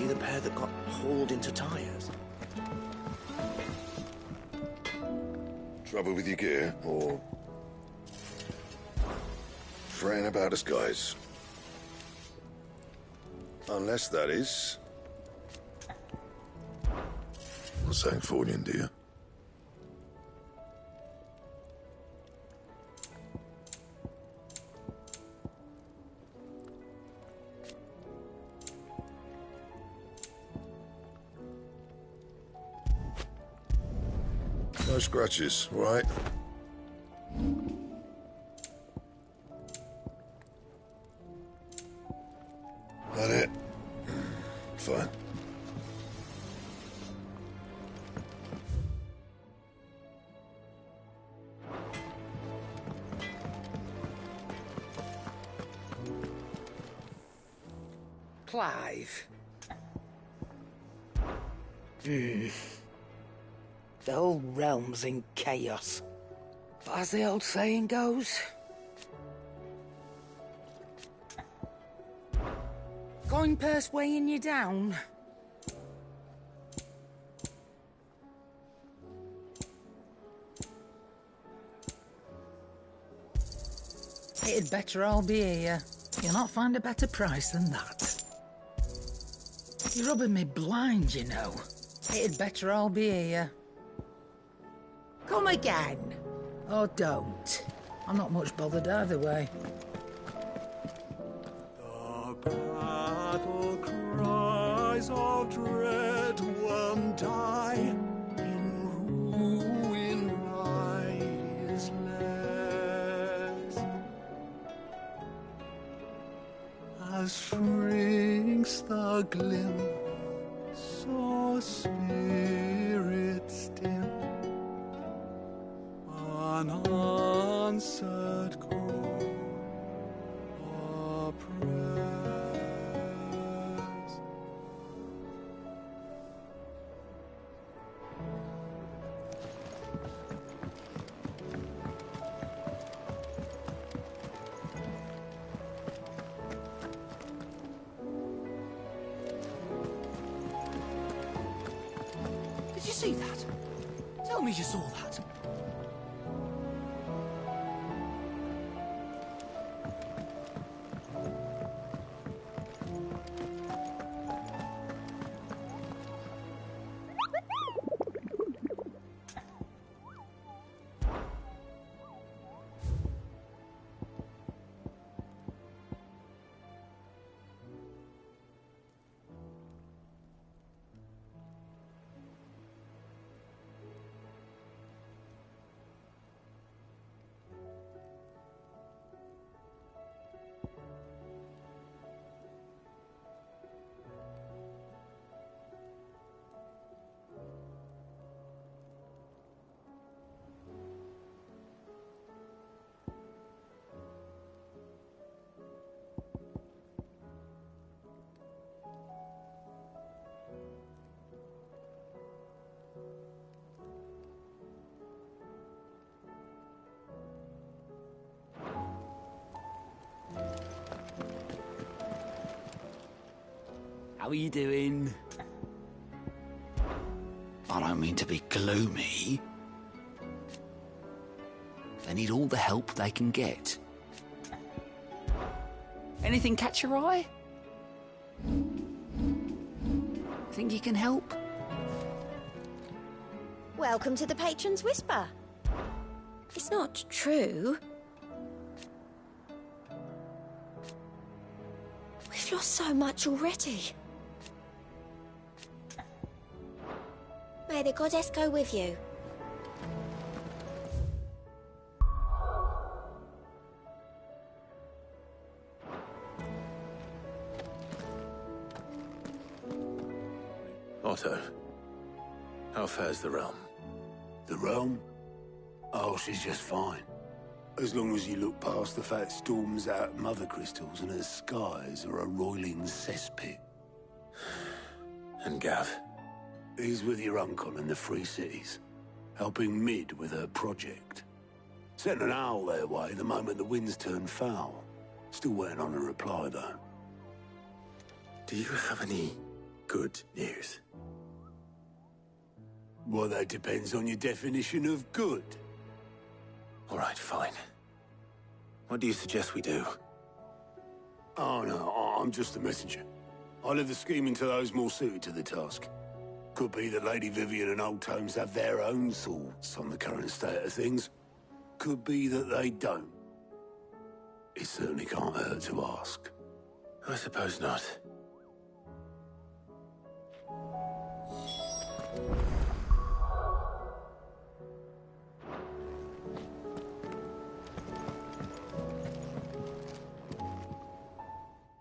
he the pair that got hauled into tyres? Trouble with your gear, or fretting about us guys? Unless that is... Not saying Fordian, do you? No scratches, right? That it? Fine. Clive. The whole realm's in chaos. But as the old saying goes... Coin purse weighing you down? It'd better all be here. You'll not find a better price than that. You're rubbing me blind, you know. It'd better all be here. Come again. Or don't. I'm not much bothered either way. The battle cries of dread one die. In ruin riseless. As shrinks the glim, so spirits dim. Unanswered call or prayers. Did you see that? Tell me you saw that. How are you doing? I don't mean to be gloomy. They need all the help they can get. Anything catch your eye? Think you can help? Welcome to the Patron's Whisper. It's not true. We've lost so much already. May the goddess go with you. Otto, how fares the realm? The realm? Oh, she's just fine. As long as you look past the fat storms out mother crystals and her skies are a roiling cesspit. And Gav? He's with your uncle in the Free Cities, helping Mid with her project. Sent an owl their way the moment the winds turned foul. Still waiting on a reply, though. Do you have any good news. Well, that depends on your definition of good. All right, fine. What do you suggest we do? Oh, no, I'm just a messenger. I leave the scheming to those more suited to the task. Could be that Lady Vivian and Old Tomes have their own thoughts on the current state of things. Could be that they don't. It certainly can't hurt to ask. I suppose not.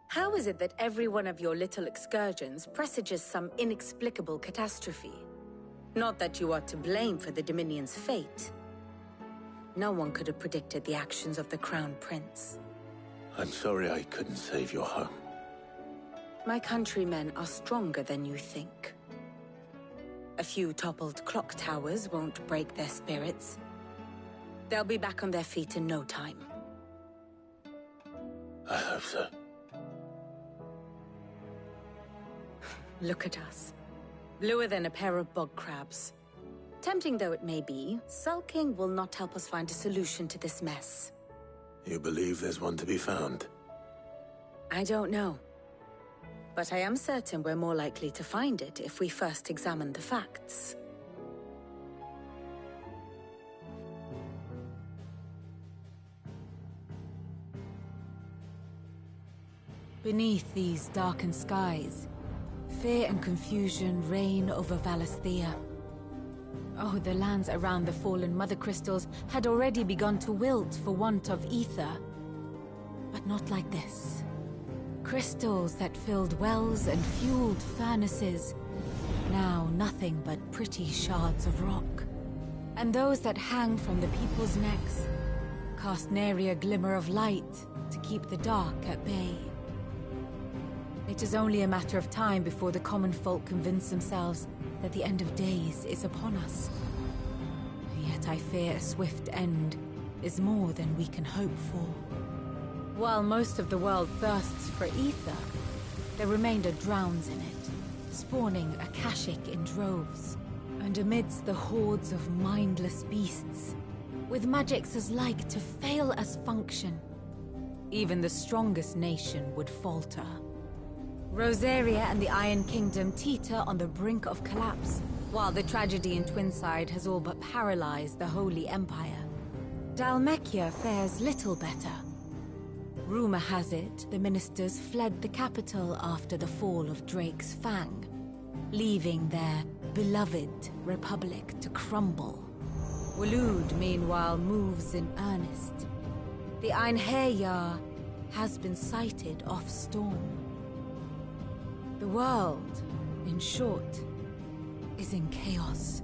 How is it that every one of your little excursions presages some inexplicable catastrophe? Not that you are to blame for the Dominion's fate. No one could have predicted the actions of the Crown Prince. I'm sorry I couldn't save your home. My countrymen are stronger than you think. A few toppled clock towers won't break their spirits. They'll be back on their feet in no time. I hope so. Look at us. Bluer than a pair of bog crabs. Tempting though it may be, sulking will not help us find a solution to this mess. You believe there's one to be found? I don't know. But I am certain we're more likely to find it if we first examine the facts. Beneath these darkened skies, fear and confusion reign over Valisthea. Oh, the lands around the fallen Mother Crystals had already begun to wilt for want of ether. But not like this. Crystals that filled wells and fueled furnaces. Now nothing but pretty shards of rock. And those that hang from the people's necks cast nary a glimmer of light to keep the dark at bay. It is only a matter of time before the common folk convince themselves that the end of days is upon us. Yet I fear a swift end is more than we can hope for. While most of the world thirsts for ether, the remainder drowns in it, spawning Akashic in droves. And amidst the hordes of mindless beasts, with magics as like to fail as function, even the strongest nation would falter. Rosaria and the Iron Kingdom teeter on the brink of collapse, while the tragedy in Twinside has all but paralyzed the Holy Empire. Dalmekia fares little better. Rumor has it the ministers fled the capital after the fall of Drake's Fang, leaving their beloved republic to crumble. Waloed, meanwhile, moves in earnest. The Einherjar has been sighted off Storm. The world, in short, is in chaos.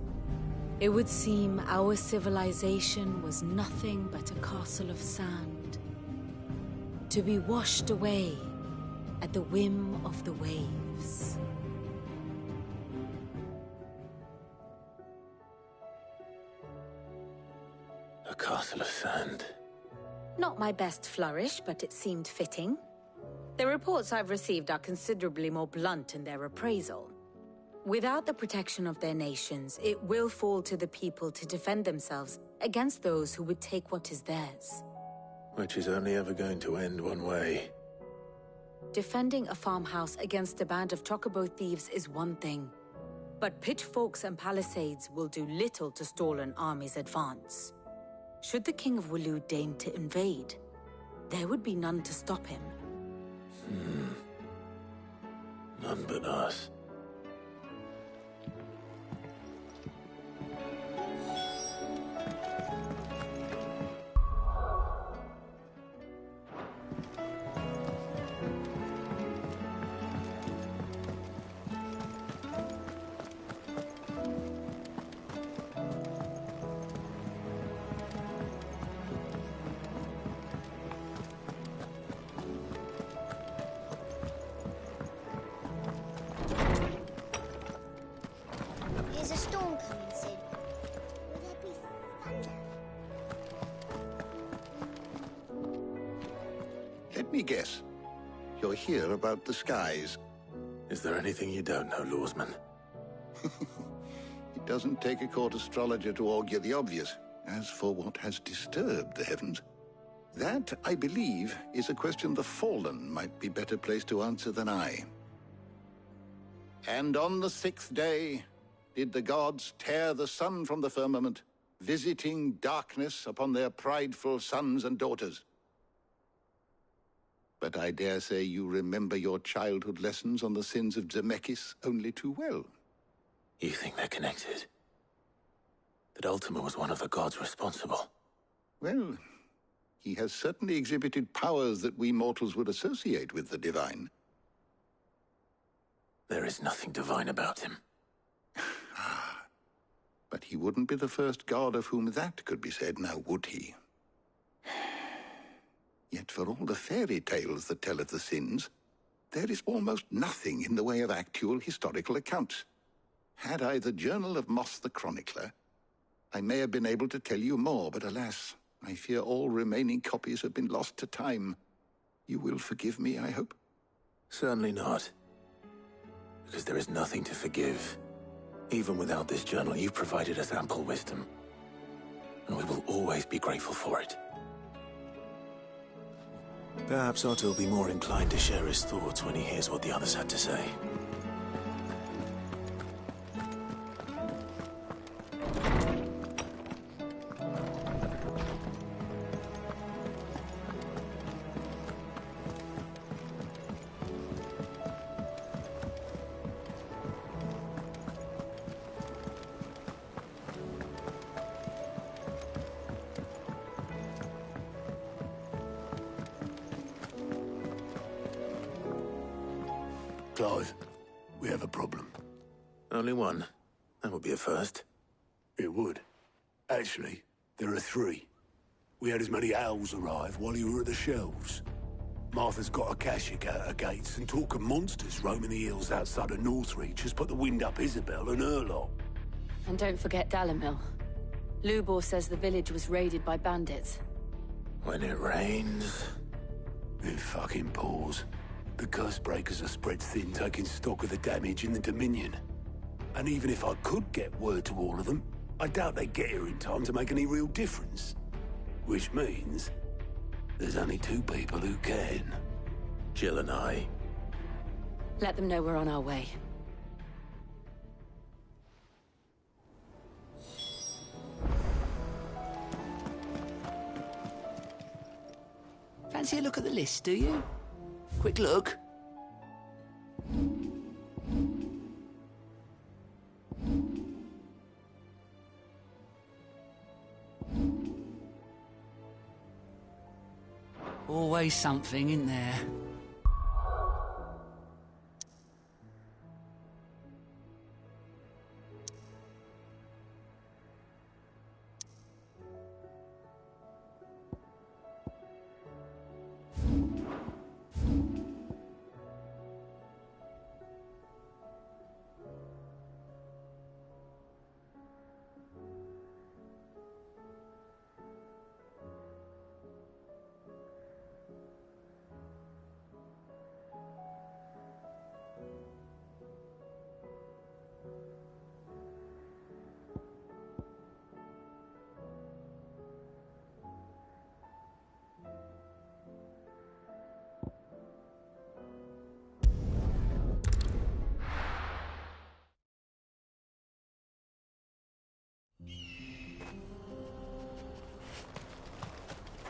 It would seem our civilization was nothing but a castle of sand, to be washed away at the whim of the waves. A castle of sand. Not my best flourish, but it seemed fitting. The reports I've received are considerably more blunt in their appraisal. Without the protection of their nations, it will fall to the people to defend themselves against those who would take what is theirs. Which is only ever going to end one way. Defending a farmhouse against a band of chocobo thieves is one thing, but pitchforks and palisades will do little to stall an army's advance. Should the King of Waloed deign to invade, there would be none to stop him. None but us. There's a storm coming soon. Will there be thunder? Let me guess. You're here about the skies. Is there anything you don't know, Lawsman? It doesn't take a court astrologer to augur the obvious. As for what has disturbed the heavens, that, I believe, is a question the Fallen might be better placed to answer than I. And on the 6th day did the gods tear the sun from the firmament, visiting darkness upon their prideful sons and daughters. But I dare say you remember your childhood lessons on the sins of Zemeckis only too well. You think they're connected? That Ultima was one of the gods responsible? Well, he has certainly exhibited powers that we mortals would associate with the divine. There is nothing divine about him. But he wouldn't be the first god of whom that could be said, now would he? Yet for all the fairy tales that tell of the sins, there is almost nothing in the way of actual historical accounts. Had I the Journal of Moss the Chronicler, I may have been able to tell you more, but alas, I fear all remaining copies have been lost to time. You will forgive me, I hope? Certainly not. Because there is nothing to forgive. Even without this journal, you've provided us ample wisdom. And we will always be grateful for it. Perhaps Otto will be more inclined to share his thoughts when he hears what the others had to say. Clive, we have a problem. Only one. That would be a first. It would. Actually, there are 3. We had as many owls arrive while you were at the shelves. Martha's got a Kashik out her gates, and talk of monsters roaming the hills outside of Northreach has put the wind up Isabel and her lot. And don't forget Dalimil. Lubor says the village was raided by bandits. When it rains... It fucking pours. The curse breakers are spread thin, taking stock of the damage in the Dominion. And even if I could get word to all of them, I doubt they get here in time to make any real difference. Which means there's only 2 people who can. Jill and I. Let them know we're on our way. Fancy a look at the list, do you? Quick look. Always something in there.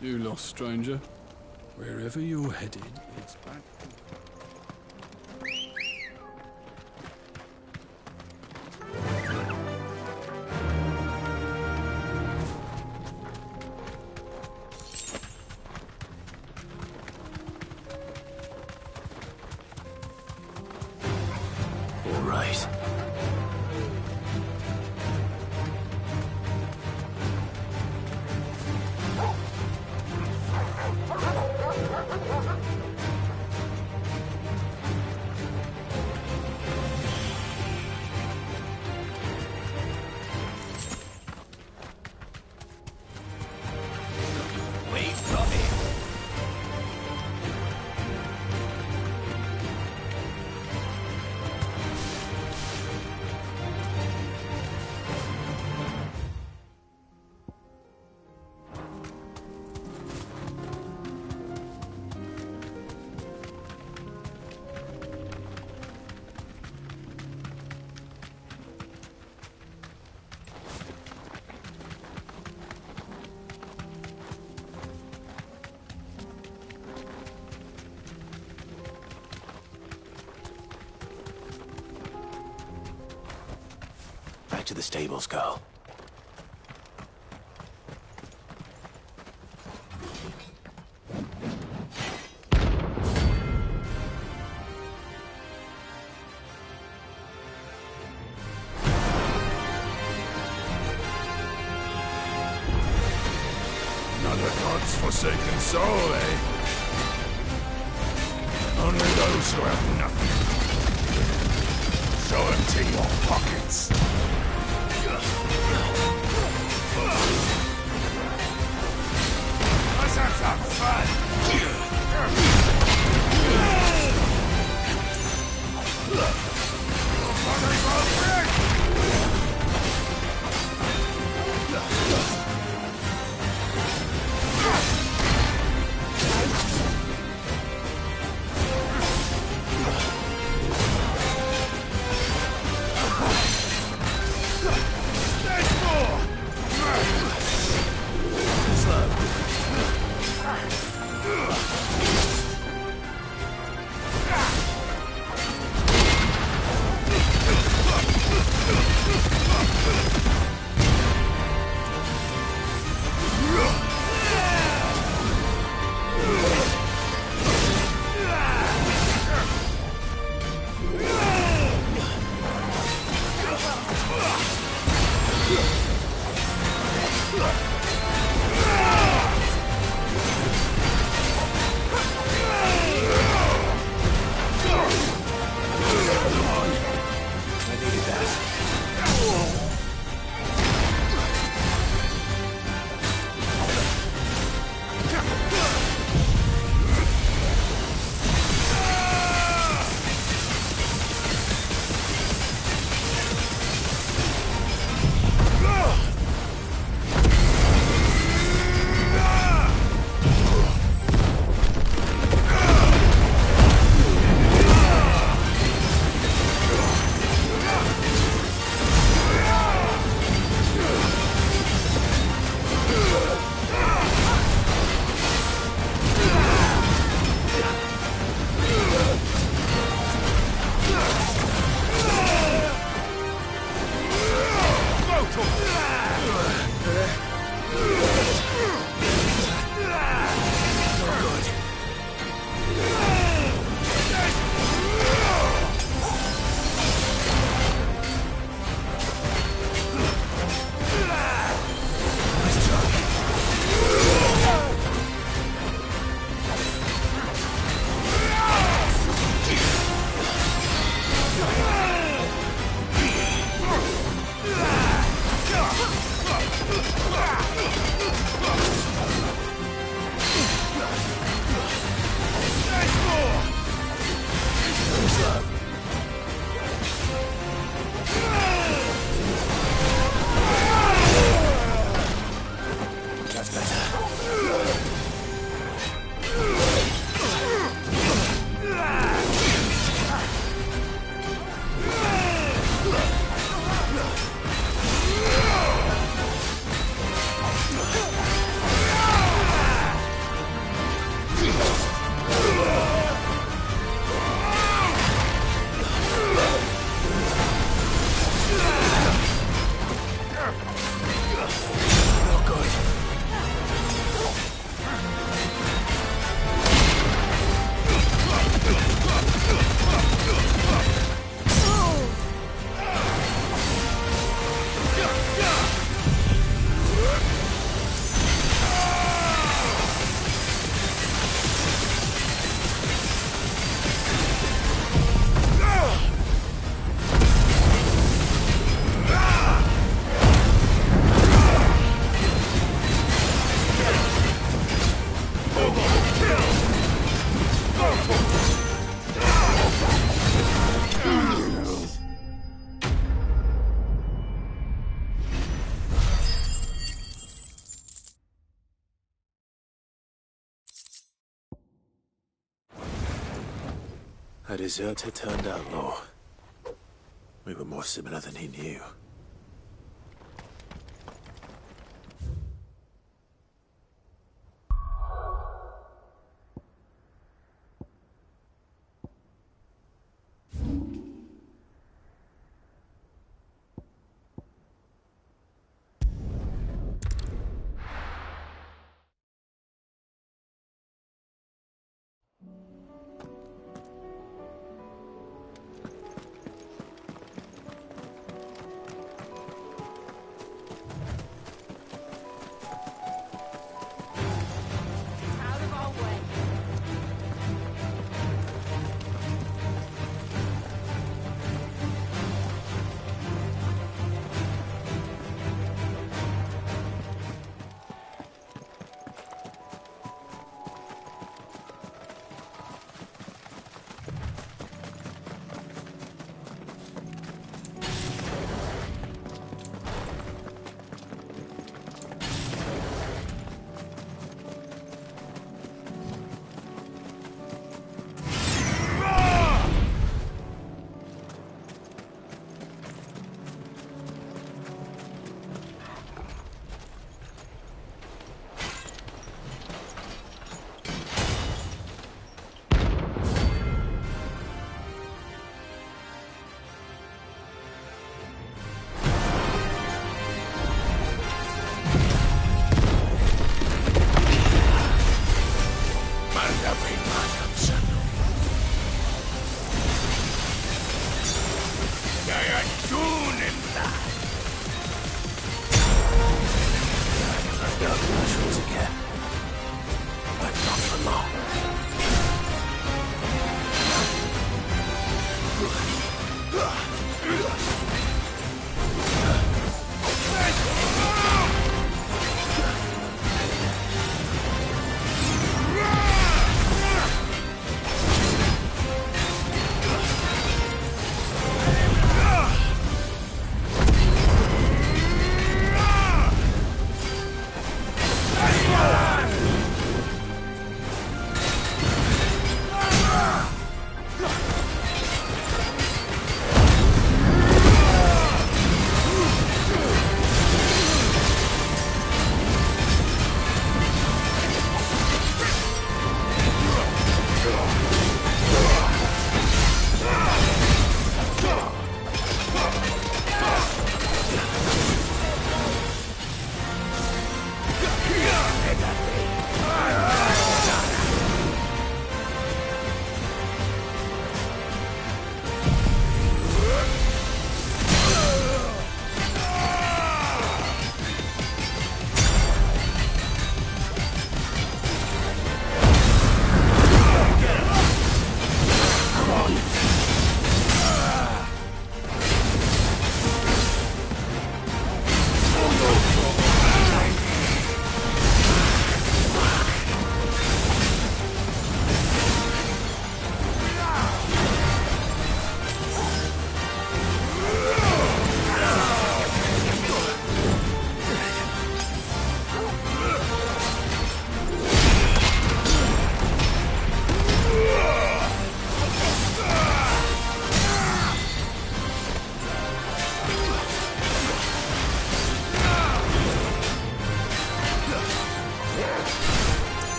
You lost, stranger. Wherever you're headed, it's back. All right. back to the stables, girl. Another god's forsaken soul, eh? Only those who have nothing. So empty your pockets. Let's have some fun. A deserter turned outlaw. We were more similar than he knew.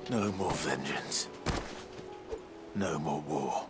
No more vengeance. No more war.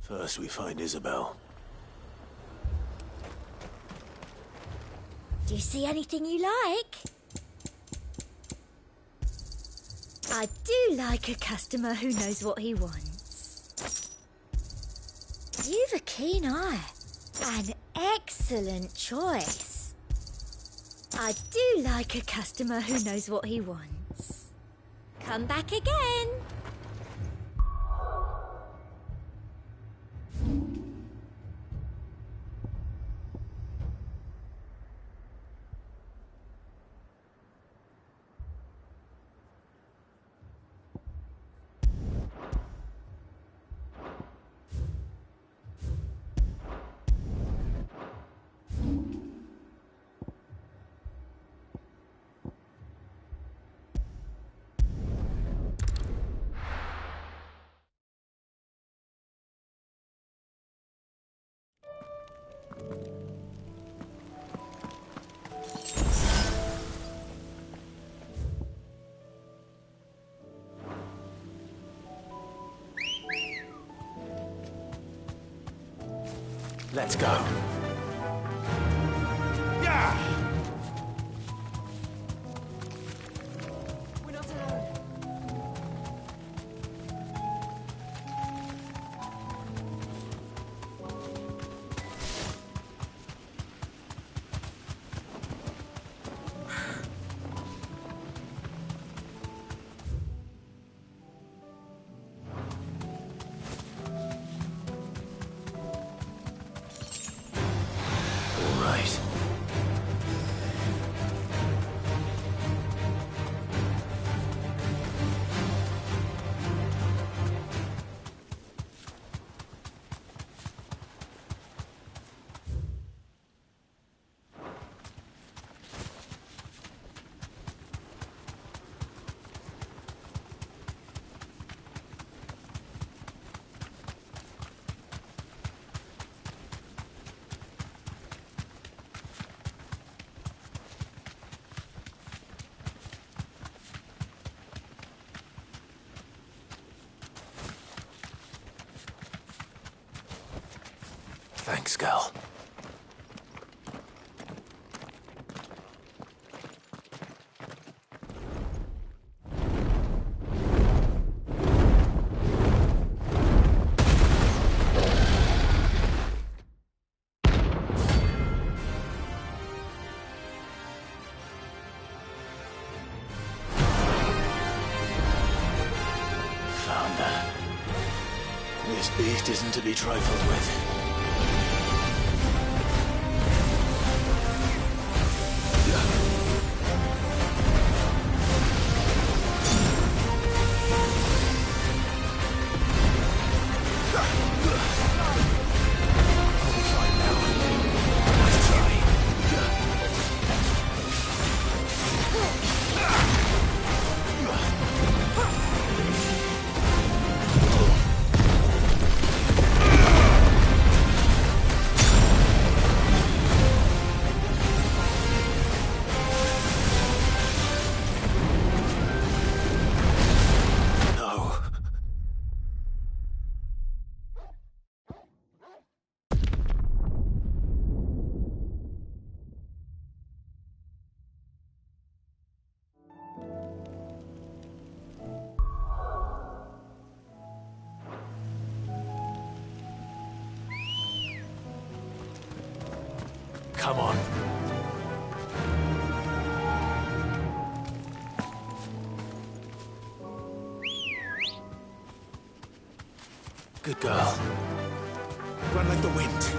First we find Isabel. Do you see anything you like? I do like a customer who knows what he wants. You've a keen eye. An excellent choice. I do like a customer who knows what he wants. Come back again. Let's go. Yeah! We're not alone. All right. Thanks, girl. Found her. This beast isn't to be trifled with. Come on. Good girl. Run like the wind.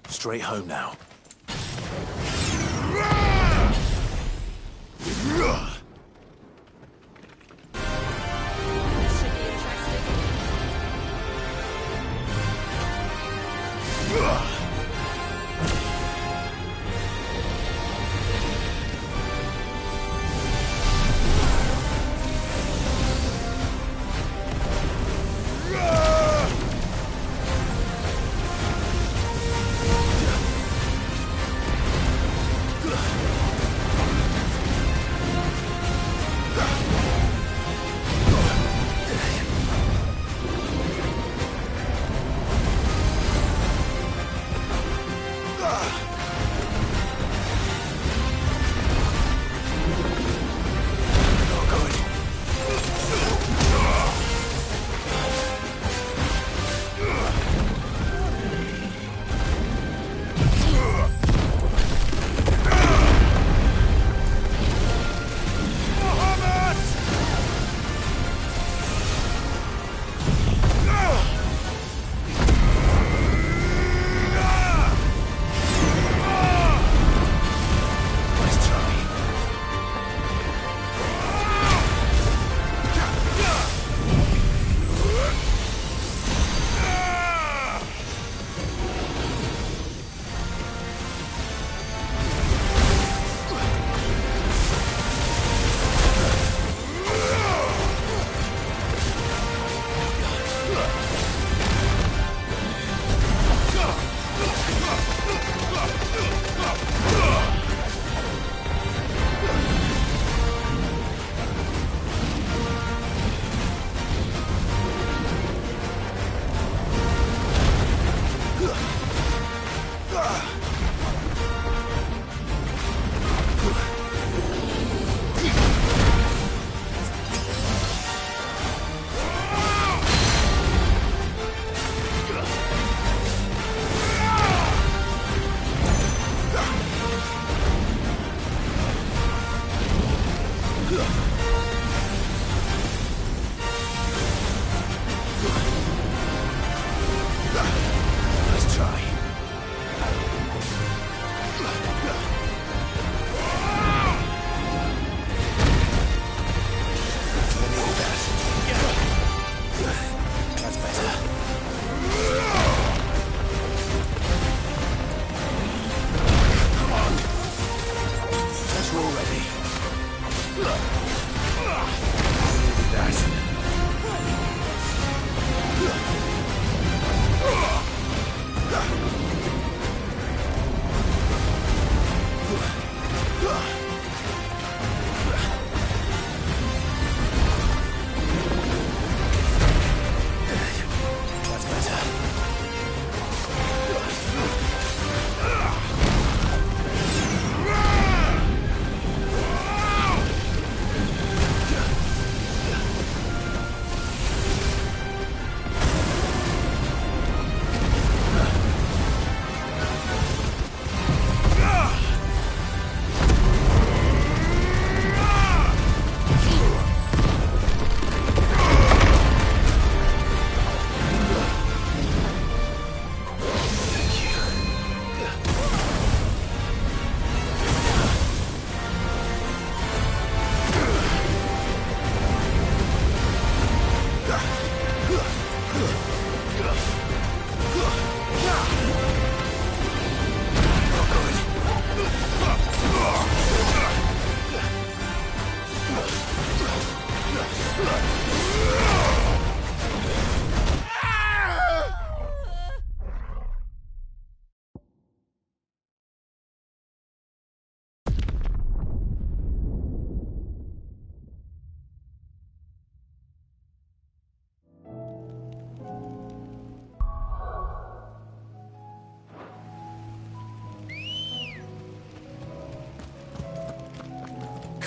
Straight home now.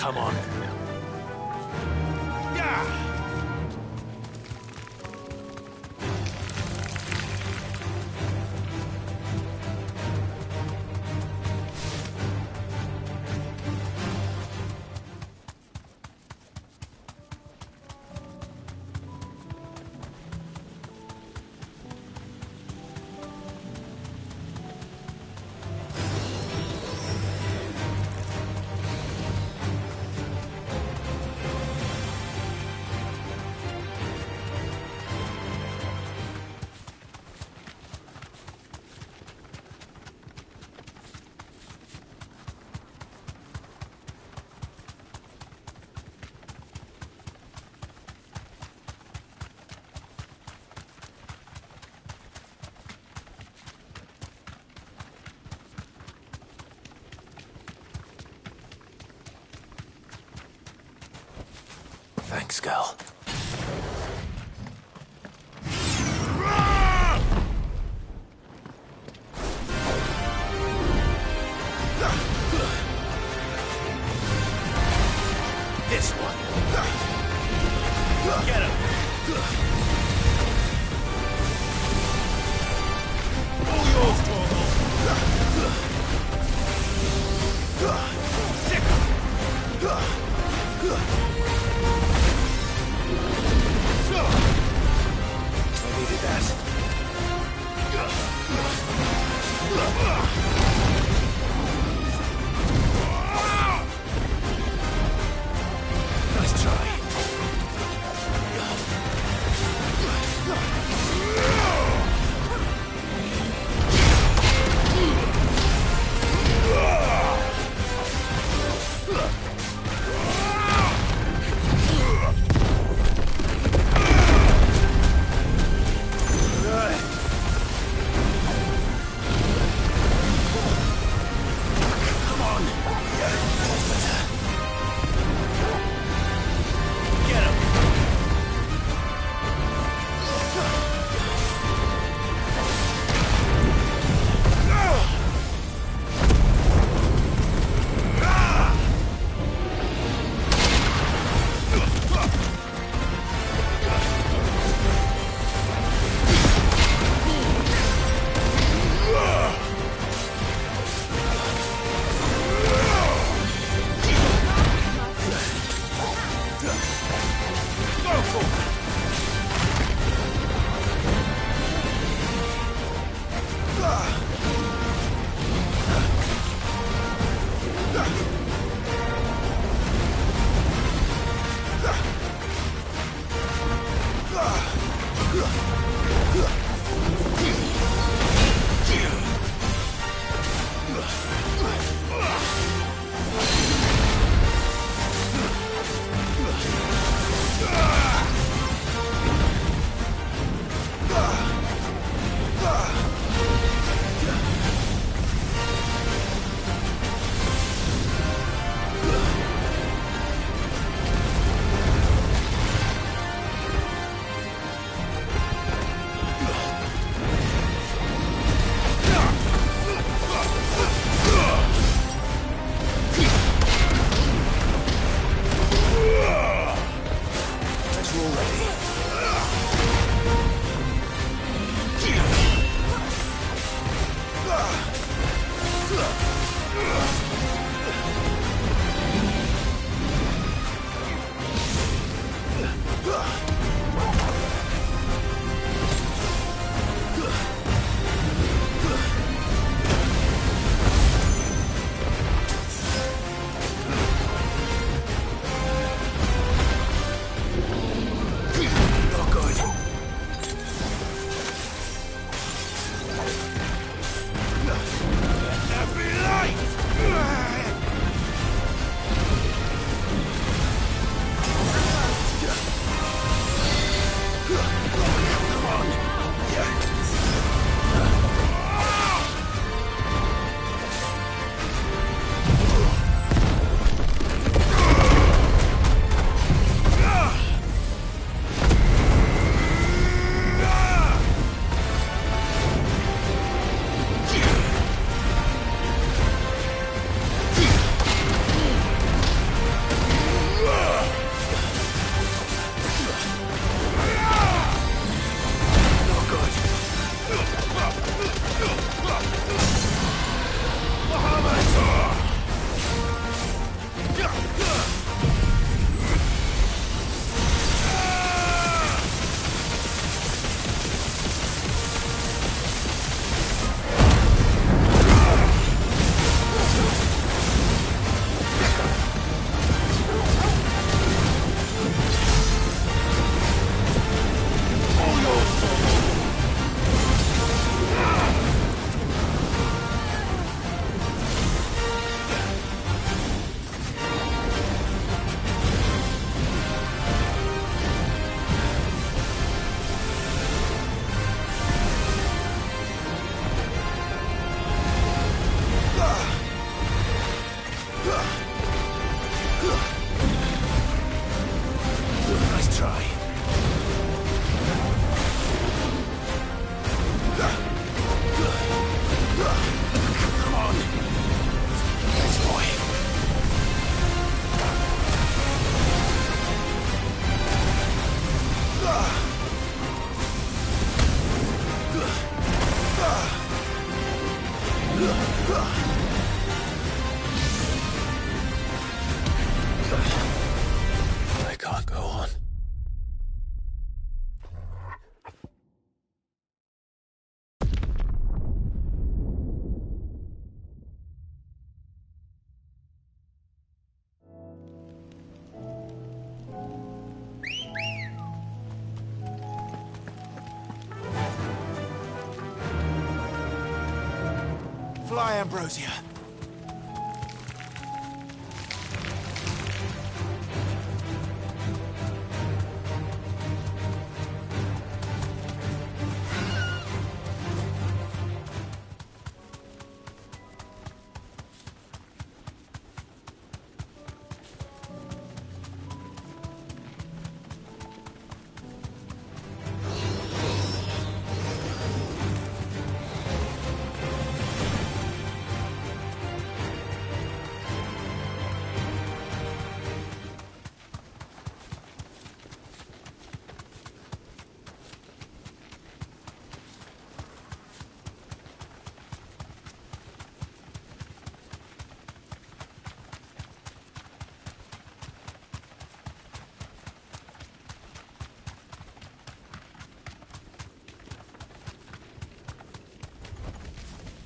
Come on. Thanks, girl. This one. Get him. All yours, Torgal. Sick. Fly, Ambrosia.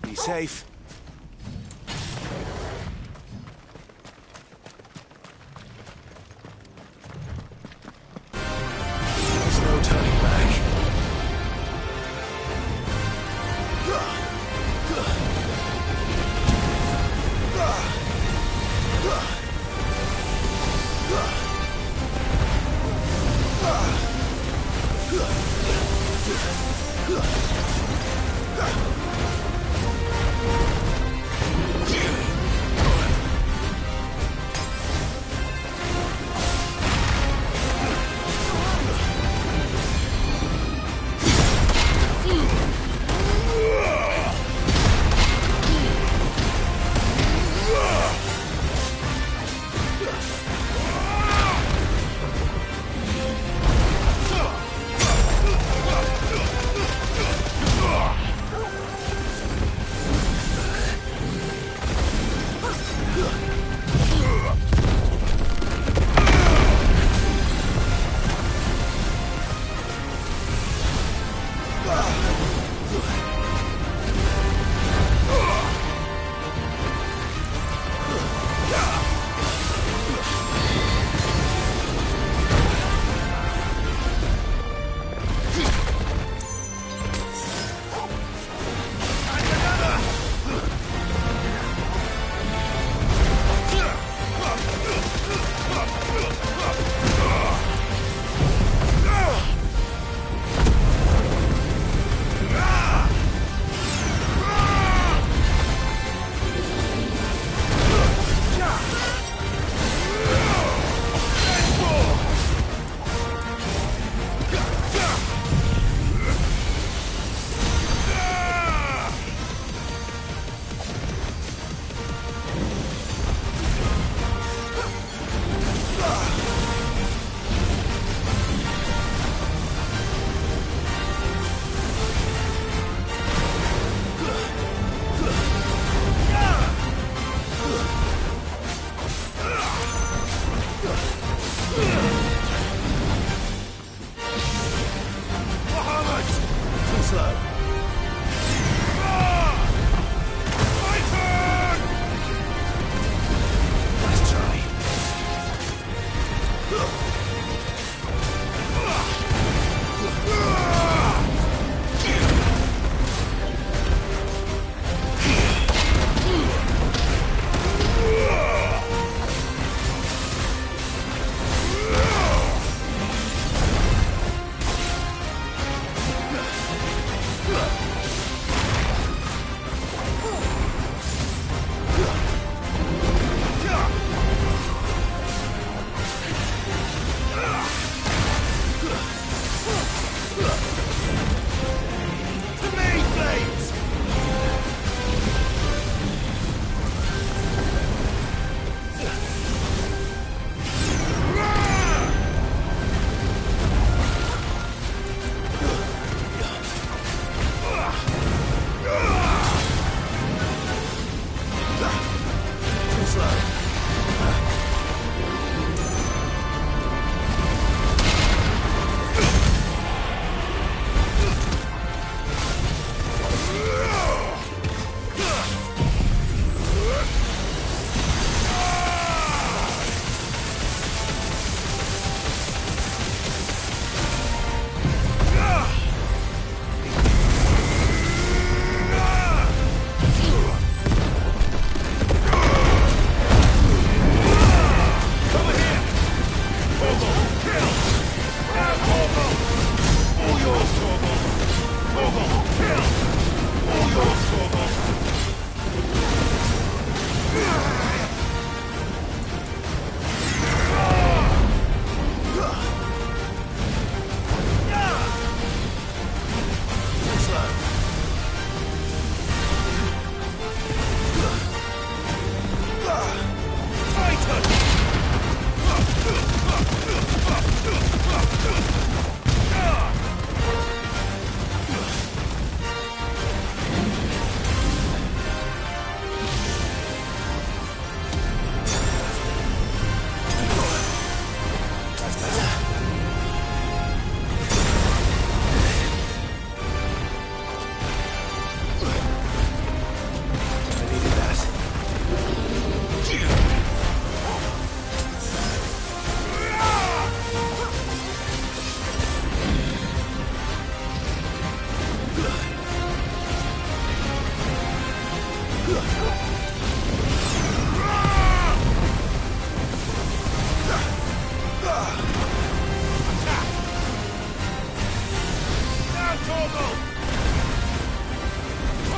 Be safe. There's no turning back.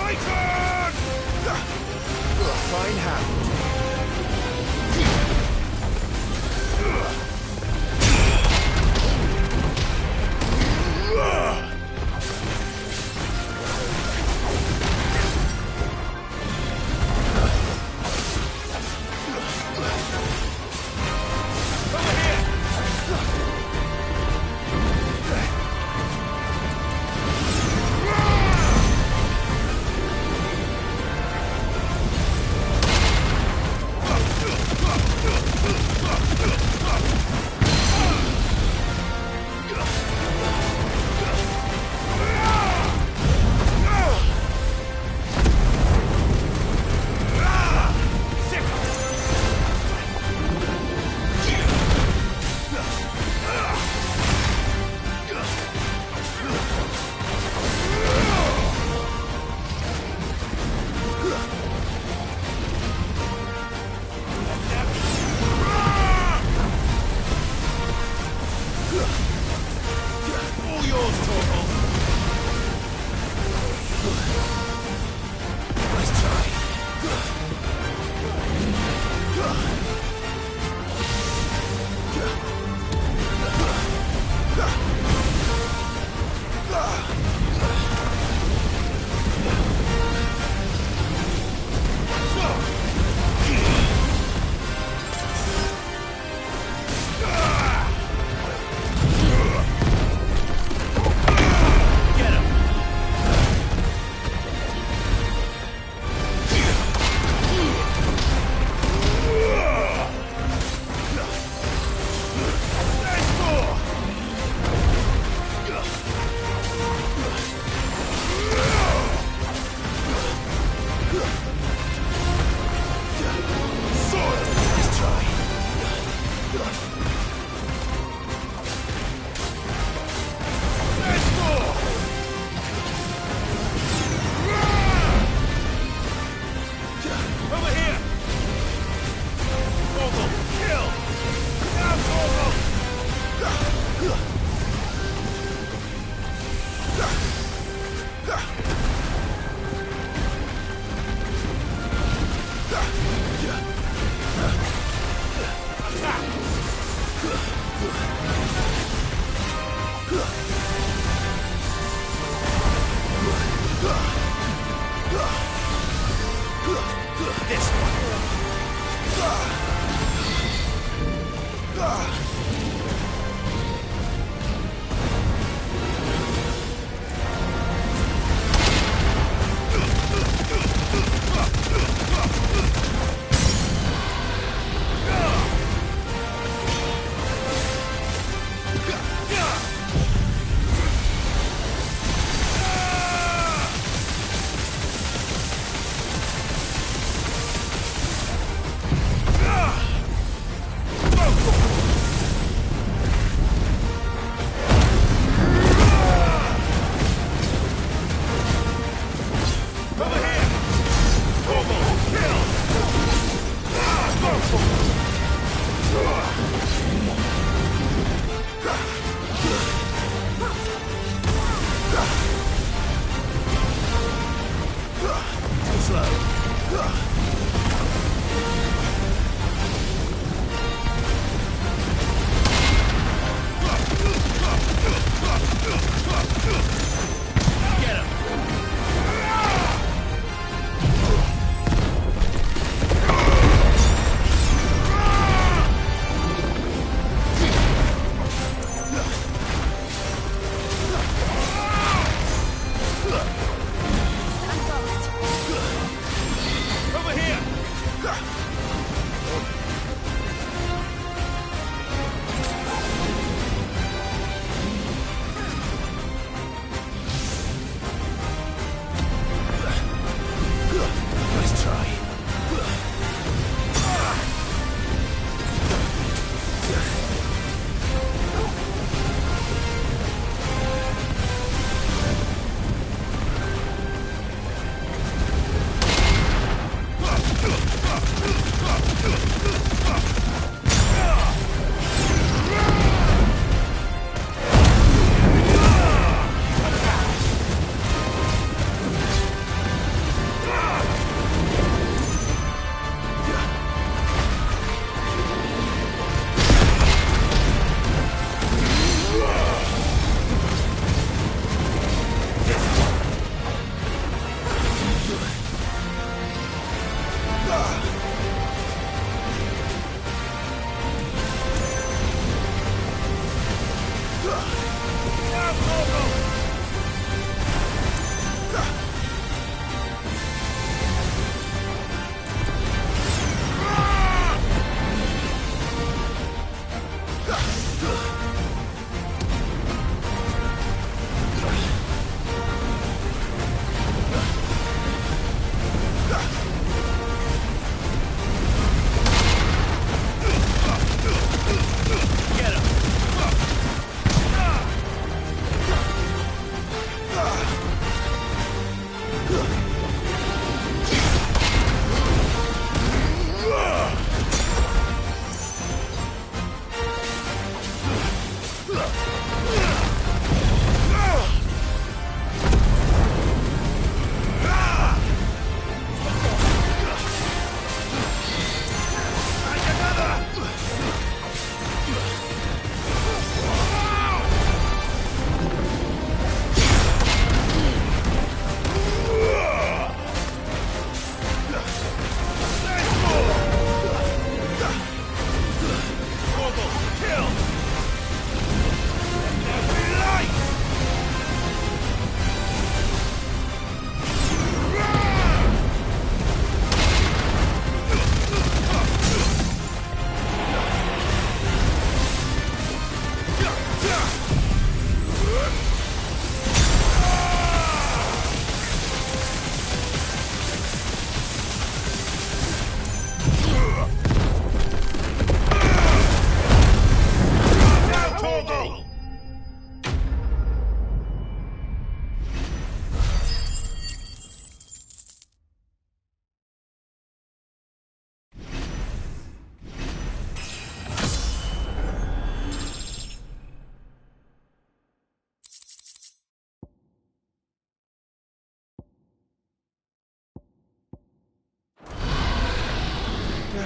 Titan! Fine hand.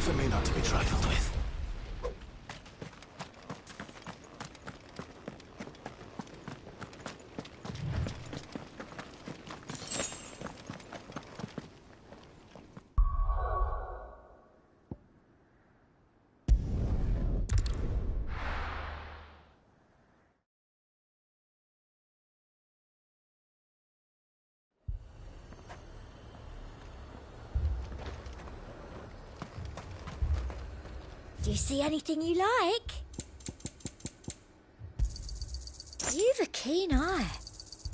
Definitely not to be trifled with. Do you see anything you like? You've a keen eye.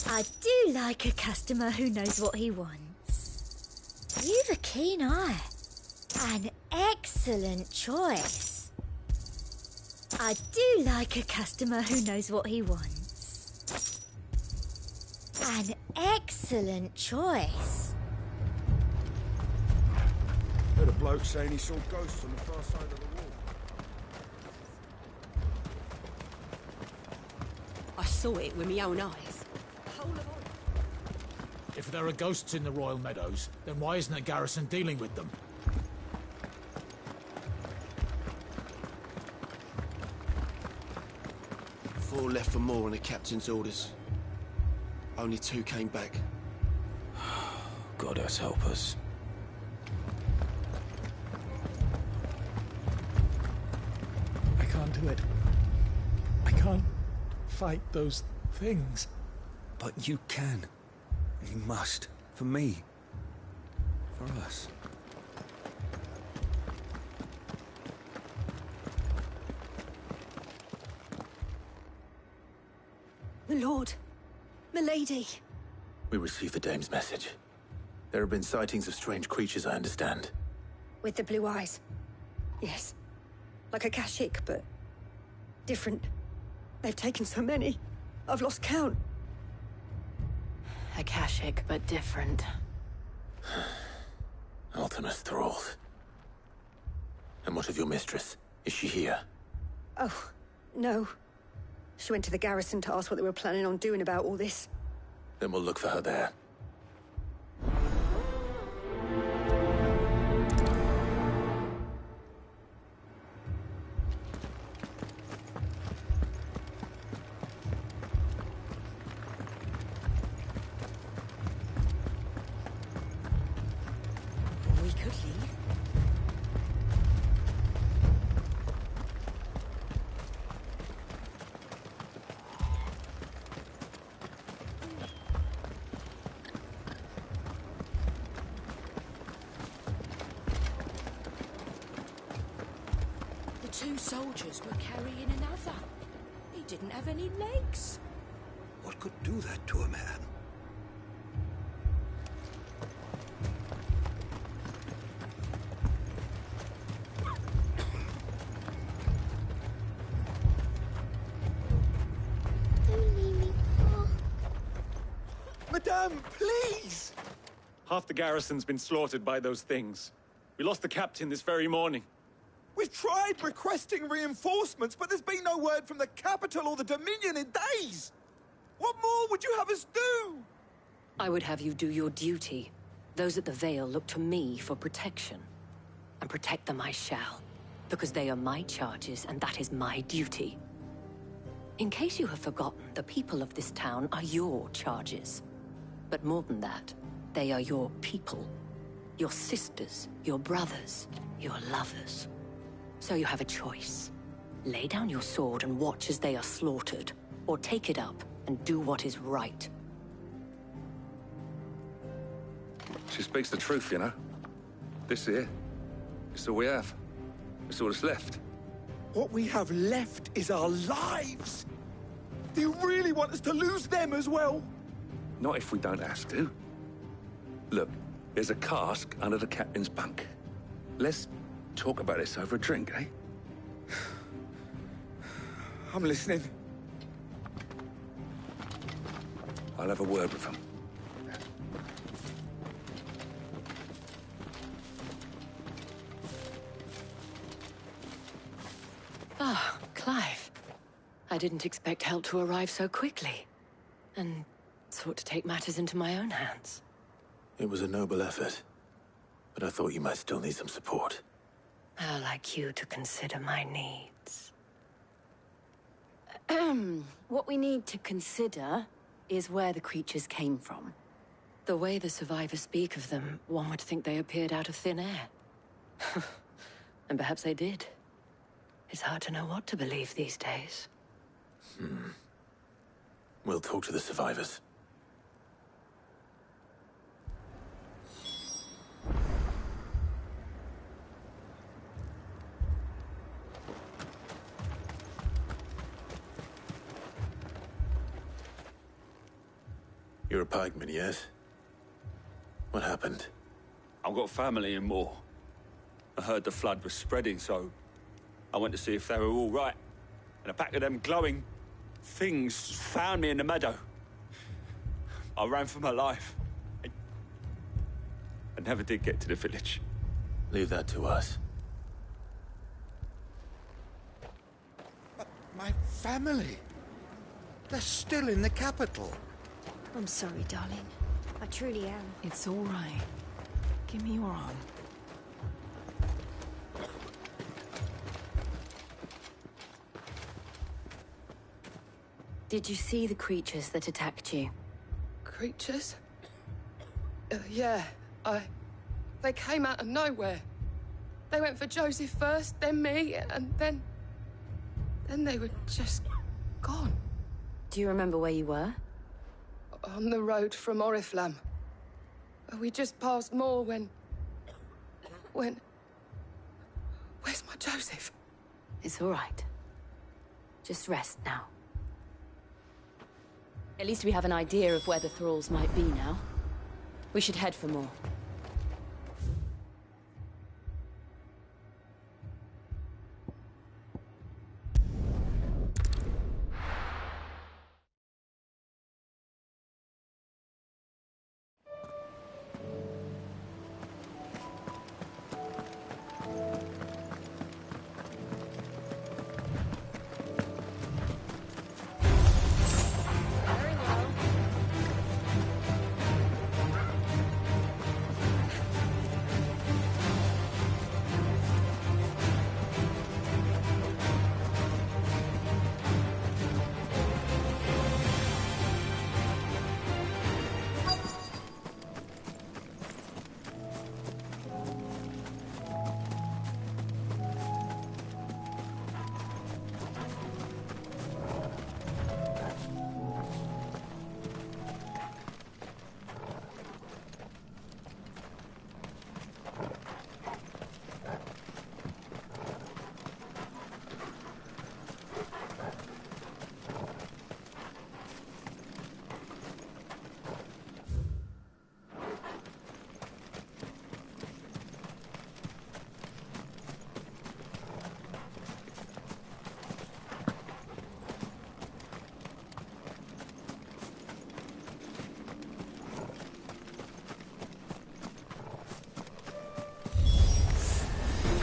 I do like a customer who knows what he wants. You've a keen eye. An excellent choice. I do like a customer who knows what he wants. An excellent choice. Heard a bloke saying he saw ghosts on the far side of the wall. I saw it with my own eyes. If there are ghosts in the Royal Meadows, then why isn't the garrison dealing with them? Four left for more on the captain's orders. Only 2 came back. God has help us. I can't do it. I can't fight those things. But you can. You must. For me. For us. My lord. My lady. We received the dame's message. There have been sightings of strange creatures, I understand. With the blue eyes. Yes. Like a Kashik, but different. They've taken so many. I've lost count. Akashic, but different. Ultimus thralls. And what of your mistress? Is she here? Oh, no. She went to the garrison to ask what they were planning on doing about all this. Then we'll look for her there. We could leave. The 2 soldiers were carrying another. He didn't have any legs. What could do that to a man? Madame, please! Half the garrison's been slaughtered by those things. We lost the captain this very morning. We've tried requesting reinforcements, but there's been no word from the capital or the Dominion in days! What more would you have us do? I would have you do your duty. Those at the Vale look to me for protection. And protect them I shall. Because they are my charges, and that is my duty. In case you have forgotten, the people of this town are your charges. But more than that, they are your people. Your sisters, your brothers, your lovers. So you have a choice. Lay down your sword and watch as they are slaughtered, or take it up and do what is right. She speaks the truth, you know. This here, it's all we have. It's all that's left. What we have left is our lives! Do you really want us to lose them as well? Not if we don't have to. Look, there's a cask under the captain's bunk. Let's talk about this over a drink, eh? I'm listening. I'll have a word with him. Ah, Clive. I didn't expect help to arrive so quickly. And sought to take matters into my own hands. It was a noble effort. But I thought you might still need some support. I'd like you to consider my needs. What we need to consider is where the creatures came from. The way the survivors speak of them, one would think they appeared out of thin air. And perhaps they did. It's hard to know what to believe these days. We'll talk to the survivors. You're a pikeman, yes? What happened? I've got family in Moor. I heard the flood was spreading, so I went to see if they were all right. And a pack of them glowing things found me in the meadow. I ran for my life. I never did get to the village. Leave that to us. My family. They're still in the capital. I'm sorry, darling. I truly am. It's all right. Give me your arm. Did you see the creatures that attacked you? Creatures? Yeah, They came out of nowhere. They went for Joseph first, then me, and then they were just gone. Do you remember where you were? On the road from Oriflamme. We just passed Moor when... Where's my Joseph? It's all right. Just rest now. At least we have an idea of where the thralls might be now. We should head for more.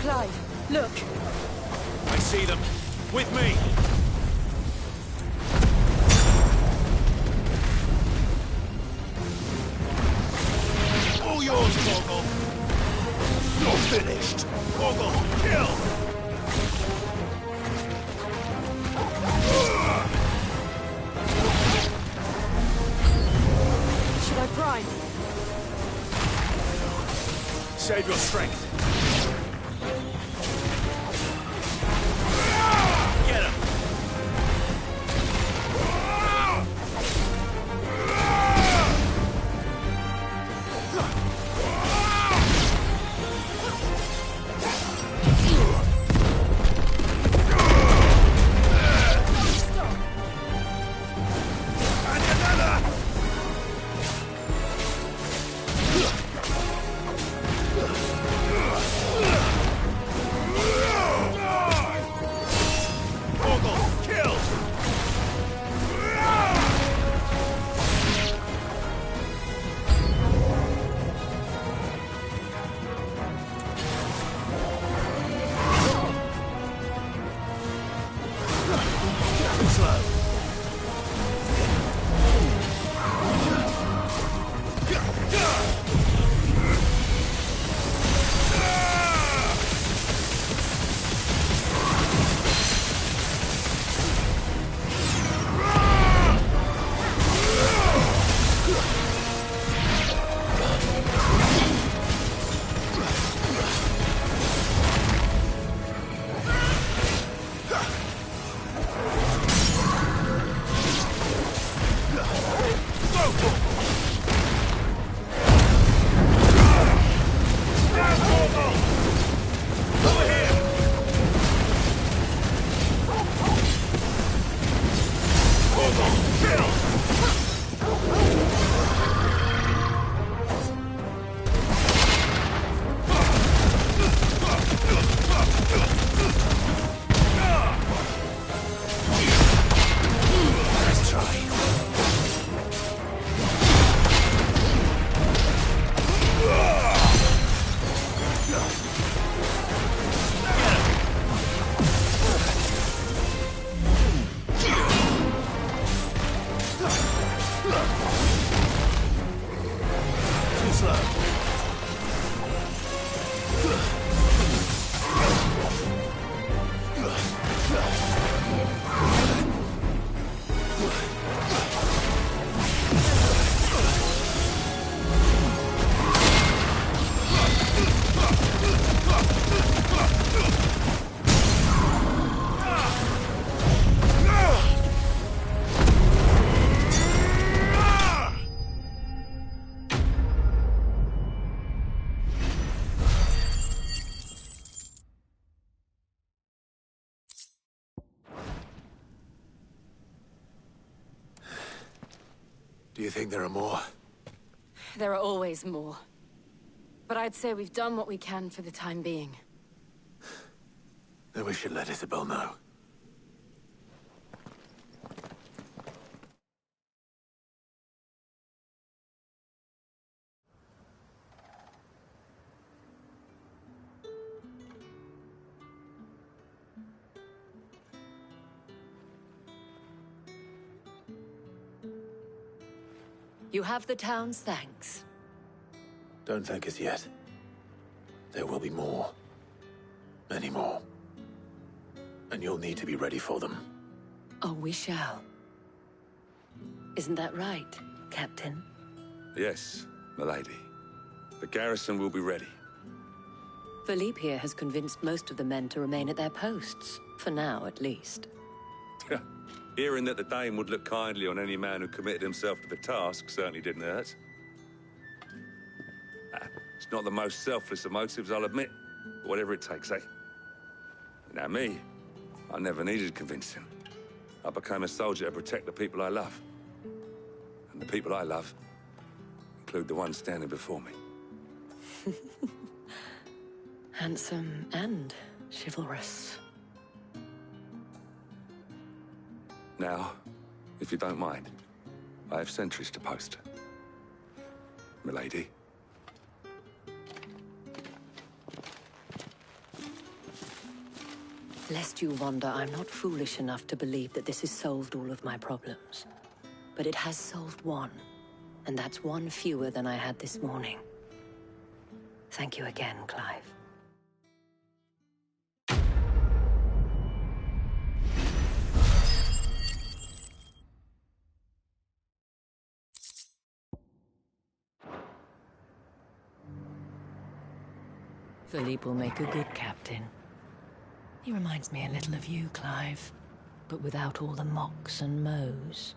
Clive, look. I see them. With me. All yours, Goggle. You're finished. Goggle, kill. Should I prime? Save your strength. Do you think there are more? There are always more. But I'd say we've done what we can for the time being. Then we should let Isabel know. You have the town's thanks. Don't thank us yet. There will be more. Many more. And you'll need to be ready for them. Oh, we shall. Isn't that right, Captain? Yes, milady. The garrison will be ready. Philippe here has convinced most of the men to remain at their posts. For now, at least. Hearing that the Dane would look kindly on any man who committed himself to the task certainly didn't hurt. It's not the most selfless of motives, I'll admit. But whatever it takes, eh? Now me, I never needed convincing. I became a soldier to protect the people I love. And the people I love include the ones standing before me. Handsome and chivalrous. Now, if you don't mind, I have sentries to post. Milady. Lest you wonder, I'm not foolish enough to believe that this has solved all of my problems. But it has solved one, and that's one fewer than I had this morning. Thank you again, Clive. Philippe will make a good captain. He reminds me a little of you, Clive, but without all the mocks and mows.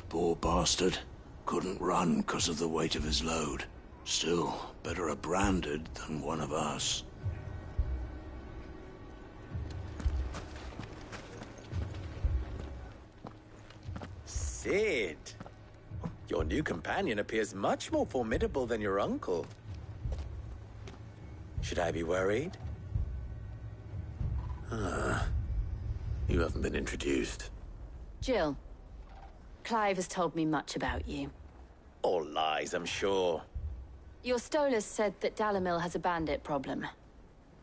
Poor bastard. Couldn't run because of the weight of his load. Still, better a branded than one of us. Sid! Your new companion appears much more formidable than your uncle. Should I be worried? You haven't been introduced. Jill. Clive has told me much about you. All lies, I'm sure. Your Stolas said that Dalimil has a bandit problem.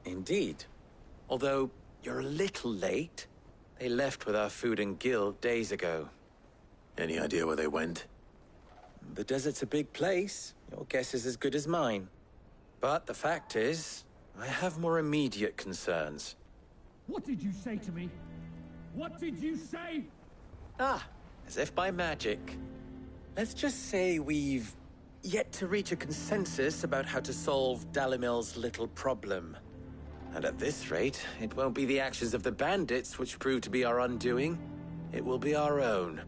Indeed. Although, you're a little late. They left with our food and guild days ago. Any idea where they went? The desert's a big place. Your guess is as good as mine. But the fact is, I have more immediate concerns. What did you say to me? What did you say? As if by magic. Let's just say we've yet to reach a consensus about how to solve Dalimil's little problem. And at this rate, it won't be the actions of the bandits which prove to be our undoing. It will be our own.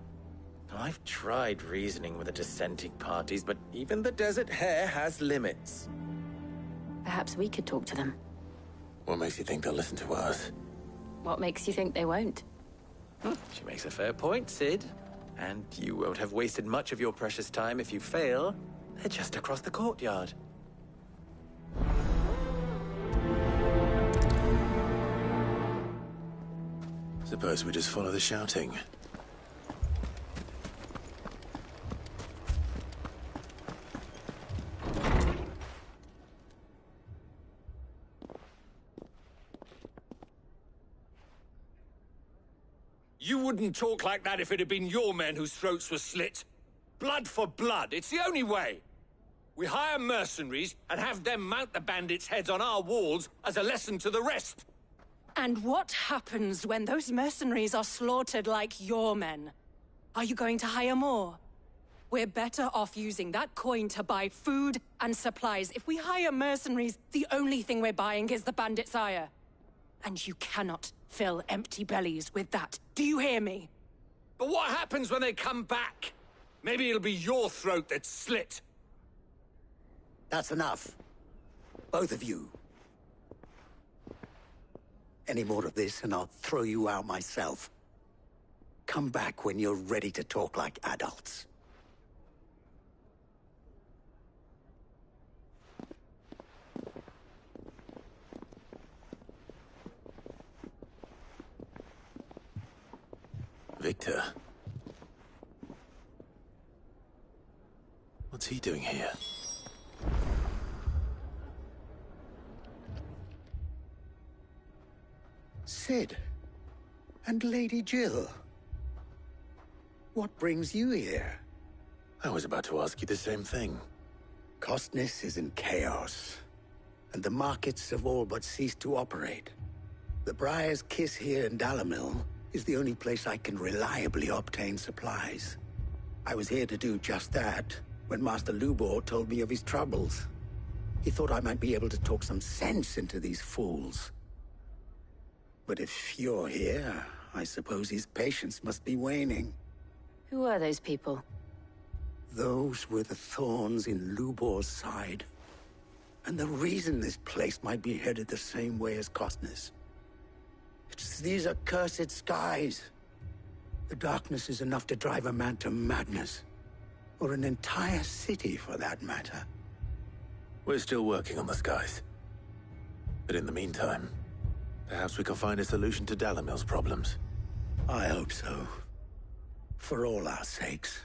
Now, I've tried reasoning with the dissenting parties, but even the Desert Hare has limits. Perhaps we could talk to them. What makes you think they'll listen to us? What makes you think they won't? She makes a fair point, Sid. And you won't have wasted much of your precious time if you fail. They're just across the courtyard. Suppose we just follow the shouting. You wouldn't talk like that if it had been your men whose throats were slit. Blood for blood, it's the only way. We hire mercenaries and have them mount the bandits' heads on our walls as a lesson to the rest. And what happens when those mercenaries are slaughtered like your men? Are you going to hire more? We're better off using that coin to buy food and supplies. If we hire mercenaries, the only thing we're buying is the bandits' ire. And you cannot fill empty bellies with that. Do you hear me? But what happens when they come back? Maybe it'll be your throat that's slit. That's enough. Both of you. Any more of this and I'll throw you out myself. Come back when you're ready to talk like adults. Victor? What's he doing here? Sid. And Lady Jill. What brings you here? I was about to ask you the same thing. Costness is in chaos, and the markets have all but ceased to operate. The Briar's Kiss here in Dalamil is the only place I can reliably obtain supplies. I was here to do just that when Master Lubor told me of his troubles. He thought I might be able to talk some sense into these fools. But if you're here, I suppose his patience must be waning. Who are those people? Those were the thorns in Lubor's side. And the reason this place might be headed the same way as Costness. It's these accursed skies. The darkness is enough to drive a man to madness. Or an entire city, for that matter. We're still working on the skies. But in the meantime, perhaps we can find a solution to Dalamil's problems. I hope so. For all our sakes.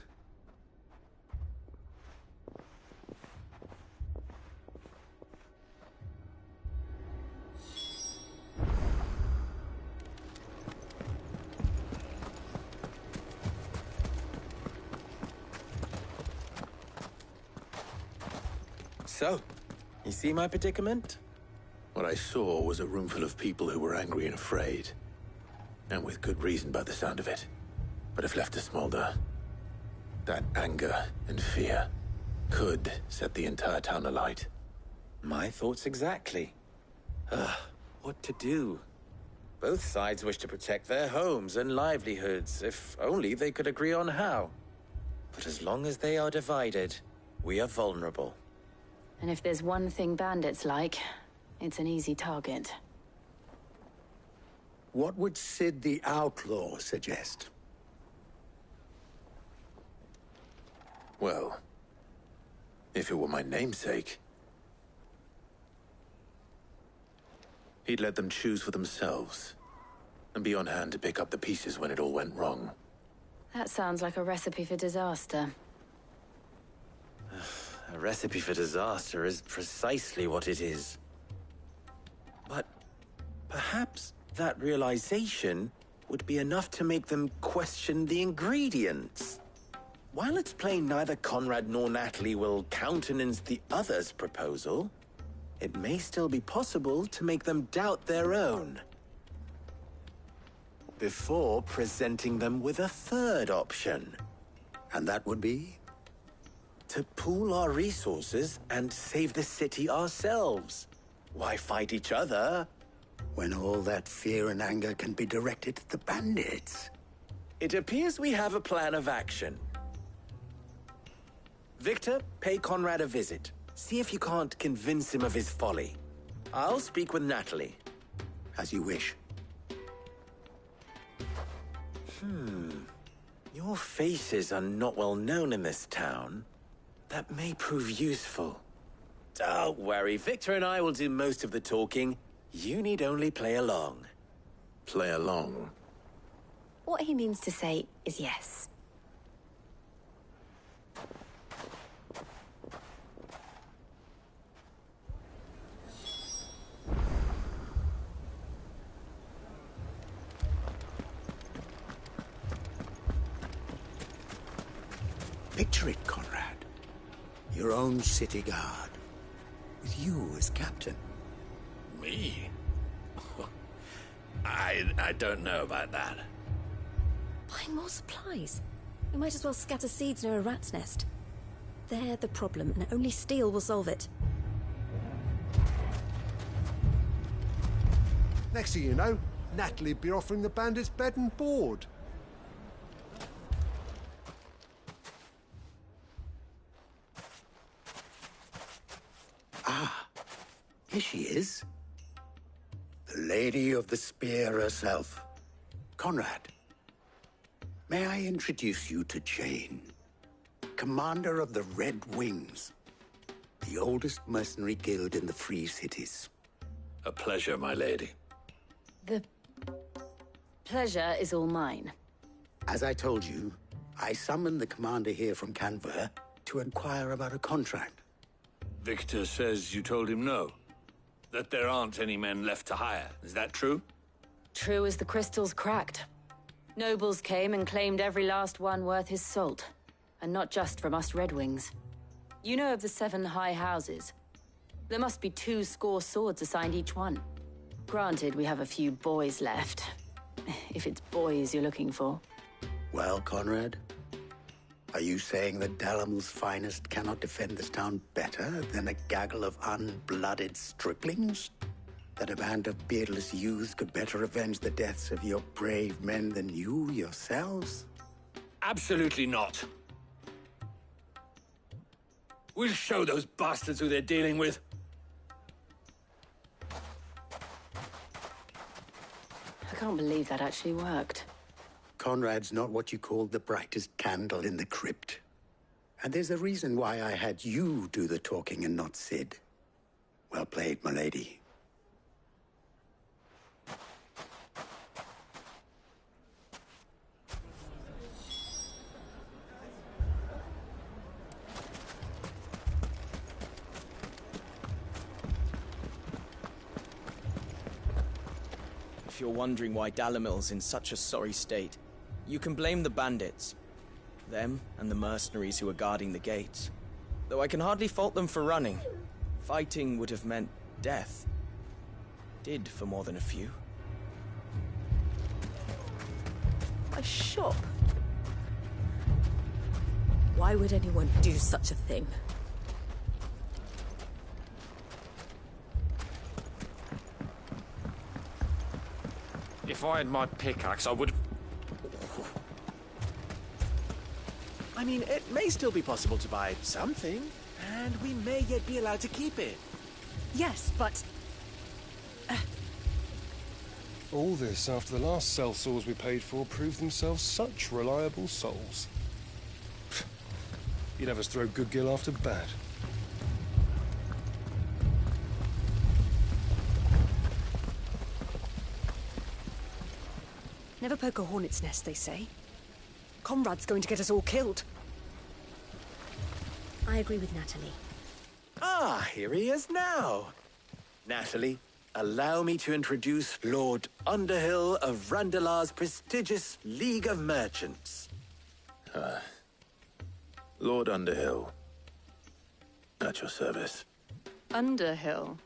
So, you see my predicament? What I saw was a room full of people who were angry and afraid. And with good reason by the sound of it. But if left to smolder, that anger and fear could set the entire town alight. My thoughts exactly. What to do? Both sides wish to protect their homes and livelihoods, if only they could agree on how. But as long as they are divided, we are vulnerable. And if there's one thing bandits like, it's an easy target. What would Sid the Outlaw suggest? Well, if it were my namesake, he'd let them choose for themselves and be on hand to pick up the pieces when it all went wrong. That sounds like a recipe for disaster. A recipe for disaster is precisely what it is. But perhaps that realization would be enough to make them question the ingredients. While it's plain neither Conrad nor Natalie will countenance the other's proposal, it may still be possible to make them doubt their own. Before presenting them with a third option. And that would be? To pool our resources and save the city ourselves. Why fight each other? When all that fear and anger can be directed at the bandits. It appears we have a plan of action. Victor, pay Conrad a visit. See if you can't convince him of his folly. I'll speak with Natalie. As you wish. Your faces are not well known in this town. that may prove useful. Don't worry, Victor and I will do most of the talking. You need only play along. Play along? What he means to say is yes. Picture it, Conrad. Your own city guard. With you as captain. Me? I don't know about that. Buying more supplies? We might as well scatter seeds near a rat's nest. They're the problem, and only steel will solve it. Next thing you know, Natalie'd be offering the bandits bed and board. Ah, here she is. The Lady of the Spear herself. Conrad, may I introduce you to Jane, commander of the Red Wings, the oldest mercenary guild in the Free Cities. A pleasure, my lady. The pleasure is all mine. As I told you, I summoned the commander here from Canver to inquire about a contract. Victor says you told him no. That there aren't any men left to hire. Is that true? True as the crystals cracked. Nobles came and claimed every last one worth his salt. And not just from us Red Wings. You know of the 7 high houses. There must be 200 swords assigned each one. Granted, we have a few boys left. If it's boys you're looking for. Well, Conrad, are you saying that Dalamil's finest cannot defend this town better than a gaggle of unblooded striplings? That a band of beardless youths could better avenge the deaths of your brave men than you yourselves? Absolutely not. We'll show those bastards who they're dealing with. I can't believe that actually worked. Conrad's not what you call the brightest candle in the crypt. And there's a reason why I had you do the talking and not Sid. Well played, my lady. If you're wondering why Dalamil's in such a sorry state, you can blame the bandits. Them and the mercenaries who are guarding the gates. Though I can hardly fault them for running. Fighting would have meant death. Did for more than a few. A shop? Why would anyone do such a thing? If I had my pickaxe, I would... I mean, it may still be possible to buy something, and we may yet be allowed to keep it. Yes, but... All this after the last sellswords we paid for proved themselves such reliable souls. You'd have us throw good gil after bad. Never poke a hornet's nest, they say. Conrad's going to get us all killed. I agree with Natalie. Ah, here he is now. Natalie, allow me to introduce Lord Underhill of Randalar's prestigious League of Merchants. Lord Underhill. At your service. Underhill?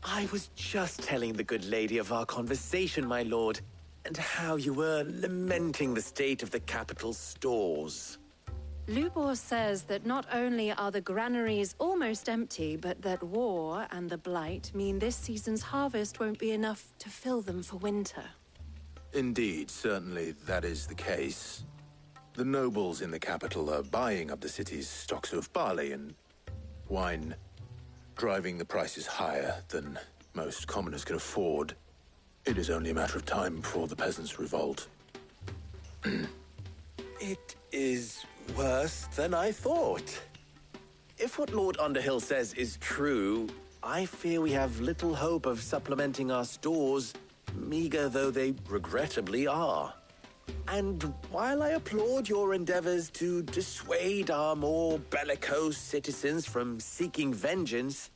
I was just telling the good lady of our conversation, my lord, and how you were lamenting the state of the capital's stores. Lubor says that not only are the granaries almost empty, but that war and the Blight mean this season's harvest won't be enough to fill them for winter. Indeed, certainly that is the case. The nobles in the capital are buying up the city's stocks of barley and wine, driving the prices higher than most commoners can afford. It is only a matter of time before the peasants revolt. It is worse than I thought. If what Lord Underhill says is true, I fear we have little hope of supplementing our stores, meager though they regrettably are. And while I applaud your endeavors to dissuade our more bellicose citizens from seeking vengeance,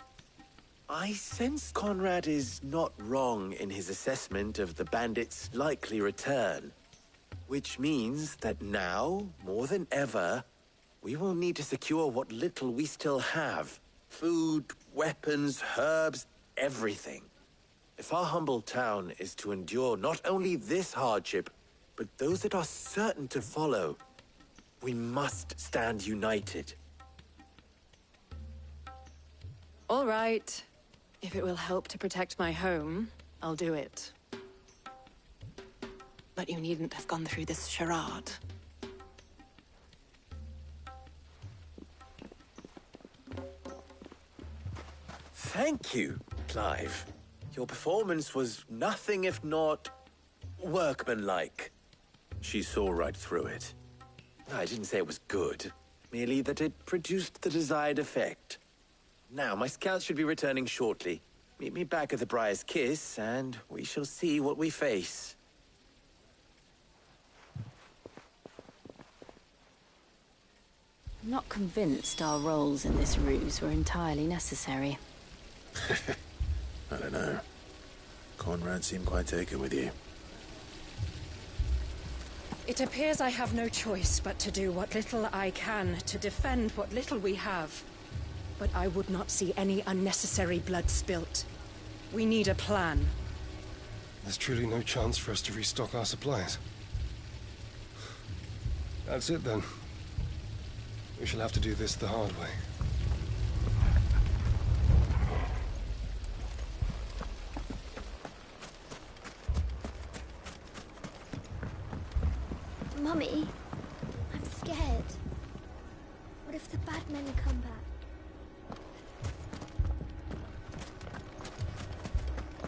I sense Conrad is not wrong in his assessment of the bandits' likely return. Which means that now, more than ever, we will need to secure what little we still have. Food, weapons, herbs, everything. If our humble town is to endure not only this hardship, but those that are certain to follow, we must stand united. All right. If it will help to protect my home, I'll do it. But you needn't have gone through this charade. Thank you, Clive. Your performance was nothing if not workmanlike. She saw right through it. I didn't say it was good, merely that it produced the desired effect. Now, my scouts should be returning shortly. Meet me back at the Briar's Kiss, and we shall see what we face. I'm not convinced our roles in this ruse were entirely necessary. I don't know. Conrad seemed quite taken with you. It appears I have no choice but to do what little I can to defend what little we have. But I would not see any unnecessary blood spilt. We need a plan. There's truly no chance for us to restock our supplies. That's it then. We shall have to do this the hard way. Mummy, I'm scared. What if the bad men come back?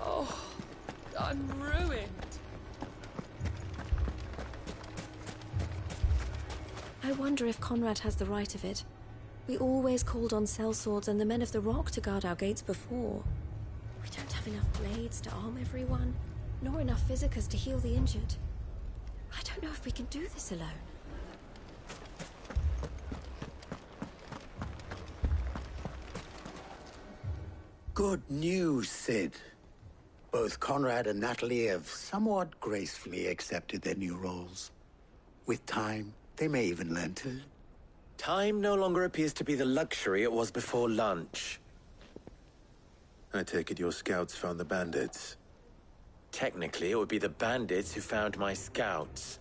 Oh, I'm ruined. I wonder if Conrad has the right of it. We always called on sellswords and the men of the rock to guard our gates before. We don't have enough blades to arm everyone, nor enough physicers to heal the injured. I don't know if we can do this alone. Good news, Sid. Both Conrad and Natalie have somewhat gracefully accepted their new roles. With time, they may even learn to. Time no longer appears to be the luxury it was before lunch. I take it your scouts found the bandits. Technically, it would be the bandits who found my scouts.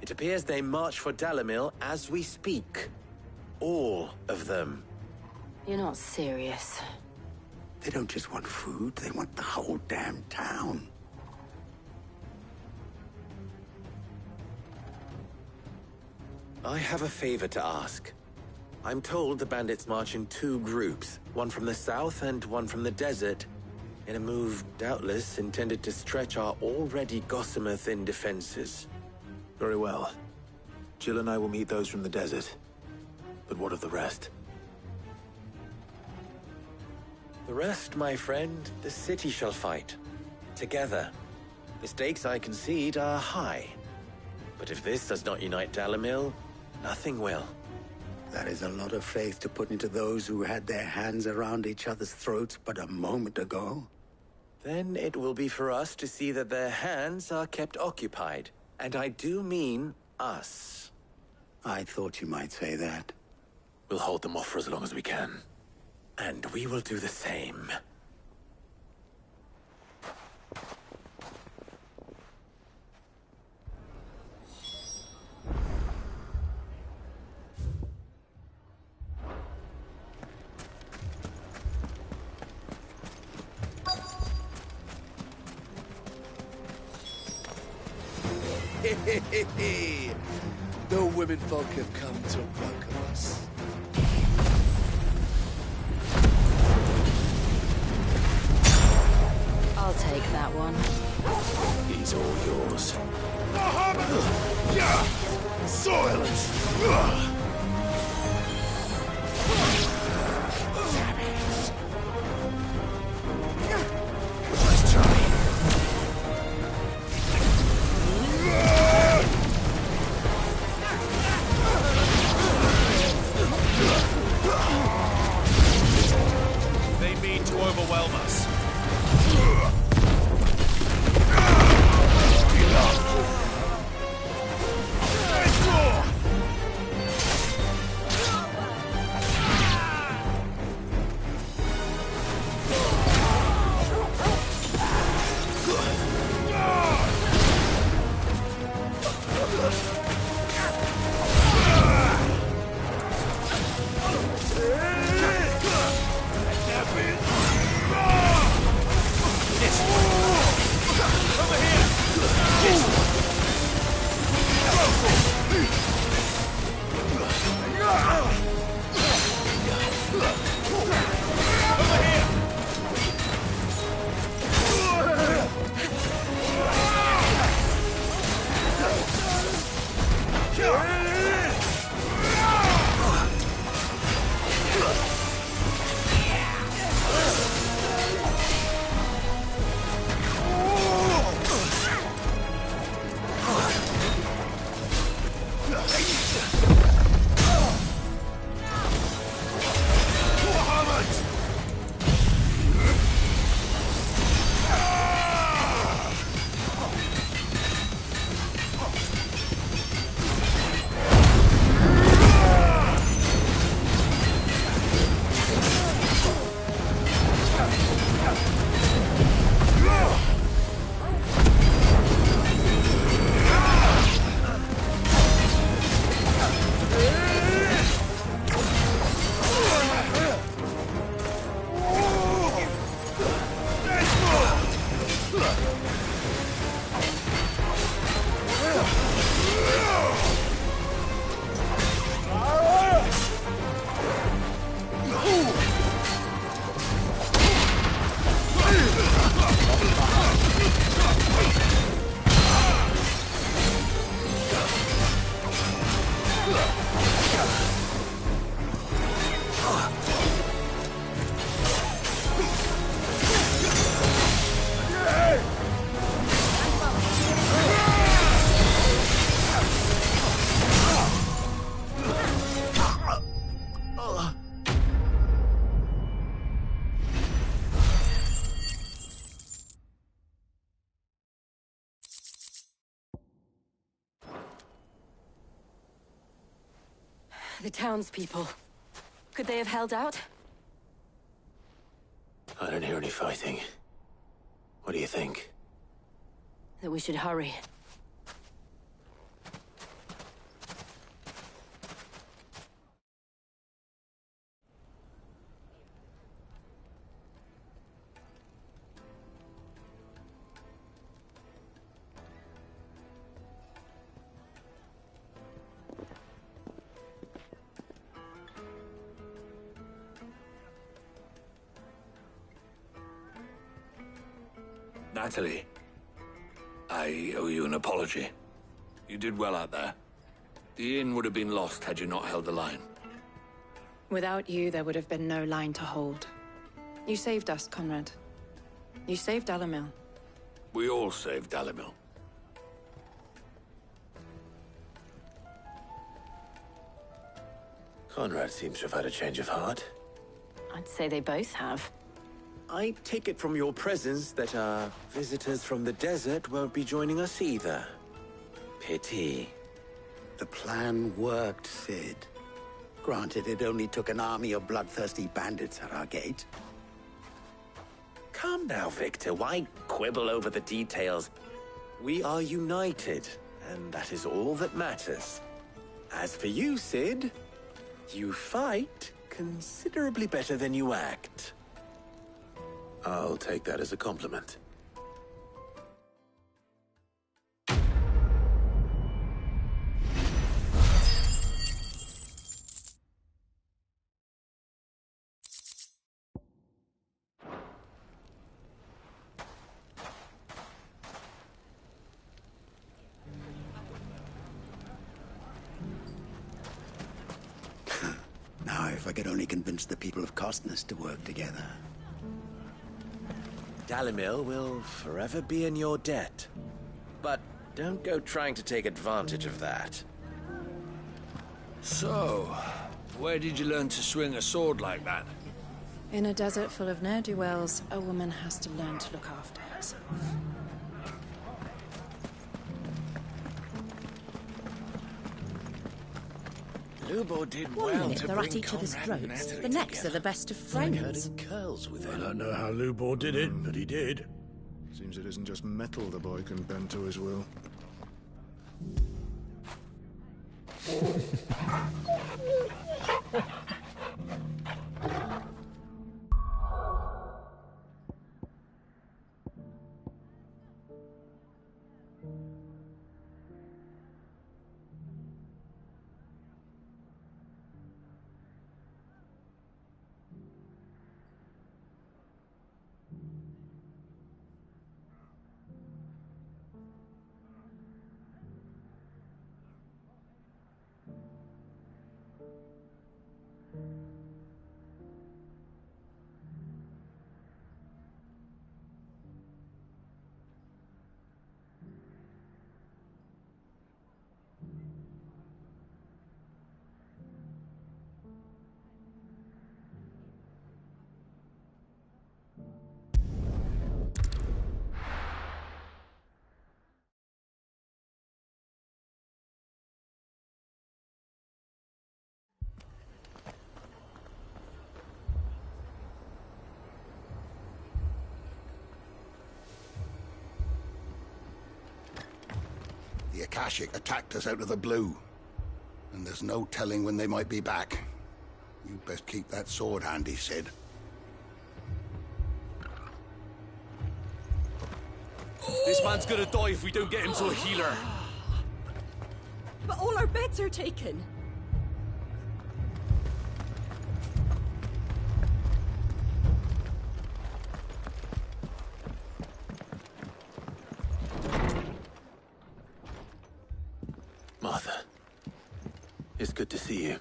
It appears they march for Dalimil as we speak. All of them. You're not serious. They don't just want food, they want the whole damn town. I have a favor to ask. I'm told the bandits march in two groups, one from the south and one from the desert, in a move doubtless intended to stretch our already gossamer-thin defenses. Very well. Jill and I will meet those from the desert. But what of the rest? The rest, my friend, the city shall fight. Together. The stakes, I concede, are high. But if this does not unite Dalimil, nothing will. That is a lot of faith to put into those who had their hands around each other's throats but a moment ago. Then it will be for us to see that their hands are kept occupied. And I do mean us. I thought you might say that. We'll hold them off for as long as we can. And we will do the same. The women folk have come to welcome us. I'll take that one. He's all yours. Silence! overwhelm us. The townspeople. Could they have held out? I don't hear any fighting. What do you think? That we should hurry. Natalie, I owe you an apology. You did well out there. The inn would have been lost had you not held the line. Without you, there would have been no line to hold. You saved us, Conrad. You saved Dalimil. We all saved Dalimil. Conrad seems to have had a change of heart. I'd say they both have. I take it from your presence that our visitors from the desert won't be joining us either. Pity. The plan worked, Sid. Granted, it only took an army of bloodthirsty bandits at our gate. Calm now, Victor. Why quibble over the details? We are united, and that is all that matters. As for you, Sid, you fight considerably better than you act. I'll take that as a compliment. Now, if I could only convince the people of Costness to work together. Dalimil will forever be in your debt. But don't go trying to take advantage of that. So, where did you learn to swing a sword like that? In a desert full of ne'er-do-wells, a woman has to learn to look after herself. Lubo did One well minute to they're bring at each other's Conrad and throats, Natalie the next together. are the best of It's like friends. herding curls with I him. don't know how Lubor did it, but he did. Seems it isn't just metal the boy can bend to his will. The Akashic attacked us out of the blue. And there's no telling when they might be back. You best keep that sword handy, Sid. This man's gonna die if we don't get him to a healer. But all our beds are taken. Martha, it's good to see you.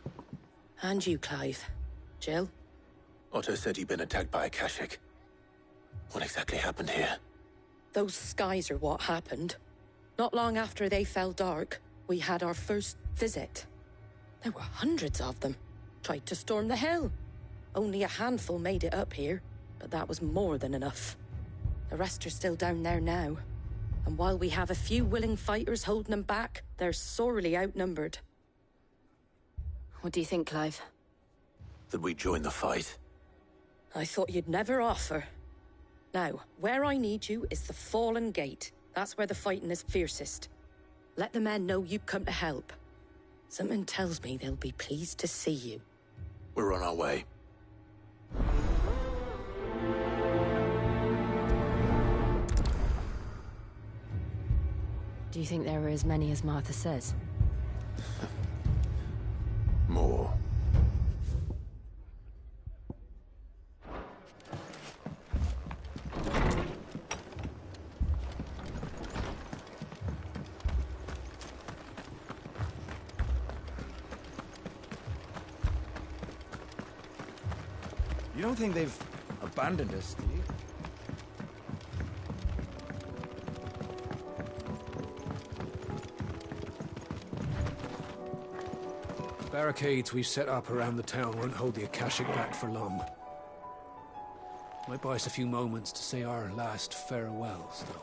And you, Clive. Jill? Otto said you'd been attacked by Akashic. What exactly happened here? Those skies are what happened. Not long after they fell dark, we had our first visit. There were hundreds of them. Tried to storm the hill. Only a handful made it up here, but that was more than enough. The rest are still down there now. And while we have a few willing fighters holding them back, they're sorely outnumbered. What do you think, Clive? That we join the fight? I thought you'd never offer. Now, where I need you is the Fallen Gate. That's where the fighting is fiercest. Let the men know you've come to help. Something tells me they'll be pleased to see you. We're on our way. Do you think there are as many as Martha says? More. You don't think they've abandoned us, do you? The barricades we've set up around the town won't hold the Akashic back for long. Might buy us a few moments to say our last farewells, though.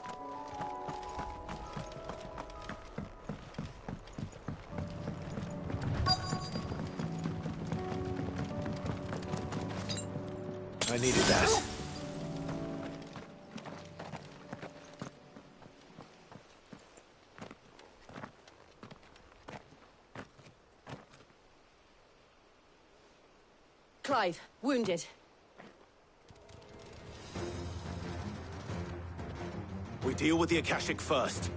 I needed that. Clive, wounded. We deal with the Akashic first.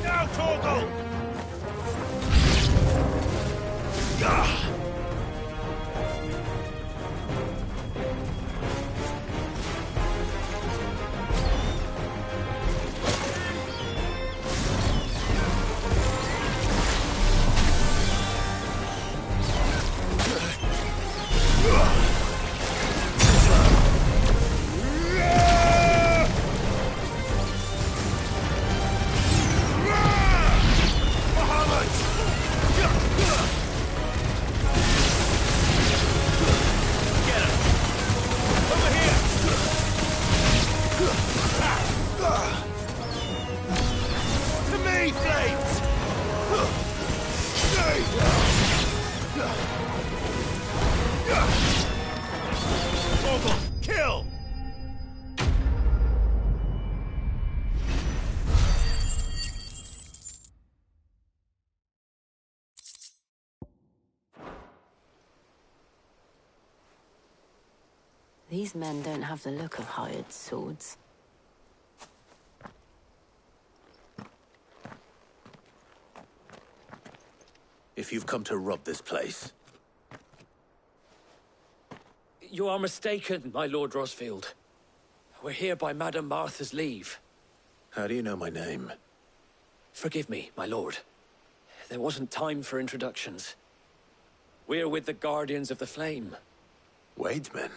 Now, Torgal! These men don't have the look of hired swords. If you've come to rob this place... You are mistaken, my Lord Rosfield. We're here by Madame Martha's leave. How do you know my name? Forgive me, my lord. There wasn't time for introductions. We're with the Guardians of the Flame. Wade's men?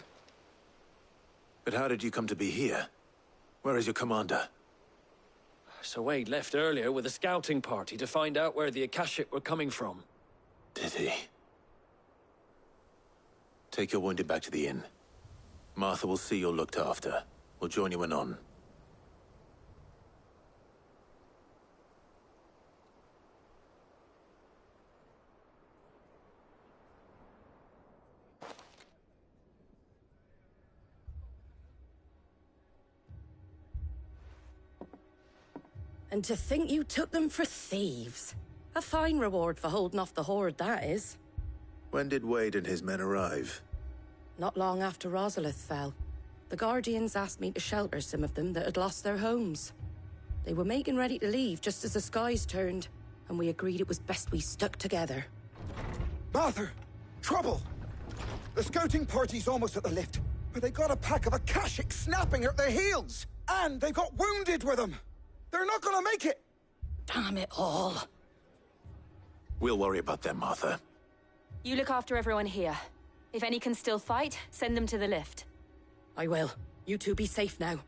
But how did you come to be here? Where is your commander? Sir Wade left earlier with a scouting party to find out where the Akashic were coming from. Did he? Take your wounded back to the inn. Martha will see you're looked after. We'll join you anon. And to think you took them for thieves. A fine reward for holding off the horde, that is. When did Wade and his men arrive? Not long after Rosalith fell. The Guardians asked me to shelter some of them that had lost their homes. They were making ready to leave just as the skies turned, and we agreed it was best we stuck together. Martha! Trouble! The scouting party's almost at the lift, but they got a pack of Akashic snapping at their heels! And they got wounded with them! They're not gonna make it! Damn it all. We'll worry about them, Martha. You look after everyone here. If any can still fight, send them to the lift. I will. You two be safe now.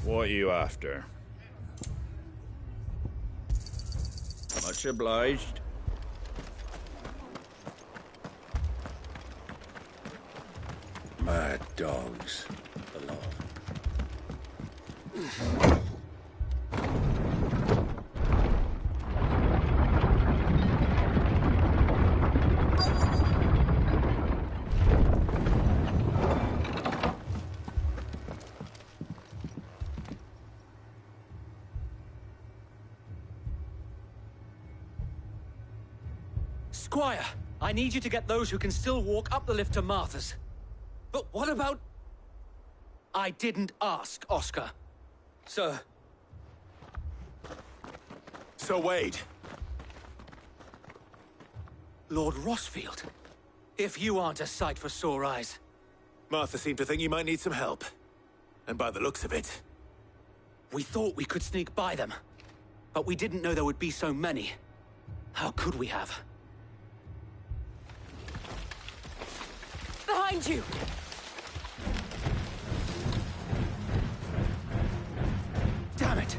What are you after? Much obliged. Mad dogs. Alone. Squire, I need you to get those who can still walk up the lift to Martha's. But what about... I didn't ask, Oscar. Sir. Sir Wade. Lord Rosfield. If you aren't a sight for sore eyes. Martha seemed to think you might need some help. And by the looks of it... We thought we could sneak by them. But we didn't know there would be so many. How could we have? Behind you! Damn it!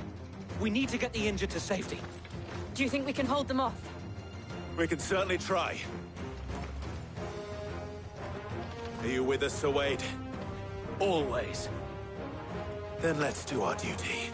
We need to get the injured to safety. Do you think we can hold them off? We can certainly try. Are you with us, Sir Wade? Always. Then let's do our duty.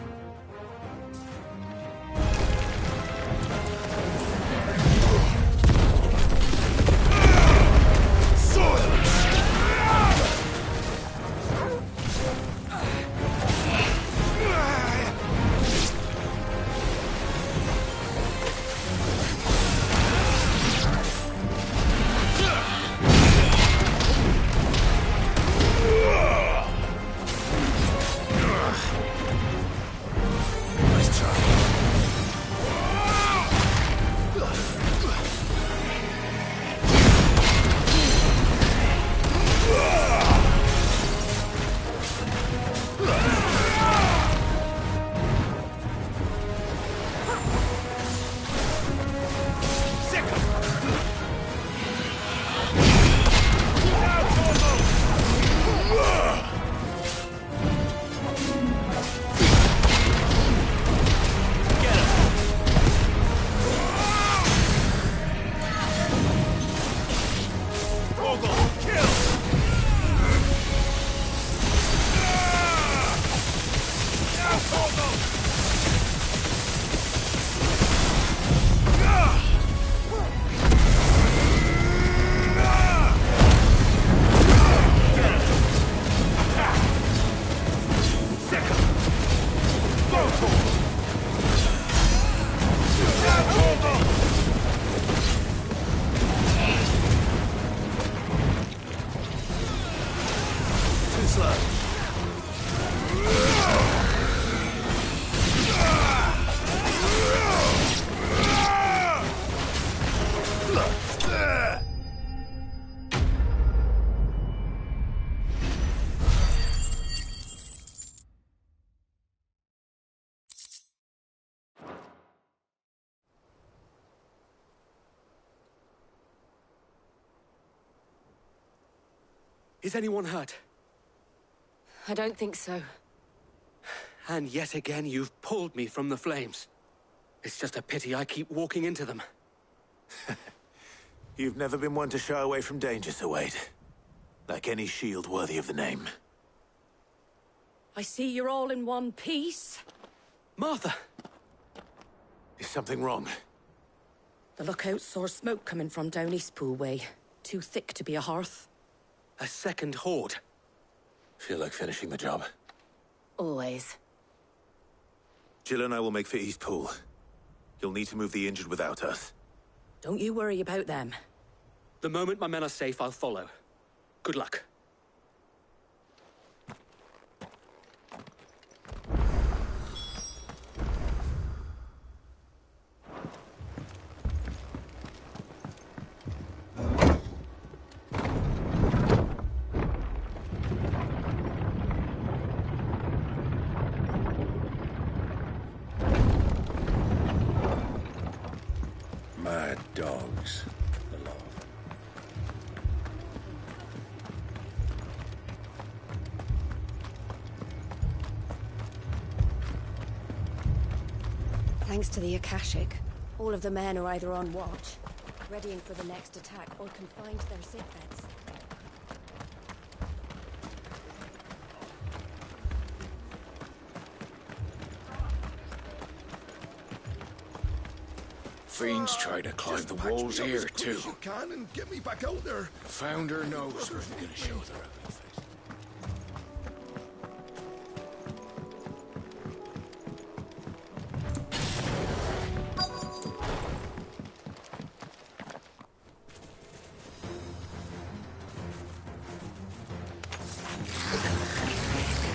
Is anyone hurt? I don't think so. And yet again, you've pulled me from the flames. It's just a pity I keep walking into them. You've never been one to shy away from danger, Sir Wade. Like any shield worthy of the name. I see you're all in one piece. Martha! Is something wrong? The lookout saw smoke coming from down Eastpool way. Too thick to be a hearth. A second horde. Feel like finishing the job. Always. Jill and I will make for Eastpool. You'll need to move the injured without us. Don't you worry about them. The moment my men are safe, I'll follow. Good luck. Mad dogs. The law. Thanks to the Akashic, all of the men are either on watch, readying for the next attack, or confined to their sickbeds. Fiends try to climb the walls here, too. You can and get me back out there. Founder knows where we're gonna show their ugly face.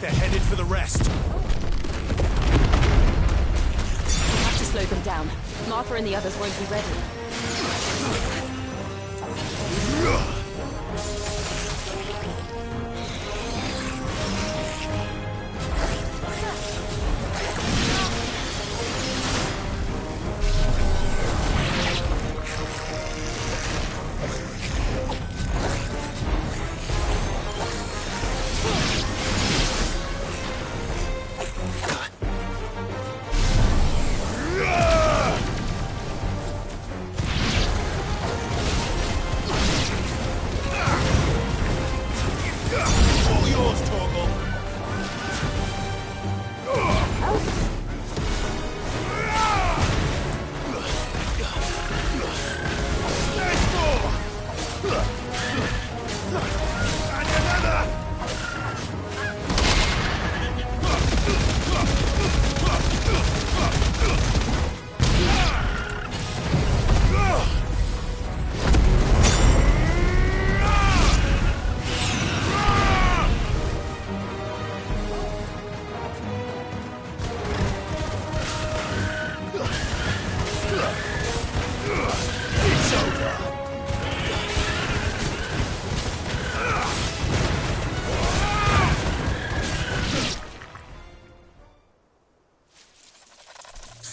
They're headed for the rest. We'll have to slow them down. Martha and the others won't be ready.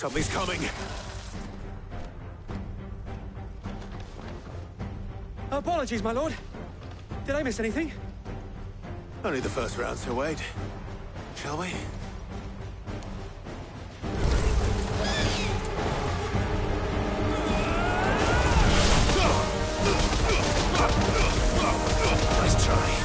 Something's coming. Apologies, my lord. Did I miss anything? Only the first round, Sir Wade. Shall we? Nice try.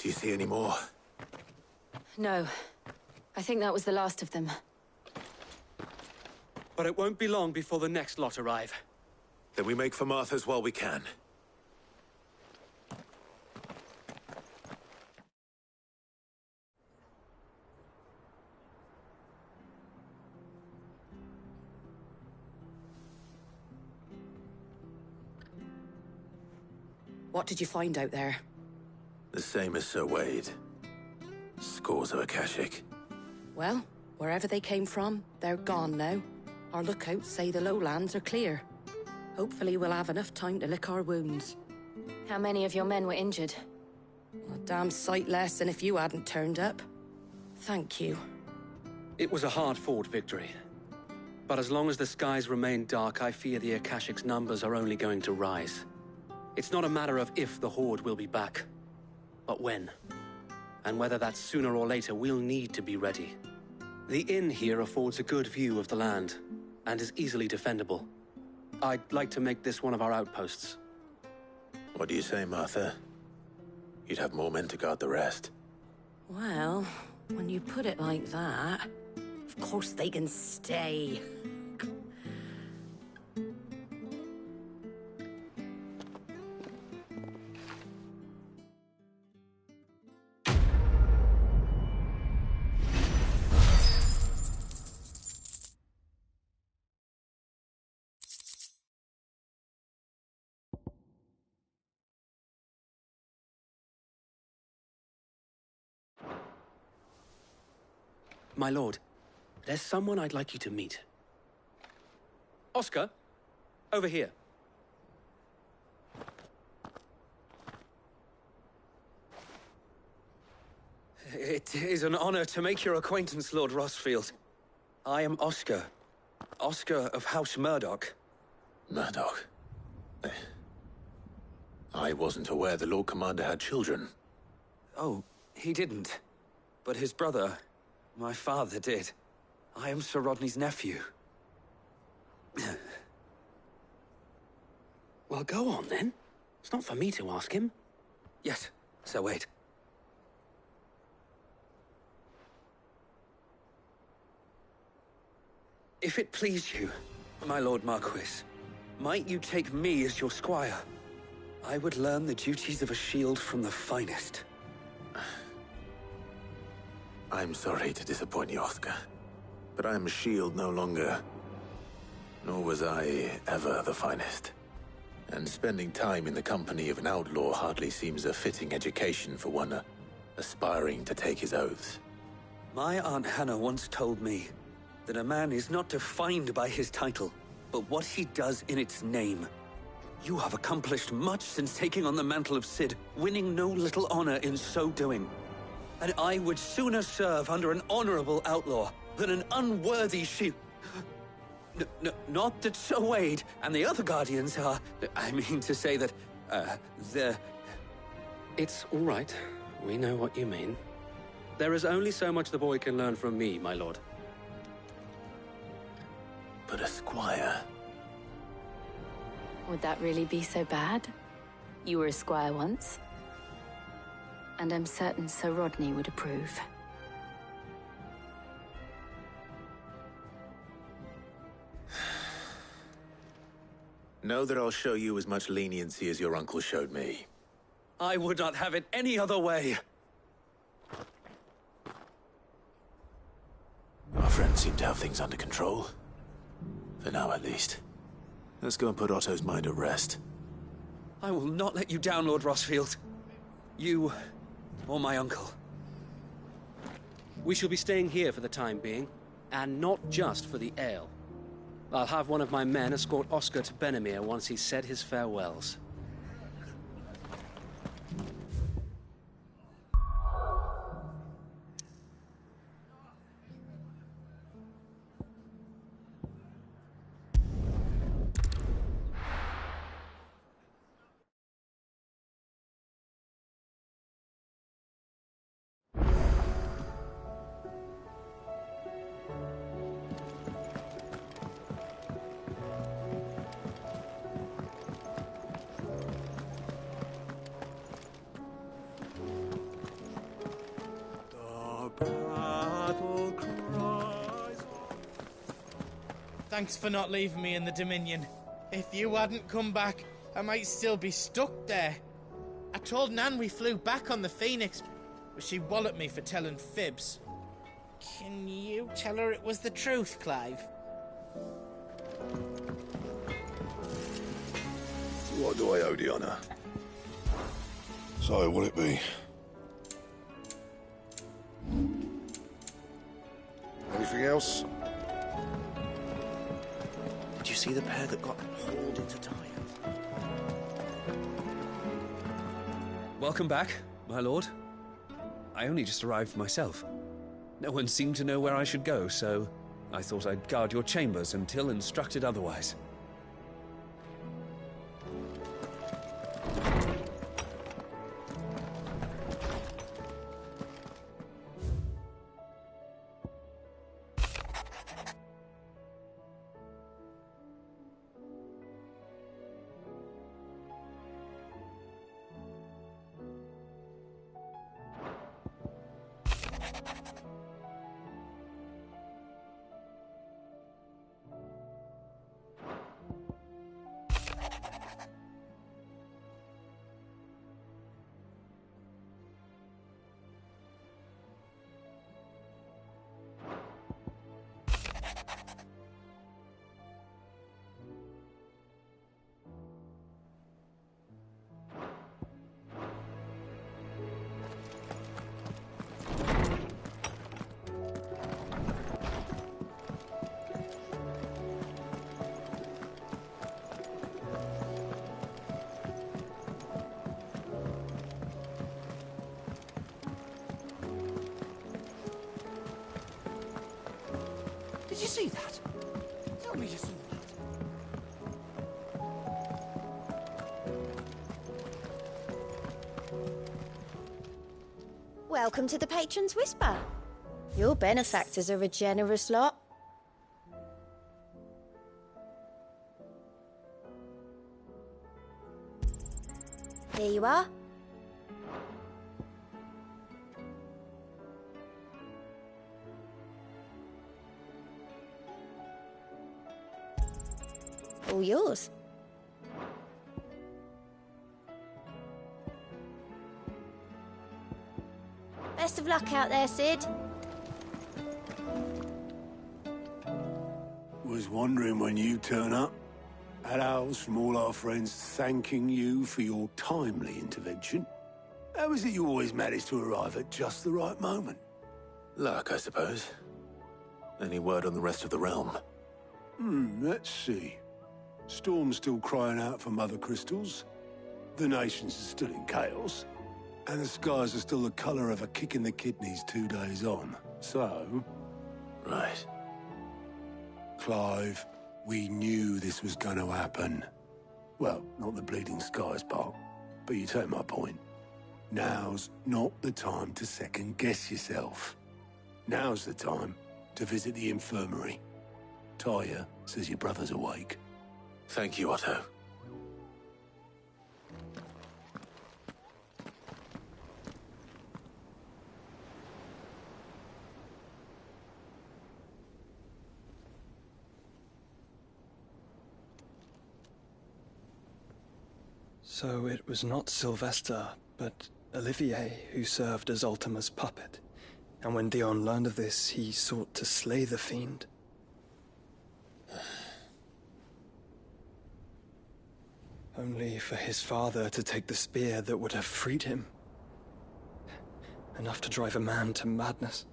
Do you see any more? No. I think that was the last of them. But it won't be long before the next lot arrive. Then we make for Martha's while we can. What did you find out there? The same as Sir Wade. Scores of Akashic. Well, wherever they came from, they're gone now. Our lookouts say the lowlands are clear. Hopefully we'll have enough time to lick our wounds. How many of your men were injured? A damn sight less than if you hadn't turned up. Thank you. It was a hard-fought victory. But as long as the skies remain dark, I fear the Akashic's numbers are only going to rise. It's not a matter of if the Horde will be back, but when. And whether that's sooner or later, we'll need to be ready. The inn here affords a good view of the land, and is easily defendable. I'd like to make this one of our outposts. What do you say, Martha? You'd have more men to guard the rest. Well, when you put it like that, of course they can stay. My lord, there's someone I'd like you to meet. Oscar, over here. It is an honor to make your acquaintance, Lord Rossfield. I am Oscar. Oscar of House Murdoch. Murdoch? I wasn't aware the Lord Commander had children. Oh, he didn't. But his brother, my father, did. I am Sir Rodney's nephew. Well, go on, then. It's not for me to ask him. Yes, Sir Wade. If it please you, my Lord Marquis, might you take me as your squire? I would learn the duties of a shield from the finest. I'm sorry to disappoint you, Oscar, but I am a shield no longer. Nor was I ever the finest. And spending time in the company of an outlaw hardly seems a fitting education for one aspiring to take his oaths. My Aunt Hannah once told me that a man is not defined by his title, but what he does in its name. You have accomplished much since taking on the mantle of Cid, winning no little honor in so doing. And I would sooner serve under an honorable outlaw than an unworthy shield. Not that Sir Wade and the other Guardians are... I mean to say that, they're... It's all right. We know what you mean. There is only so much the boy can learn from me, my lord. But a squire... Would that really be so bad? You were a squire once. And I'm certain Sir Rodney would approve. Know that I'll show you as much leniency as your uncle showed me. I would not have it any other way. Our friends seem to have things under control. For now, at least. Let's go and put Otto's mind at rest. I will not let you down, Lord Rossfield. You... or my uncle. We shall be staying here for the time being, and not just for the ale. I'll have one of my men escort Oscar to Benimir once he's said his farewells. Thanks for not leaving me in the Dominion. If you hadn't come back, I might still be stuck there. I told Nan we flew back on the Phoenix, but she walloped me for telling fibs. Can you tell her it was the truth, Clive? What do I owe the honor? So, what'll it be? Anything else? Did you see the pair that got hauled into Tyre? Welcome back, my lord. I only just arrived myself. No one seemed to know where I should go, so I thought I'd guard your chambers until instructed otherwise. Did you see that? Tell me you saw that. Welcome to the Patron's Whisper. Your benefactors are a generous lot. Here you are. All yours. Best of luck out there, Sid. Was wondering when you turn up. Had owls from all our friends thanking you for your timely intervention. How is it you always manage to arrive at just the right moment? Luck, I suppose. Any word on the rest of the realm? Let's see. Storm's still crying out for Mother Crystals. The nations are still in chaos. And the skies are still the colour of a kick in the kidneys 2 days on. So... Right. Clive, we knew this was going to happen. Well, not the bleeding skies part, but you take my point. Now's not the time to second-guess yourself. Now's the time to visit the infirmary. Tyre says your brother's awake. Thank you, Otto. So it was not Sylvester, but Olivier who served as Ultima's puppet. And when Dion learned of this, he sought to slay the fiend. Only for his father to take the spear that would have freed him. Enough to drive a man to madness.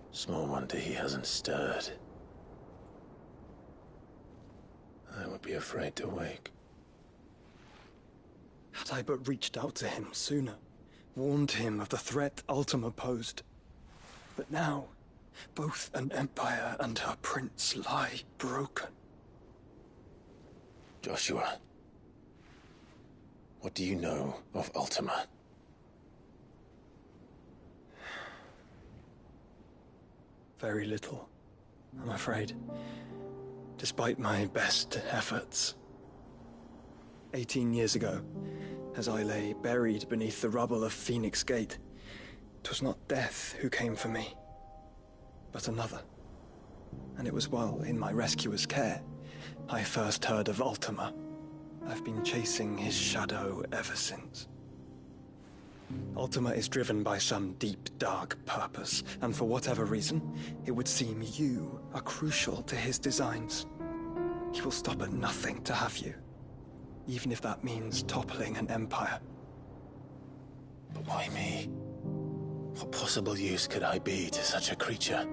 Small wonder he hasn't stirred. I would be afraid to wake. Had I but reached out to him sooner, warned him of the threat Ultima posed. But now, both an empire and her prince lie broken. Joshua, what do you know of Ultima? Very little, I'm afraid. Despite my best efforts. 18 years ago, as I lay buried beneath the rubble of Phoenix Gate, 'twas not death who came for me, but another. And it was while in my rescuer's care I first heard of Ultima. I've been chasing his shadow ever since. Ultima is driven by some deep, dark purpose, and for whatever reason, it would seem you are crucial to his designs. He will stop at nothing to have you, even if that means toppling an empire. But why me? What possible use could I be to such a creature?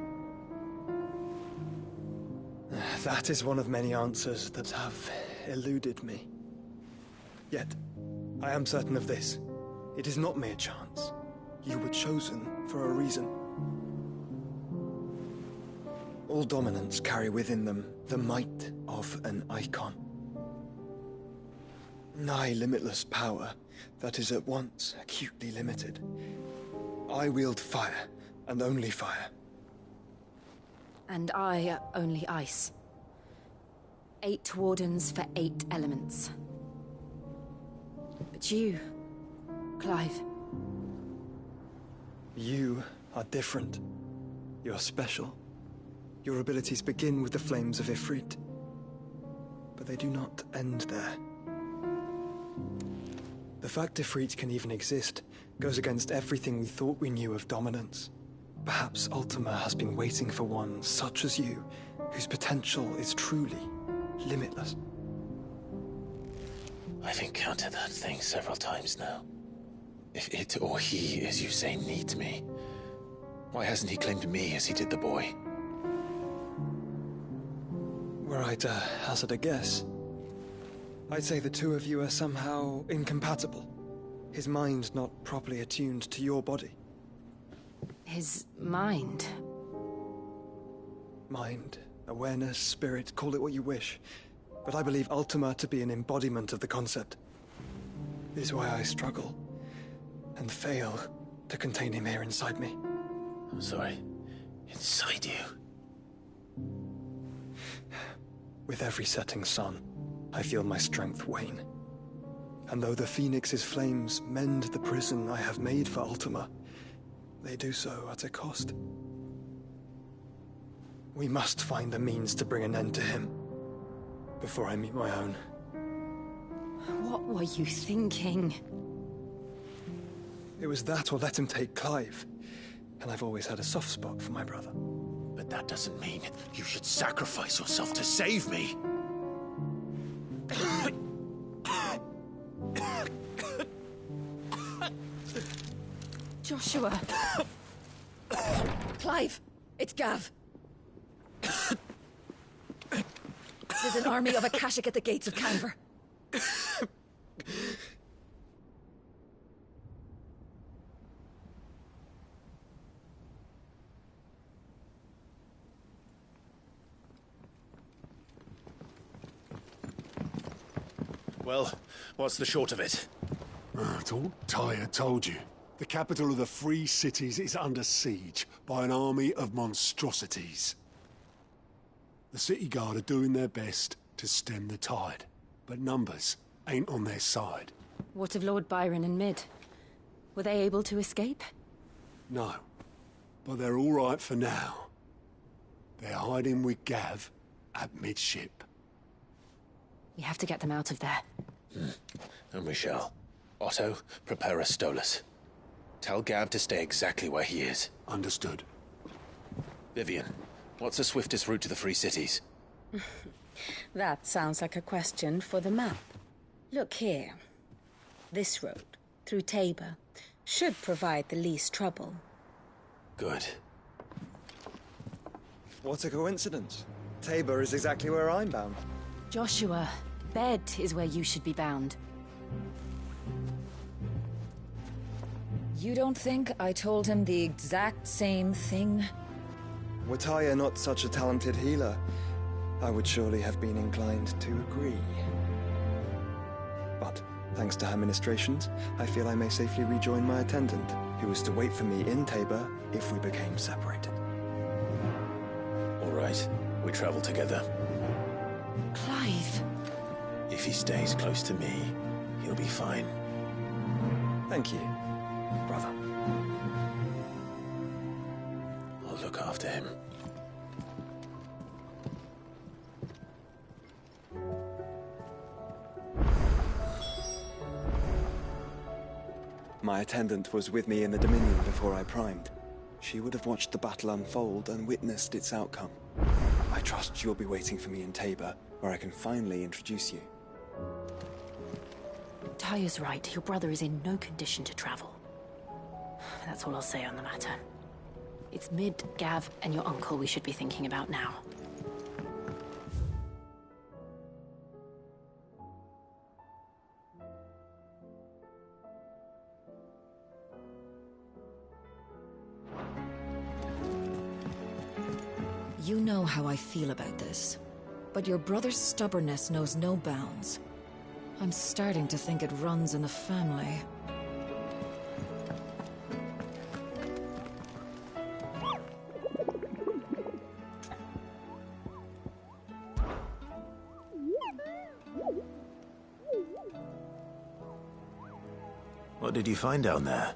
That is one of many answers that have eluded me. Yet, I am certain of this. It is not mere chance. You were chosen for a reason. All dominants carry within them the might of an icon. Nigh limitless power that is at once acutely limited. I wield fire, and only fire. And I only ice. 8 wardens for 8 elements. But you, Clive. You are different. You're special. Your abilities begin with the flames of Ifrit. But they do not end there. The fact Ifrit can even exist goes against everything we thought we knew of dominance. Perhaps Ultima has been waiting for one such as you, whose potential is truly limitless. I've encountered that thing several times now. If it or he, as you say, needs me, why hasn't he claimed me as he did the boy? Were I to hazard a guess, I'd say the two of you are somehow incompatible. His mind not properly attuned to your body. His mind? Mind, awareness, spirit, call it what you wish. But I believe Ultima to be an embodiment of the concept. This is why I struggle and fail to contain him here inside me. I'm sorry. Inside you? With every setting sun, I feel my strength wane. And though the Phoenix's flames mend the prison I have made for Ultima, they do so at a cost. We must find a means to bring an end to him before I meet my own. What were you thinking? It was that or let him take Clive. And I've always had a soft spot for my brother. But that doesn't mean you should sacrifice yourself to save me. Joshua. Clive, it's Gav. There's an army of Akashic at the gates of Canver. Well, what's the short of it? It's all Tyre told you. The capital of the Free Cities is under siege by an army of monstrosities. The City Guard are doing their best to stem the tide, but numbers ain't on their side. What of Lord Byron and Mid? Were they able to escape? No, but they're all right for now. They're hiding with Gav at midship. We have to get them out of there. And we shall. Otto, prepare a Stolas. Tell Gav to stay exactly where he is. Understood. Vivian, what's the swiftest route to the Free Cities? That sounds like a question for the map. Look here. This road, through Tabor, should provide the least trouble. Good. What a coincidence. Tabor is exactly where I'm bound. Joshua, bed is where you should be bound. You don't think I told him the exact same thing? Were Tyre not such a talented healer, I would surely have been inclined to agree. But, thanks to her ministrations, I feel I may safely rejoin my attendant, who was to wait for me in Tabor if we became separated. All right, we travel together. Clive! If he stays close to me, he'll be fine. Thank you, brother. I'll look after him. My attendant was with me in the Dominion before I primed. She would have watched the battle unfold and witnessed its outcome. I trust you'll be waiting for me in Tabor, where I can finally introduce you. Taya's right. Your brother is in no condition to travel. That's all I'll say on the matter. It's Mid, Gav, and your uncle we should be thinking about now. You know how I feel about this, but your brother's stubbornness knows no bounds. I'm starting to think it runs in the family. What did you find down there?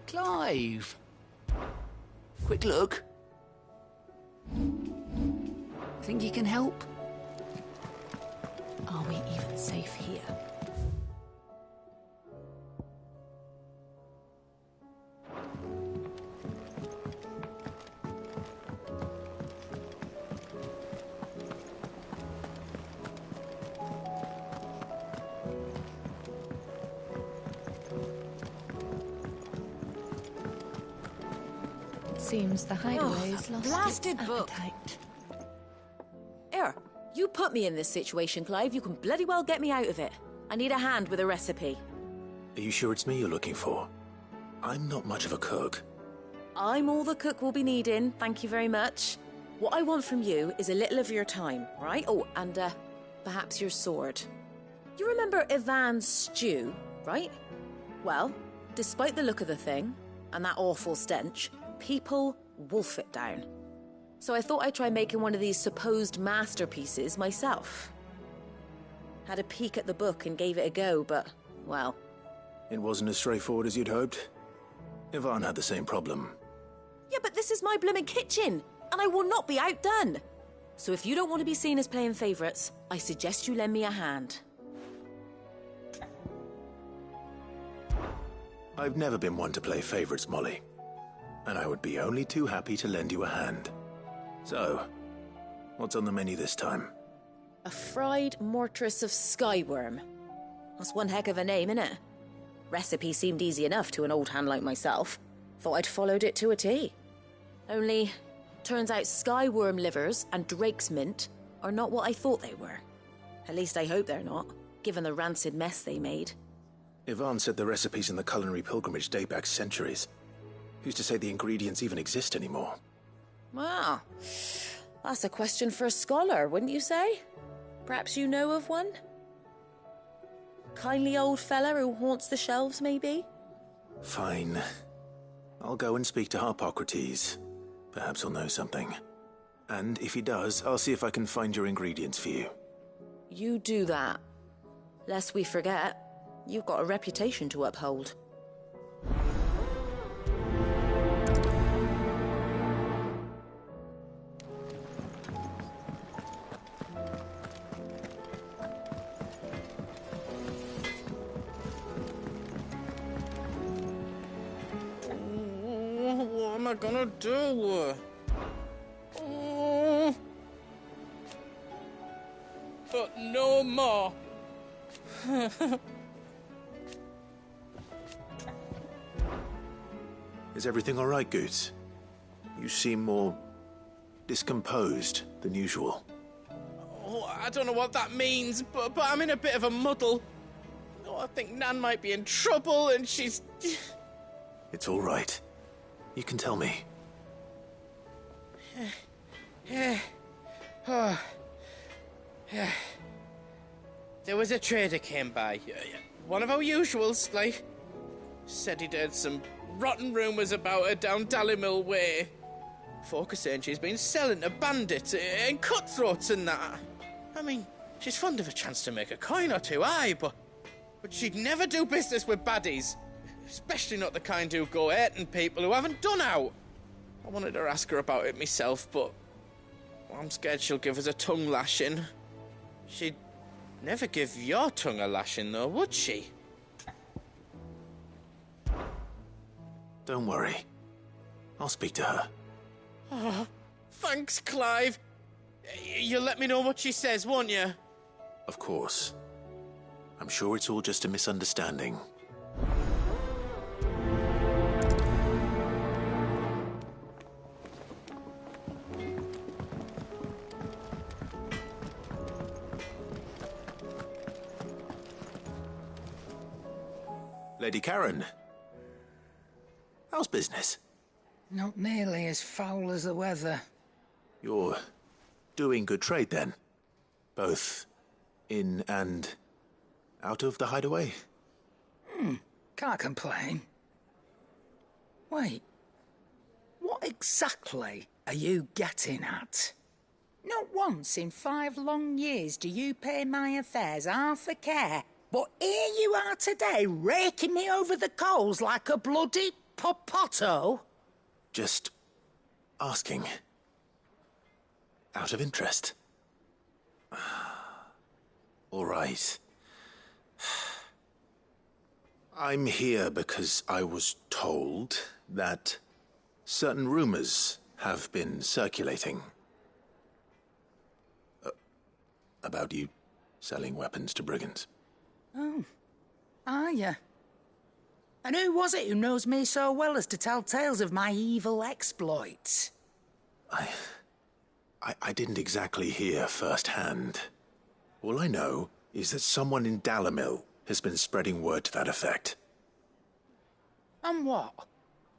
Clive! Quick look. Think you can help? Are we even safe here? Seems the hideaway's lost blasted its book. appetite. Here, you put me in this situation, Clive. You can bloody well get me out of it. I need a hand with a recipe. Are you sure it's me you're looking for? I'm not much of a cook. I'm all the cook will be needing, thank you very much. What I want from you is a little of your time, right? Oh, and perhaps your sword. You remember Ivan's stew, right? Well, despite the look of the thing, and that awful stench, people wolf it down. So I thought I'd try making one of these supposed masterpieces myself. Had a peek at the book and gave it a go, but, well... It wasn't as straightforward as you'd hoped. Ivan had the same problem. Yeah, but this is my blooming kitchen, and I will not be outdone. So if you don't want to be seen as playing favourites, I suggest you lend me a hand. I've never been one to play favourites, Molly. And I would be only too happy to lend you a hand. So, what's on the menu this time? A fried mortress of skyworm. That's one heck of a name, innit? Recipe seemed easy enough to an old hand like myself. Thought I'd followed it to a T. Only, turns out skyworm livers and drake's mint are not what I thought they were. At least I hope they're not, given the rancid mess they made. Ivan said the recipes in the culinary pilgrimage date back centuries. Who's to say the ingredients even exist anymore? Well, that's a question for a scholar, wouldn't you say? Perhaps you know of one? Kindly old fella who haunts the shelves, maybe? Fine. I'll go and speak to Harpocrates. Perhaps he'll know something. And if he does, I'll see if I can find your ingredients for you. You do that. Lest we forget, you've got a reputation to uphold. What am I gonna do? Oh. But no more. Is everything all right, Goots? You seem more discomposed than usual. Oh, I don't know what that means, but I'm in a bit of a muddle. Oh, I think Nan might be in trouble, and she's... It's all right. You can tell me. There was a trader came by. One of our usuals, like. Said he'd heard some rotten rumours about her down Dallimil Way. Folk are saying she's been selling to bandits and cutthroats and that. I mean, she's fond of a chance to make a coin or two, aye, but she'd never do business with baddies. Especially not the kind who go hurting people who haven't done out. I wanted to ask her about it myself, but I'm scared she'll give us a tongue lashing. She'd never give your tongue a lashing, though, would she? Don't worry. I'll speak to her. Oh, thanks, Clive. You'll let me know what she says, won't you? Of course. I'm sure it's all just a misunderstanding. Lady Karen. How's business? Not nearly as foul as the weather. You're doing good trade, then? Both in and out of the hideaway? Can't complain. Wait. What exactly are you getting at? Not once in 5 long years do you pay my affairs half a care, but here you are today, raking me over the coals like a bloody popoto? Just asking. Out of interest. All right. I'm here because I was told that certain rumors have been circulating. About you selling weapons to brigands. Oh, are you? And who was it who knows me so well as to tell tales of my evil exploits? I didn't exactly hear firsthand. All I know is that someone in Dallimil has been spreading word to that effect. And what?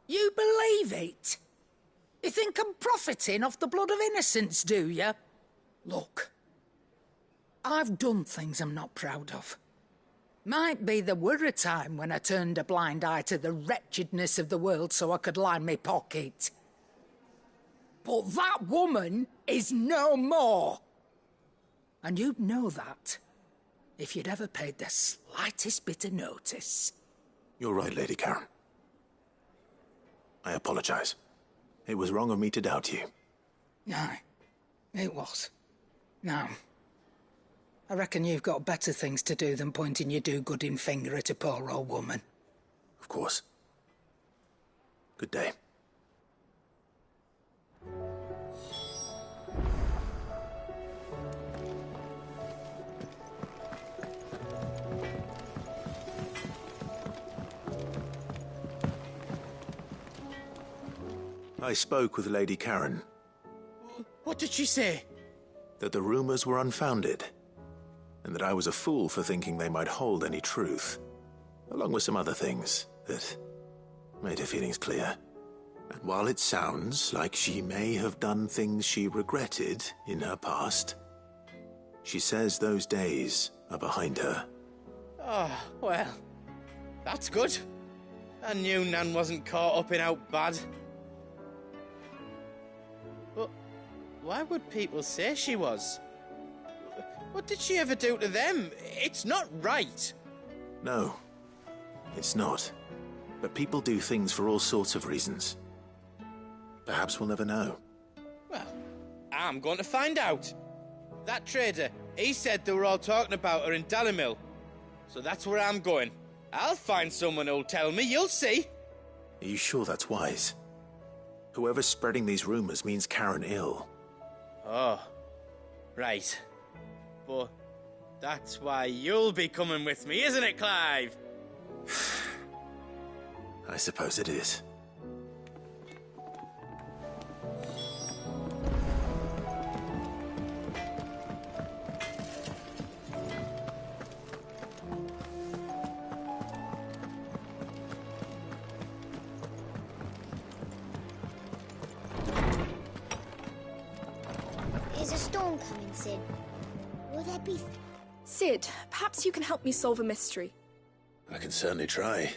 You believe it? You think I'm profiting off the blood of innocents, do you? Look, I've done things I'm not proud of. Might be there were a time when I turned a blind eye to the wretchedness of the world so I could line my pocket. But that woman is no more. And you'd know that if you'd ever paid the slightest bit of notice. You're right, Lady Karen. I apologize. It was wrong of me to doubt you. Aye, it was. Now, I reckon you've got better things to do than pointing your do-gooding finger at a poor old woman. Of course. Good day. I spoke with Lady Karen. What did she say? That the rumors were unfounded, and that I was a fool for thinking they might hold any truth, along with some other things that made her feelings clear. And while it sounds like she may have done things she regretted in her past, she says those days are behind her. Oh, well, that's good. I knew Nan wasn't caught up in out bad. But why would people say she was? What did she ever do to them? It's not right. No, it's not. But people do things for all sorts of reasons. Perhaps we'll never know. Well, I'm going to find out. That trader, he said they were all talking about her in Dallimil. So that's where I'm going. I'll find someone who'll tell me, you'll see. Are you sure that's wise? Whoever's spreading these rumors means Karen ill. Oh, right. But that's why you'll be coming with me, isn't it, Clive? I suppose it is. storm coming, Sid? Will there be... Sid, perhaps you can help me solve a mystery. I can certainly try.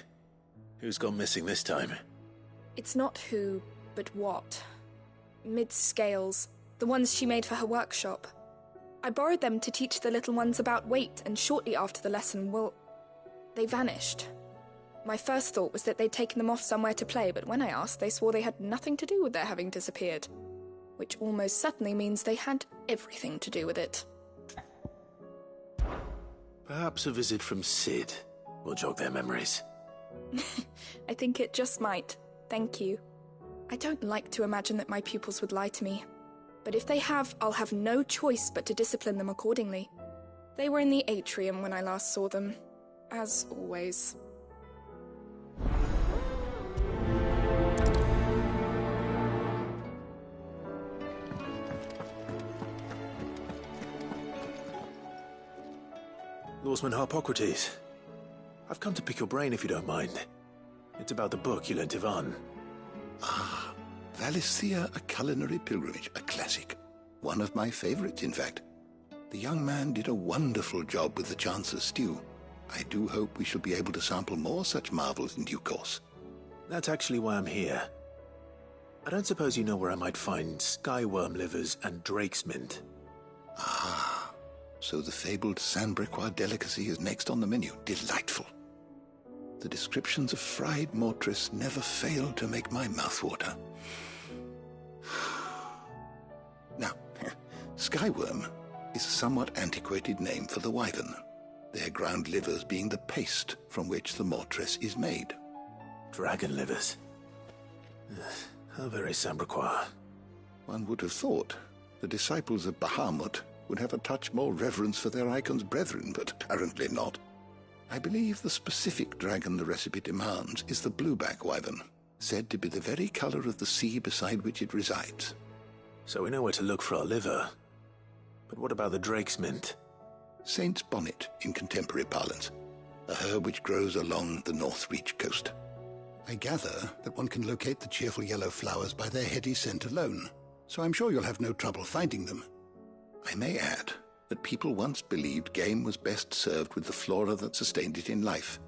Who's gone missing this time? It's not who, but what. Mid-scales, the ones she made for her workshop. I borrowed them to teach the little ones about weight, and shortly after the lesson, well, they vanished. My first thought was that they'd taken them off somewhere to play, but when I asked, they swore they had nothing to do with their having disappeared. Which almost certainly means they had everything to do with it. Perhaps a visit from Sid will jog their memories. I think it just might. Thank you. I don't like to imagine that my pupils would lie to me. But if they have, I'll have no choice but to discipline them accordingly. They were in the atrium when I last saw them. As always. Lawsman Harpocrates. I've come to pick your brain if you don't mind. It's about the book you lent Ivan. Ah, Valisthea, A Culinary Pilgrimage, a classic. One of my favorites, in fact. The young man did a wonderful job with the Chance's stew. I do hope we shall be able to sample more such marvels in due course. That's actually why I'm here. I don't suppose you know where I might find skyworm livers and drake's mint. Ah, so the fabled Sandbrequois delicacy is next on the menu. Delightful. The descriptions of fried mortress never fail to make my mouth water. Now, skyworm is a somewhat antiquated name for the wyvern, their ground livers being the paste from which the mortress is made. Dragon livers. How very Sandbrequois. One would have thought the disciples of Bahamut would have a touch more reverence for their icon's brethren, but apparently not. I believe the specific dragon the recipe demands is the blueback wyvern, said to be the very color of the sea beside which it resides. So we know where to look for our liver. But what about the drake's mint? Saint's bonnet in contemporary parlance, a herb which grows along the North Reach coast. I gather that one can locate the cheerful yellow flowers by their heady scent alone, so I'm sure you'll have no trouble finding them. I may add that people once believed game was best served with the flora that sustained it in life,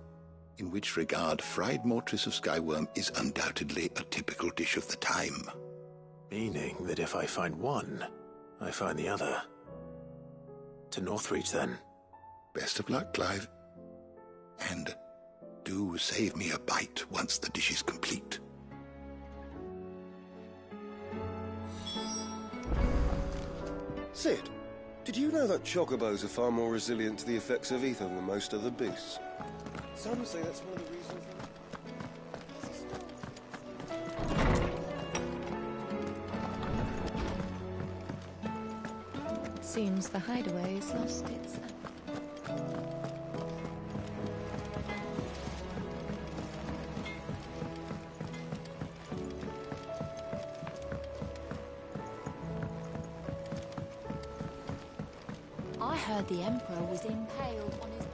in which regard fried mortress of skyworm is undoubtedly a typical dish of the time. Meaning that if I find one, I find the other. To Northreach, then. Best of luck, Clive. And do save me a bite once the dish is complete. Sid, did you know that chocobos are far more resilient to the effects of ether than most other beasts? Some say that's one of the reasons... Seems the hideaway's lost its... I heard the Emperor was impaled on his...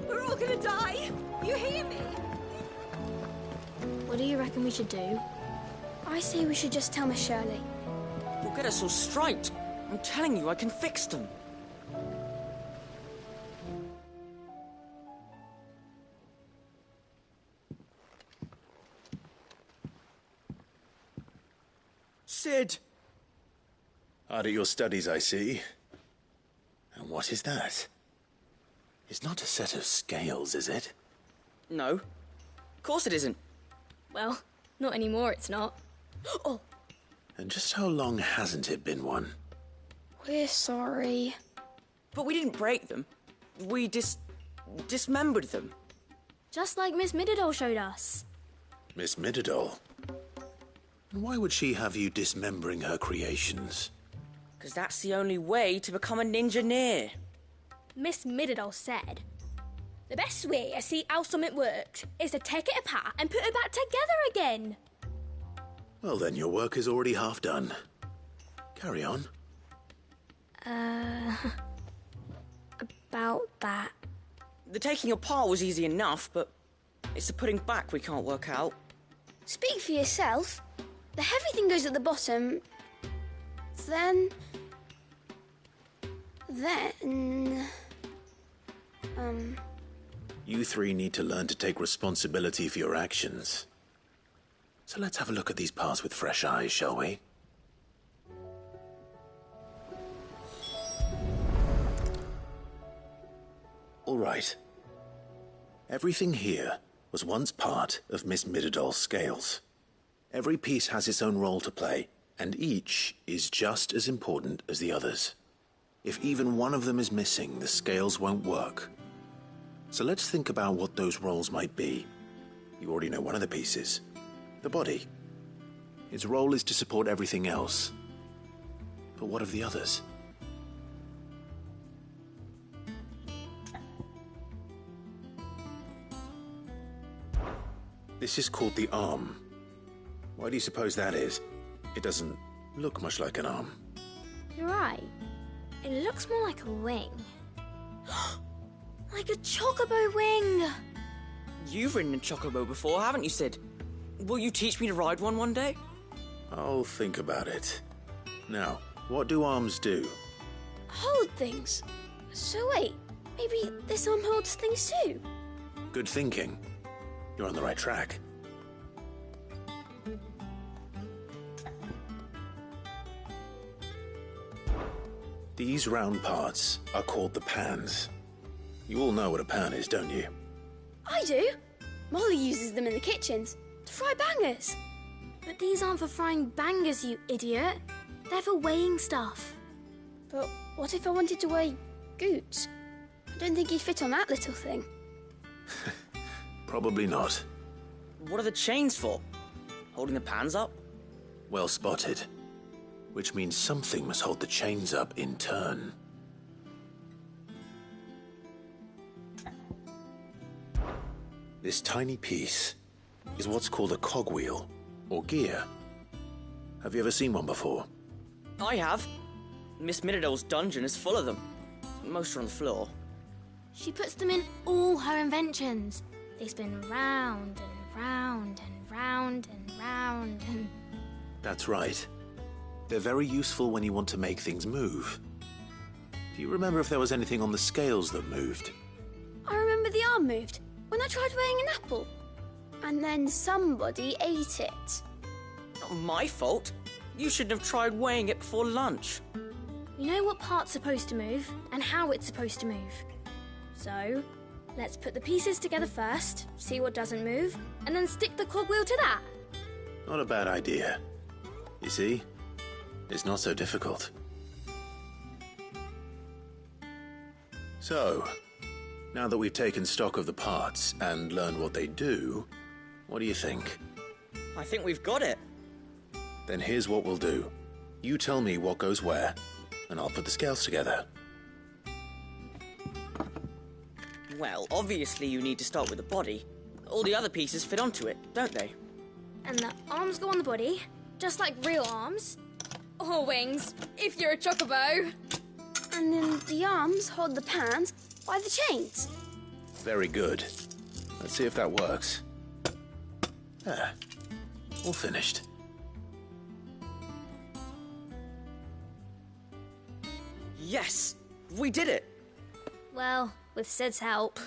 We're all gonna die! You hear me? What do you reckon we should do? I say we should just tell Miss Shirley. You'll get us all straight. I'm telling you, I can fix them. Sid! Hard at your studies, I see. And what is that? It's not a set of scales, is it? No. Of course it isn't. Well, not anymore, it's not. Oh! And just how long hasn't it been one? We're sorry. But we didn't break them. We dismembered them. Just like Miss Mididol showed us. Miss Mididol? Why would she have you dismembering her creations? Because that's the only way to become a ninja-near. Miss Mididol said, the best way to see how something works is to take it apart and put it back together again. Well, then your work is already half done. Carry on. About that. The taking apart was easy enough, but it's the putting back we can't work out. Speak for yourself. the heavy thing goes at the bottom. Then... You three need to learn to take responsibility for your actions. So let's have a look at these parts with fresh eyes, shall we? All right. Everything here was once part of Miss Midadol's scales. Every piece has its own role to play, and each is just as important as the others. If even one of them is missing, the scales won't work. So let's think about what those roles might be. You already know one of the pieces, the body. Its role is to support everything else. But what of the others? This is called the arm. Why do you suppose that is? It doesn't look much like an arm. You're right. It looks more like a wing. Like a chocobo wing! You've ridden a chocobo before, haven't you, Sid? Will you teach me to ride one day? I'll think about it. Now, what do arms do? Hold things. So wait, maybe this arm holds things too? Good thinking. You're on the right track. These round parts are called the pans. You all know what a pan is, don't you? I do. Molly uses them in the kitchens to fry bangers. But these aren't for frying bangers, you idiot. They're for weighing stuff. But what if I wanted to weigh Goots? I don't think he'd fit on that little thing. Probably not. What are the chains for? Holding the pans up? Well spotted. Which means something must hold the chains up in turn. This tiny piece is what's called a cogwheel, or gear. Have you ever seen one before? I have. Miss Midadol's dungeon is full of them. Most are on the floor. She puts them in all her inventions. They spin round and round and round and round and... That's right. They're very useful when you want to make things move. Do you remember if there was anything on the scales that moved? I remember the arm moved when I tried weighing an apple. And then somebody ate it. Not my fault. You shouldn't have tried weighing it before lunch. You know what part's supposed to move and how it's supposed to move. So, let's put the pieces together first, see what doesn't move, and then stick the cogwheel to that. Not a bad idea. You see? It's not so difficult. So, now that we've taken stock of the parts and learned what they do, what do you think? I think we've got it. Then here's what we'll do. You tell me what goes where, and I'll put the scales together. Well, obviously you need to start with the body. All the other pieces fit onto it, don't they? And the arms go on the body, just like real arms. Or wings, if you're a chocobo. And then the arms hold the pans by the chains. Very good. Let's see if that works. There. All finished. Yes! We did it! Well, with Sid's help.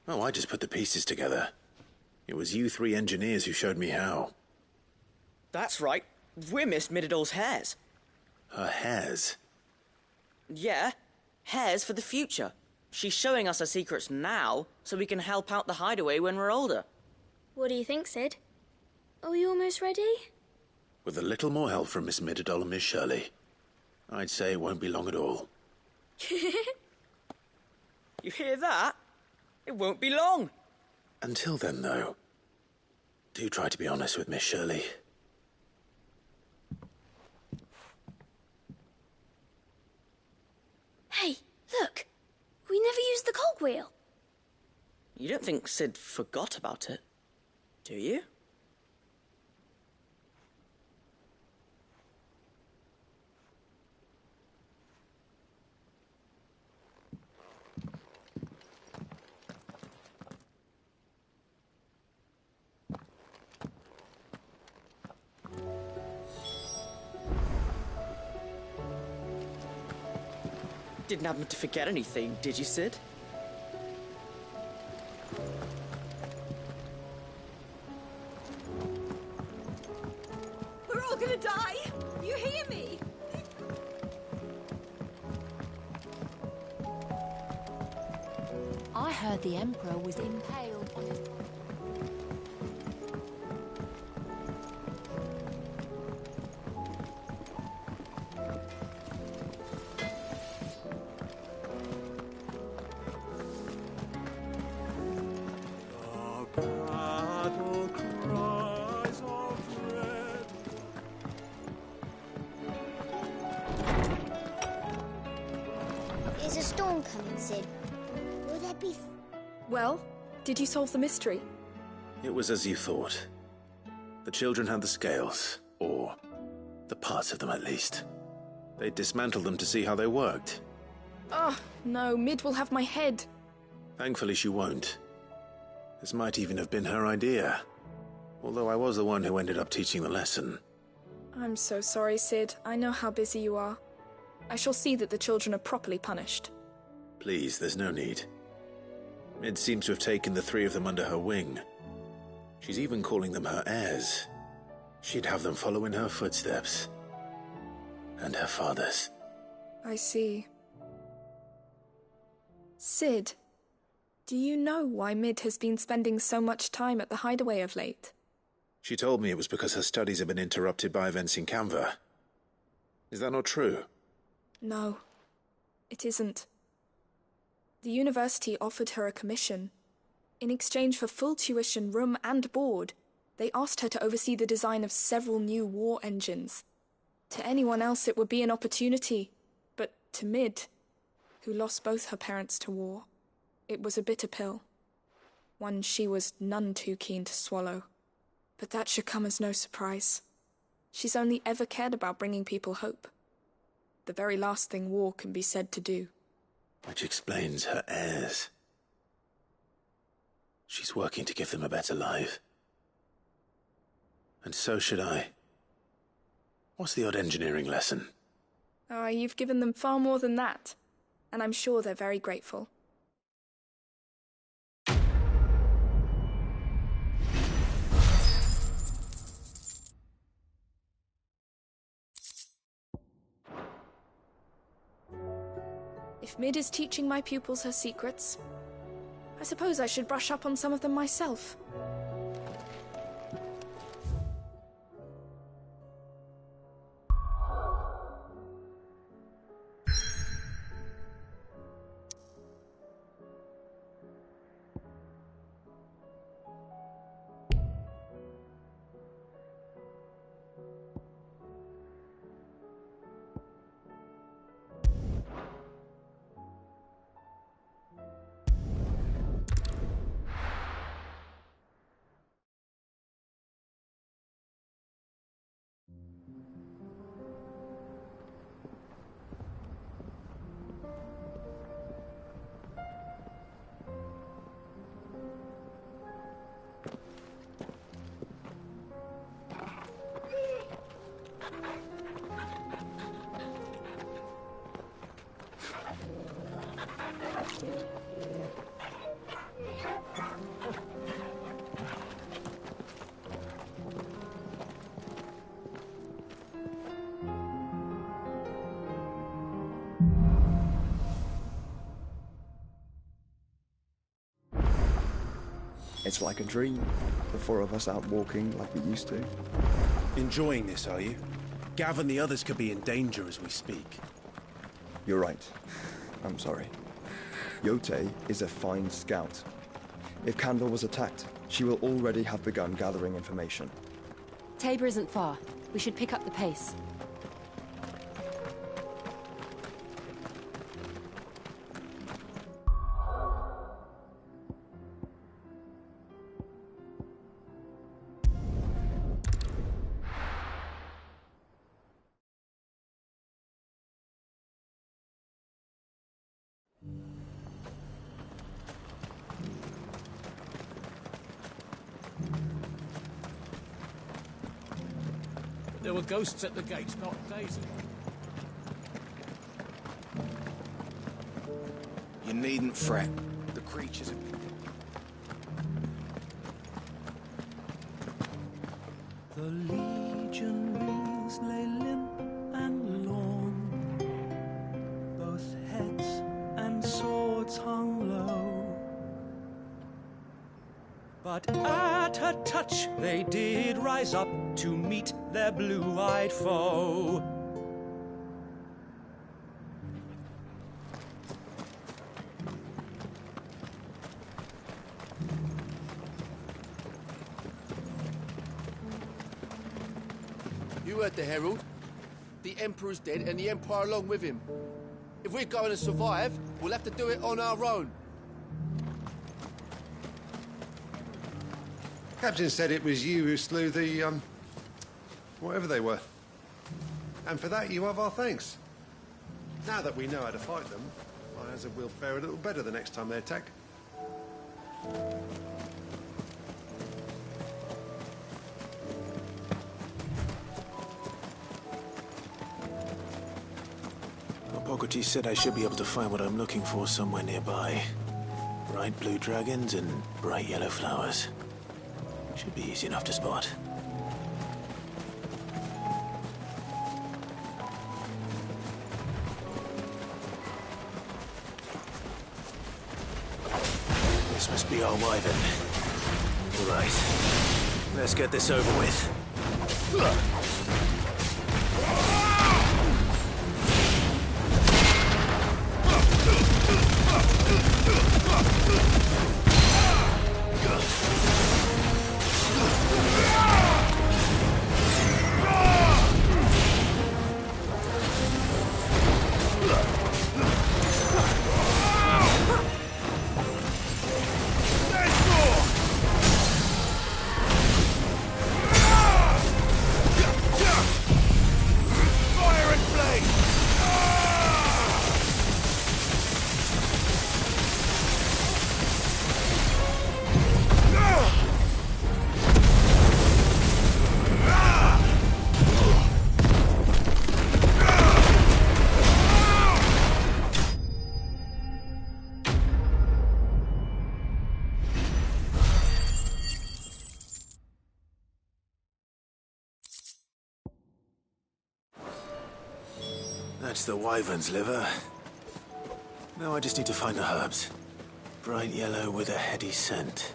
Oh, I just put the pieces together. It was you three engineers who showed me how. That's right. We're Miss Midadol's hares. Her hairs? Yeah, hares for the future. She's showing us her secrets now, so we can help out the hideaway when we're older. What do you think, Sid? Are we almost ready? With a little more help from Miss Midadol and Miss Shirley, I'd say it won't be long at all. You hear that? It won't be long. Until then, though, do try to be honest with Miss Shirley. Hey, look! We never used the cogwheel. You don't think Sid forgot about it, do you? Didn't happen to forget anything, did you, Sid? We're all gonna die! You hear me? I heard the Emperor was impaled on his... Is a storm coming, Sid? Will there be... Well, did you solve the mystery? It was as you thought. The children had the scales, or the parts of them at least. They dismantled them to see how they worked. Oh, no, Mid will have my head. Thankfully she won't. This might even have been her idea. Although I was the one who ended up teaching the lesson. I'm so sorry, Sid. I know how busy you are. I shall see that the children are properly punished. Please, there's no need. Mid seems to have taken the three of them under her wing. She's even calling them her heirs. She'd have them follow in her footsteps. And her father's. I see. Sid, do you know why Mid has been spending so much time at the hideaway of late? She told me it was because her studies have been interrupted by events in Canva. Is that not true? No, it isn't. The university offered her a commission. In exchange for full tuition, room and board, they asked her to oversee the design of several new war engines. To anyone else it would be an opportunity, but to Mid, who lost both her parents to war, it was a bitter pill. One she was none too keen to swallow. But that should come as no surprise. She's only ever cared about bringing people hope. The very last thing war can be said to do. Which explains her heirs. She's working to give them a better life. And so should I. What's the odd engineering lesson? Ah, you've given them far more than that. And I'm sure they're very grateful. If Mid is teaching my pupils her secrets, I suppose I should brush up on some of them myself. It's like a dream. The four of us out walking like we used to. Enjoying this, are you? Gav and the others could be in danger as we speak. You're right. I'm sorry. Yote is a fine scout. If Kandor was attacked, she will already have begun gathering information. Tabor isn't far. We should pick up the pace. There were ghosts at the gates not days ago. needn't fret. The creatures have been... The Legion wings lay limp and lorn. Both heads and swords hung low. But at her touch they did rise up to meet their blue-eyed foe. You heard the Herald. The Emperor's dead and the Empire along with him. If we're going to survive, we'll have to do it on our own. Captain said it was you who slew the, whatever they were. And for that, you have our thanks. Now that we know how to fight them, I hazard we'll fare a little better the next time they attack. Hippocrates said I should be able to find what I'm looking for somewhere nearby. Bright blue dragons and bright yellow flowers. Should be easy enough to spot. This must be our wyvern. Right. Let's get this over with. That's the wyvern's liver. Now I just need to find the herbs. Bright yellow with a heady scent.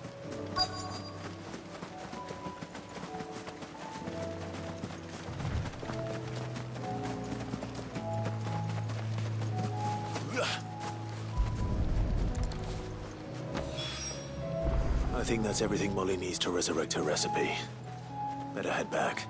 I think that's everything Molly needs to resurrect her recipe. Better head back.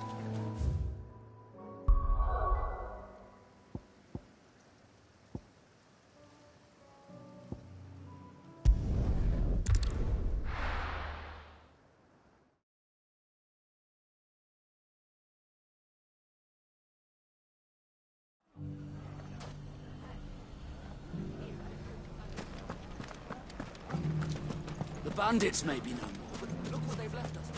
The bandits may be no more, but look what they've left us.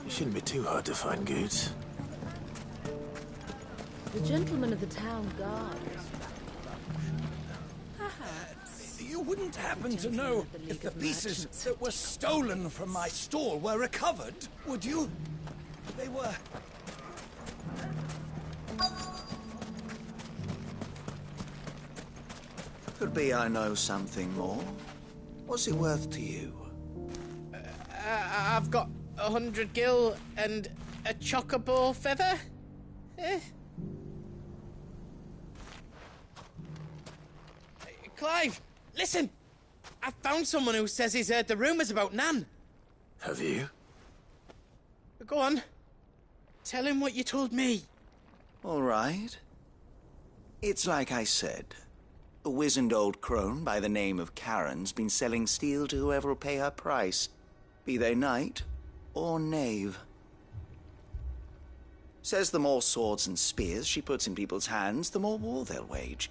It shouldn't be too hard to find goods. The gentleman of the town guard. You wouldn't happen to know if the pieces that were stolen from my stall were recovered, would you? They were... Could be I know something more. What's it worth to you? I've got 100 gil and a chocobo feather. Clive, listen! I found someone who says he's heard the rumours about Nan. Have you? Go on. Tell him what you told me. All right. It's like I said. A wizened old crone by the name of Karen's been selling steel to whoever will pay her price, be they knight or knave. Says the more swords and spears she puts in people's hands, the more war they'll wage.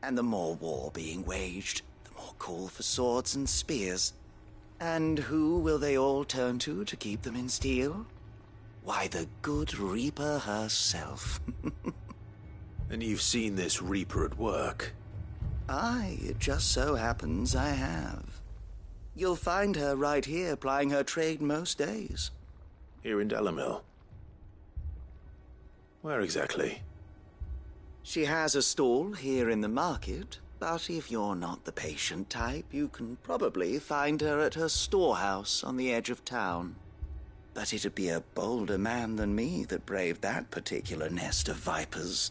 And the more war being waged, the more call for swords and spears. And who will they all turn to keep them in steel? Why, the good Reaper herself. And you've seen this Reaper at work? It just so happens I have. You'll find her right here plying her trade most days. Here in Delamil? Where exactly? She has a stall here in the market, but if you're not the patient type, you can probably find her at her storehouse on the edge of town. But it'd be a bolder man than me that braved that particular nest of vipers.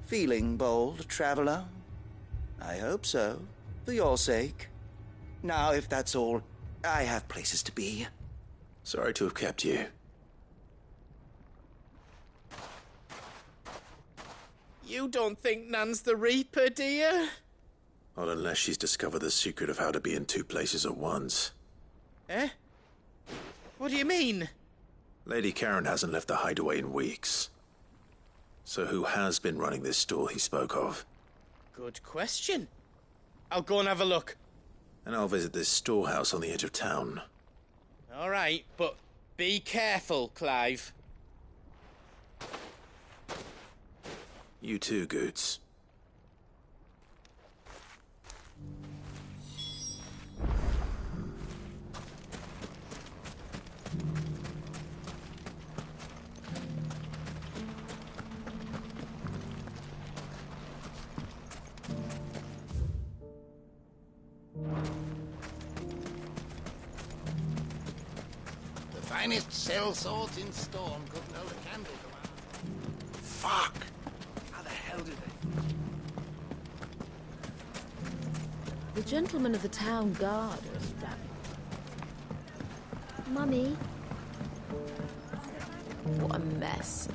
Feeling bold, traveler? I hope so, for your sake. Now, if that's all, I have places to be. Sorry to have kept you. You don't think Nan's the Reaper, do you? Not unless she's discovered the secret of how to be in two places at once. Eh? What do you mean? Lady Karen hasn't left the hideaway in weeks. So who has been running this stall he spoke of? Good question. I'll go and have a look. And I'll visit this storehouse on the edge of town. All right, but be careful, Clive. You too, Goots. The finest cell swords in Storm couldn't hold a candle to our... Fuck! How the hell did they... The gentlemen of the town guard are strapping. Mummy. What a mess.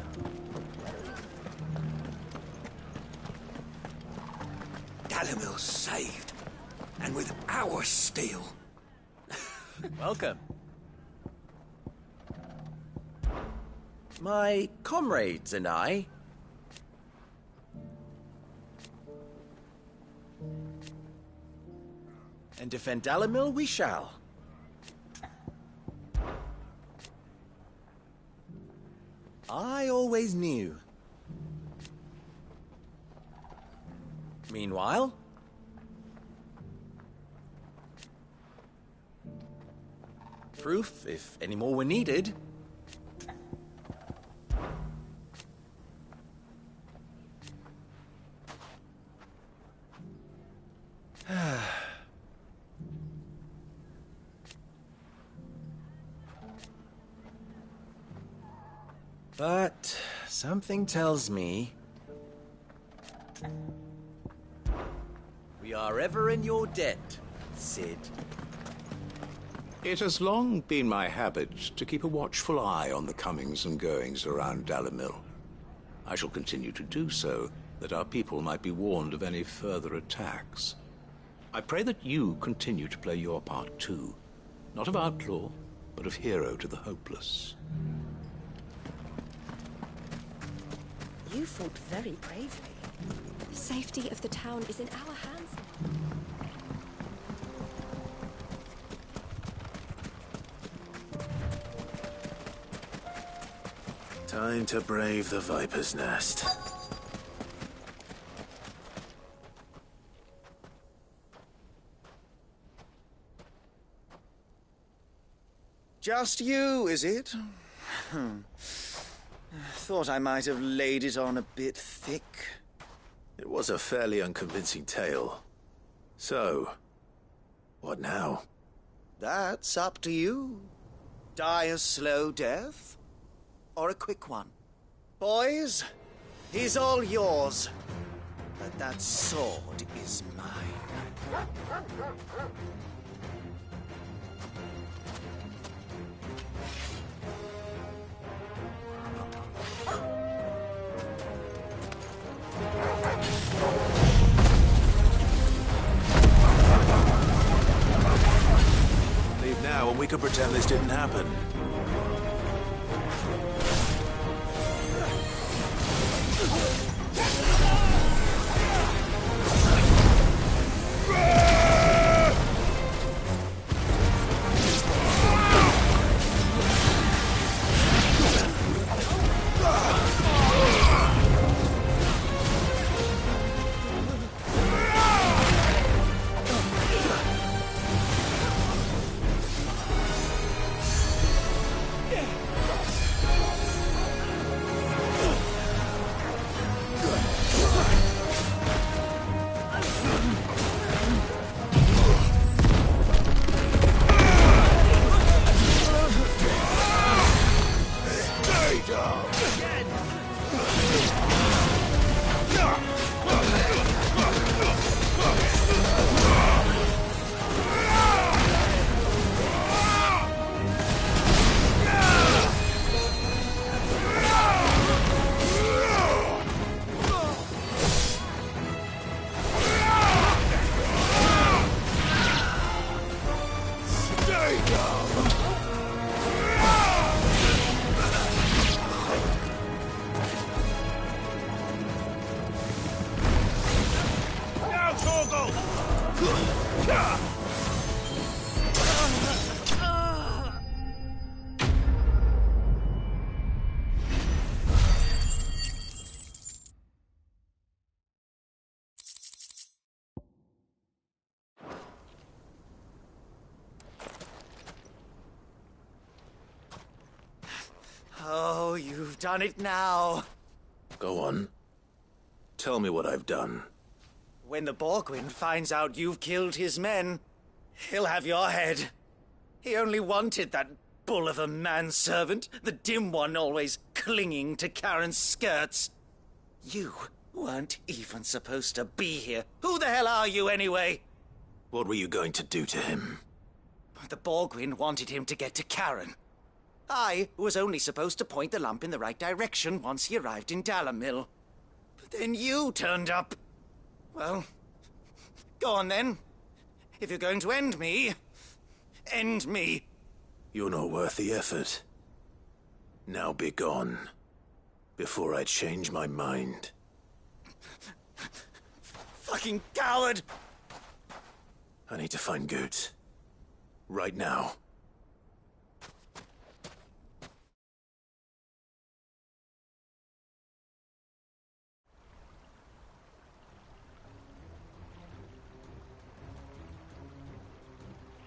Dalamil's saved. And with our steel. Welcome. My comrades and I... and defend Dalamil we shall. I always knew. Meanwhile... proof, if any more were needed. But something tells me we are ever in your debt, Sid. It has long been my habit to keep a watchful eye on the comings and goings around Dalamil. I shall continue to do so, that our people might be warned of any further attacks. I pray that you continue to play your part too, not of outlaw, but of hero to the hopeless. You fought very bravely. The safety of the town is in our hands. Time to brave the Viper's Nest. Just you, is it? Thought I might have laid it on a bit thick. It was a fairly unconvincing tale. So, what now? That's up to you. Die a slow death, or a quick one. Boys, he's all yours. But that sword is mine. Leave now and we can pretend this didn't happen. You've done it now. Go on. Tell me what I've done. When the Borgwyn finds out you've killed his men, he'll have your head. He only wanted that bull of a manservant, the dim one always clinging to Karen's skirts. You weren't even supposed to be here. Who the hell are you, anyway? What were you going to do to him? The Borgwyn wanted him to get to Karen. I was only supposed to point the lamp in the right direction once he arrived in Dalamil. But then you turned up. Well, go on then. If you're going to end me, end me. You're not worth the effort. Now be gone, before I change my mind. Fucking coward! I need to find Goots. Right now.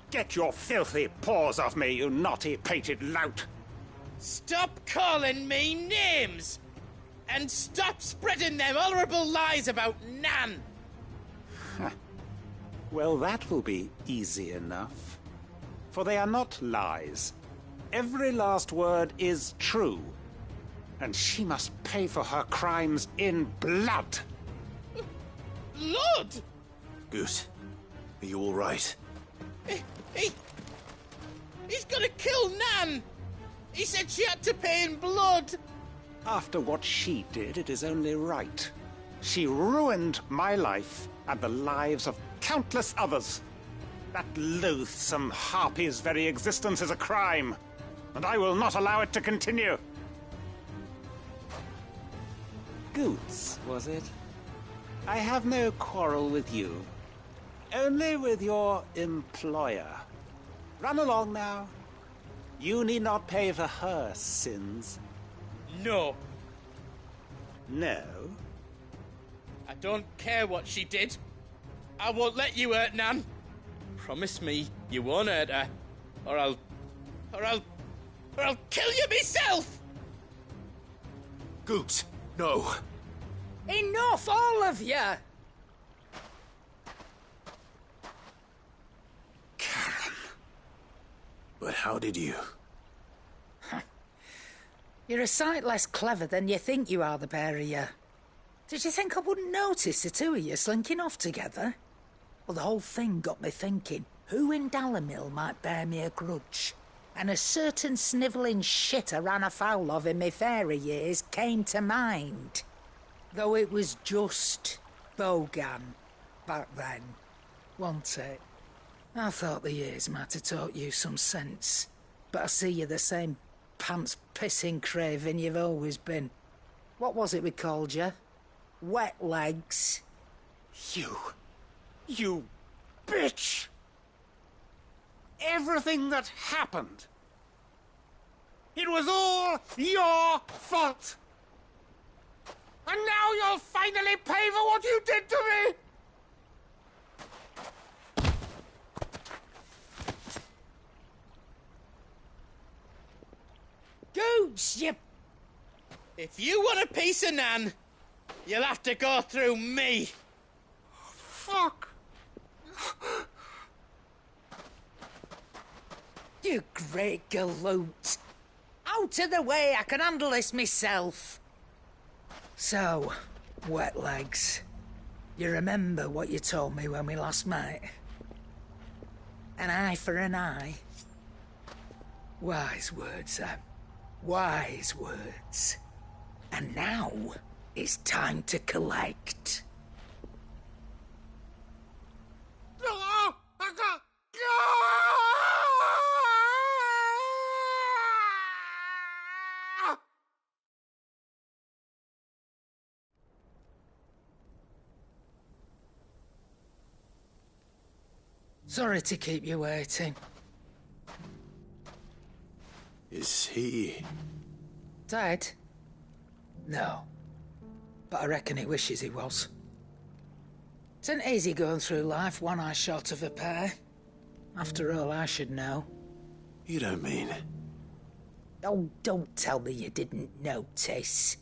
Get your filthy paws off me, you naughty-pated lout! Stop calling me names! And stop spreading them horrible lies about Nan! Well, that will be easy enough. For they are not lies. Every last word is true. And she must pay for her crimes in blood. Blood? Goose, are you all right? He's gonna kill Nan! He said she had to pay in blood! After what she did, it is only right. She ruined my life and the lives of countless others. That loathsome harpy's very existence is a crime, and I will not allow it to continue. Goots, was it? I have no quarrel with you. Only with your employer. Run along now. You need not pay for her sins. No. No? I don't care what she did. I won't let you hurt Nan. Promise me you won't hurt her, or I'll kill you myself! Goots, no. Enough, all of you! Karen. But how did you? You're a sight less clever than you think you are, the pair of you. Did you think I wouldn't notice the two of you slinking off together? Well, the whole thing got me thinking, who in Dalamil might bear me a grudge? And a certain snivelling shit I ran afoul of in my fairy years came to mind. Though it was just Bogan back then, wasn't it? I thought the years might have taught you some sense, but I see you're the same pants-pissing craven you've always been. What was it we called you? Wet legs? You bitch! Everything that happened, it was all your fault! And now you'll finally pay for what you did to me! Goots, you... If you want a piece of Nan, you'll have to go through me. Fuck! You great galoot. Out of the way, I can handle this myself. So, wet legs, you remember what you told me when we last met? An eye for an eye. Wise words, Sam. Wise words. And now, it's time to collect. Sorry to keep you waiting. Is he... Dead? No. But I reckon he wishes he was. It isn't easy going through life one eye short of a pair. After all, I should know. You don't mean... Oh, don't tell me you didn't notice.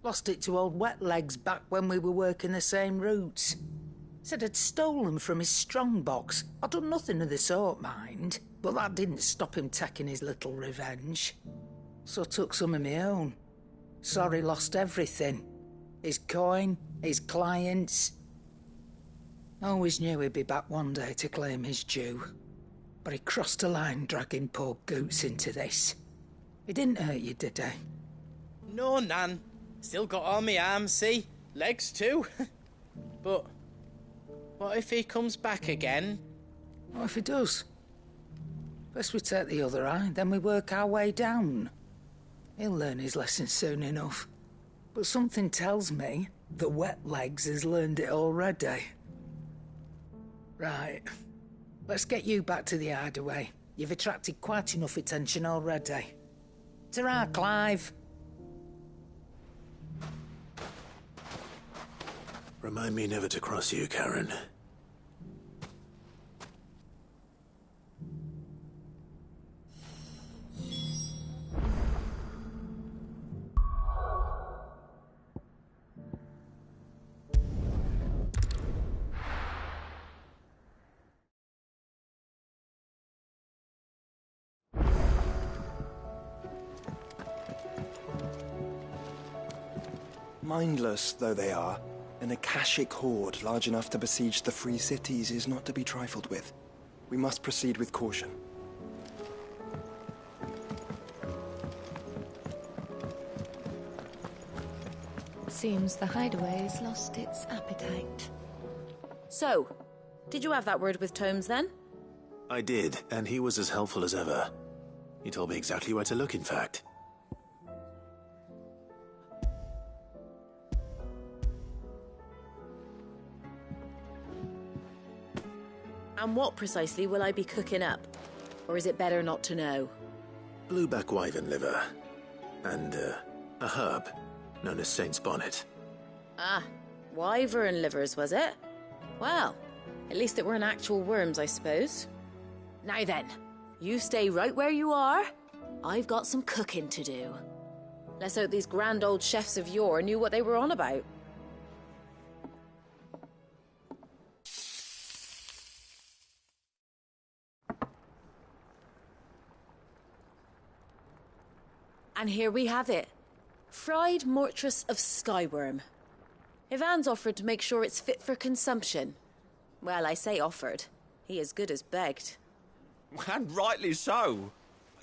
Lost it to old Wet Legs back when we were working the same routes. Said I'd stolen from his strongbox. I'd done nothing of the sort, mind, but that didn't stop him taking his little revenge. So I took some of my own. Sorry, lost everything. His coin, his clients. Always knew he'd be back one day to claim his due. But he crossed a line dragging poor Goots into this. He didn't hurt you, did he? No, Nan. Still got all my arms, see? Legs too. But what if he comes back again? What if he does? First we take the other eye, then we work our way down. He'll learn his lesson soon enough. But something tells me that Wet Legs has learned it already. Right. Let's get you back to the hideaway. You've attracted quite enough attention already. Ta-ra, Clive. Remind me never to cross you, Karen. Mindless though they are, an Akashic horde large enough to besiege the free cities is not to be trifled with. We must proceed with caution. It seems the hideaway's lost its appetite. So, did you have that word with Tomes then? I did, and he was as helpful as ever. He told me exactly where to look, in fact. And what precisely will I be cooking up? Or is it better not to know? Blueback wyvern liver. And, a herb known as Saint's Bonnet. Ah, wyvern livers, was it? Well, at least it weren't actual worms, I suppose. Now then, you stay right where you are. I've got some cooking to do. Let's hope these grand old chefs of yore knew what they were on about. And here we have it. Fried mortress of skyworm. Ivan's offered to make sure it's fit for consumption. Well, I say offered. He as good as begged. And rightly so.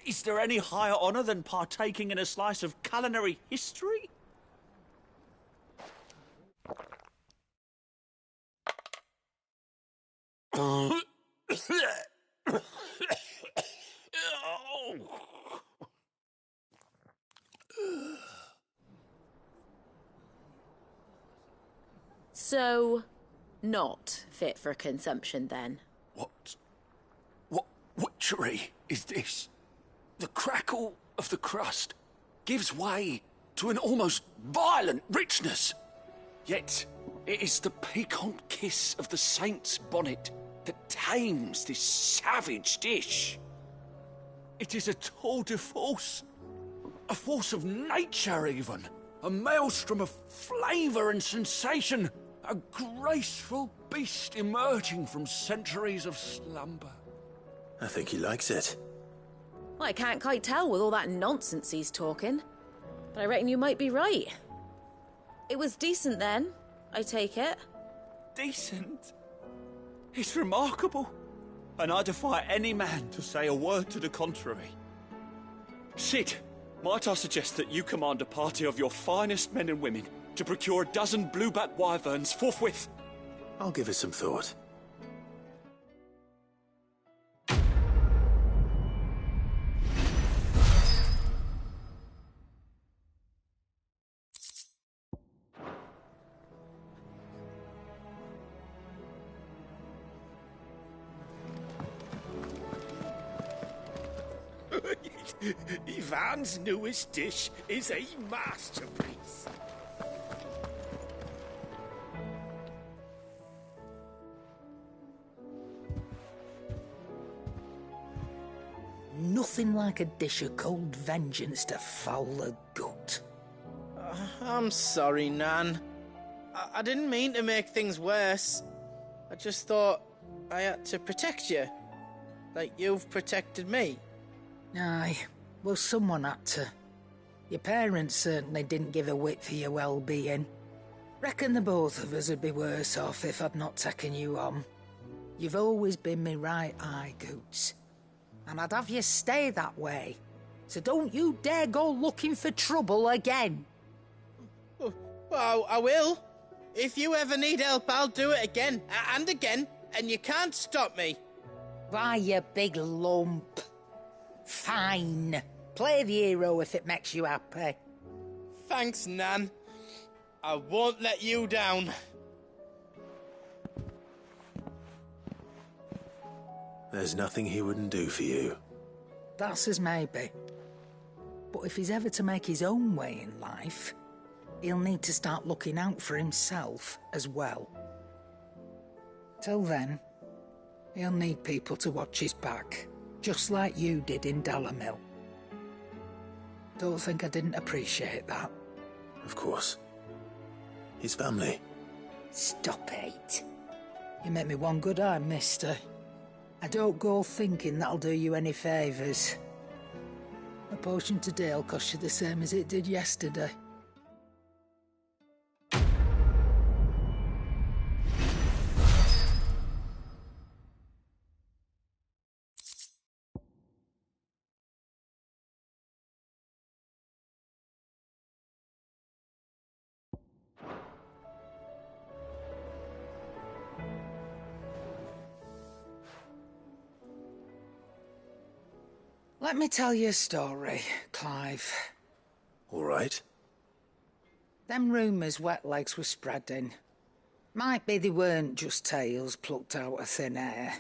Is there any higher honour than partaking in a slice of culinary history? So, not fit for consumption then? What witchery is this? The crackle of the crust gives way to an almost violent richness. Yet, it is the piquant kiss of the Saint's Bonnet that tames this savage dish. It is a tour de force, a force of nature even, a maelstrom of flavour and sensation, a graceful beast emerging from centuries of slumber. I think he likes it. Well, I can't quite tell with all that nonsense he's talking. But I reckon you might be right. It was decent then, I take it. Decent? It's remarkable. And I defy any man to say a word to the contrary. Sid, might I suggest that you command a party of your finest men and women to procure a dozen blueback wyverns forthwith? I'll give it some thought. Ivan's newest dish is a masterpiece. Nothing like a dish of cold vengeance to foul the gut. I'm sorry, Nan. I didn't mean to make things worse. I just thought I had to protect you. Like you've protected me. Aye, well, someone had to. Your parents certainly didn't give a whit for your well-being. Reckon the both of us would be worse off if I'd not taken you on. You've always been me right eye, Goots. And I'd have you stay that way. So don't you dare go looking for trouble again. Well, I will. If you ever need help, I'll do it again and again, and you can't stop me. Why, you big lump. Fine. Play the hero if it makes you happy. Thanks, Nan. I won't let you down. There's nothing he wouldn't do for you. That's as maybe. But if he's ever to make his own way in life, he'll need to start looking out for himself as well. Till then, he'll need people to watch his back, just like you did in Dalamil. Don't think I didn't appreciate that. Of course. His family. Stop it. You make me one good eye, mister. I don't go thinking that'll do you any favours. A potion today'll cost you the same as it did yesterday. Let me tell you a story, Clive. All right. Them rumours wet legs were spreading. Might be they weren't just tales plucked out of thin air.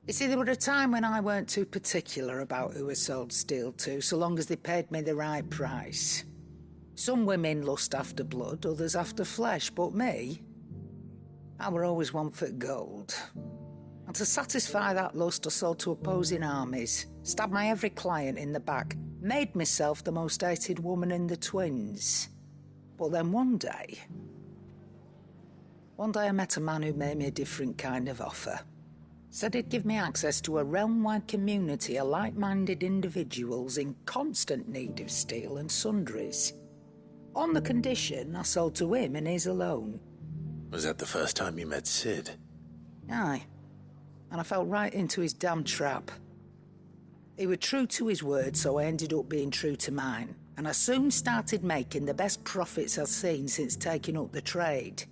You see, there were a time when I weren't too particular about who I sold steel to, so long as they paid me the right price. Some women lust after blood, others after flesh, but me, I were always one for gold. And to satisfy that lust, I sold to opposing armies, stabbed my every client in the back, made myself the most hated woman in the twins. But then one day I met a man who made me a different kind of offer. Said he'd give me access to a realm-wide community of like-minded individuals in constant need of steel and sundries. On the condition I sold to him and his alone. Was that the first time you met Sid? Aye. And I fell right into his damn trap. He was true to his word, so I ended up being true to mine. And I soon started making the best profits I've seen since taking up the trade.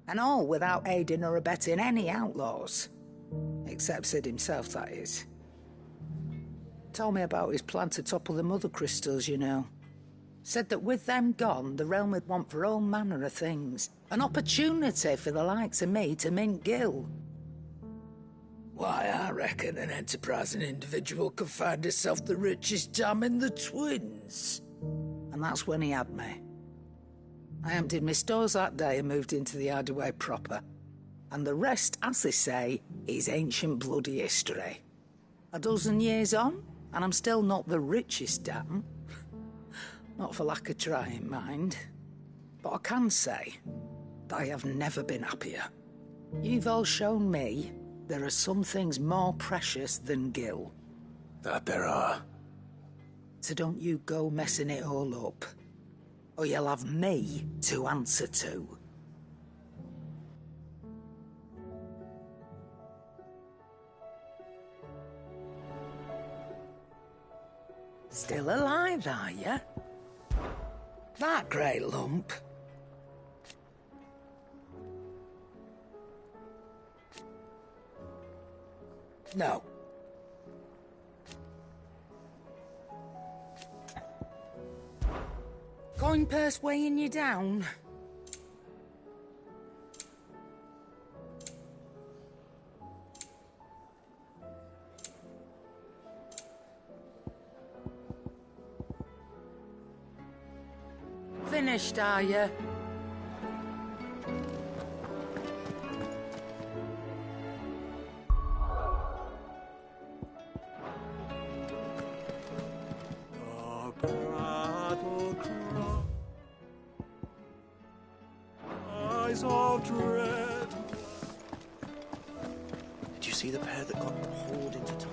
And all without aiding or abetting any outlaws. Except Sid himself, that is. Told me about his plan to topple the mother crystals, you know. Said that with them gone, the realm would want for all manner of things. An opportunity for the likes of me to mint gil. Why, I reckon an enterprising individual could find himself the richest dam in the twins. And that's when he had me. I emptied my stores that day and moved into the hideaway proper. And the rest, as they say, is ancient bloody history. A dozen years on, and I'm still not the richest dam. Not for lack of trying, mind. But I can say that I have never been happier. You've all shown me there are some things more precious than gil. That there are. So don't you go messing it all up, or you'll have me to answer to. Still alive, are you? That great lump. No. Coin purse weighing you down? Finished, are you? eyes of dread. Did you see the pair that got hauled into time?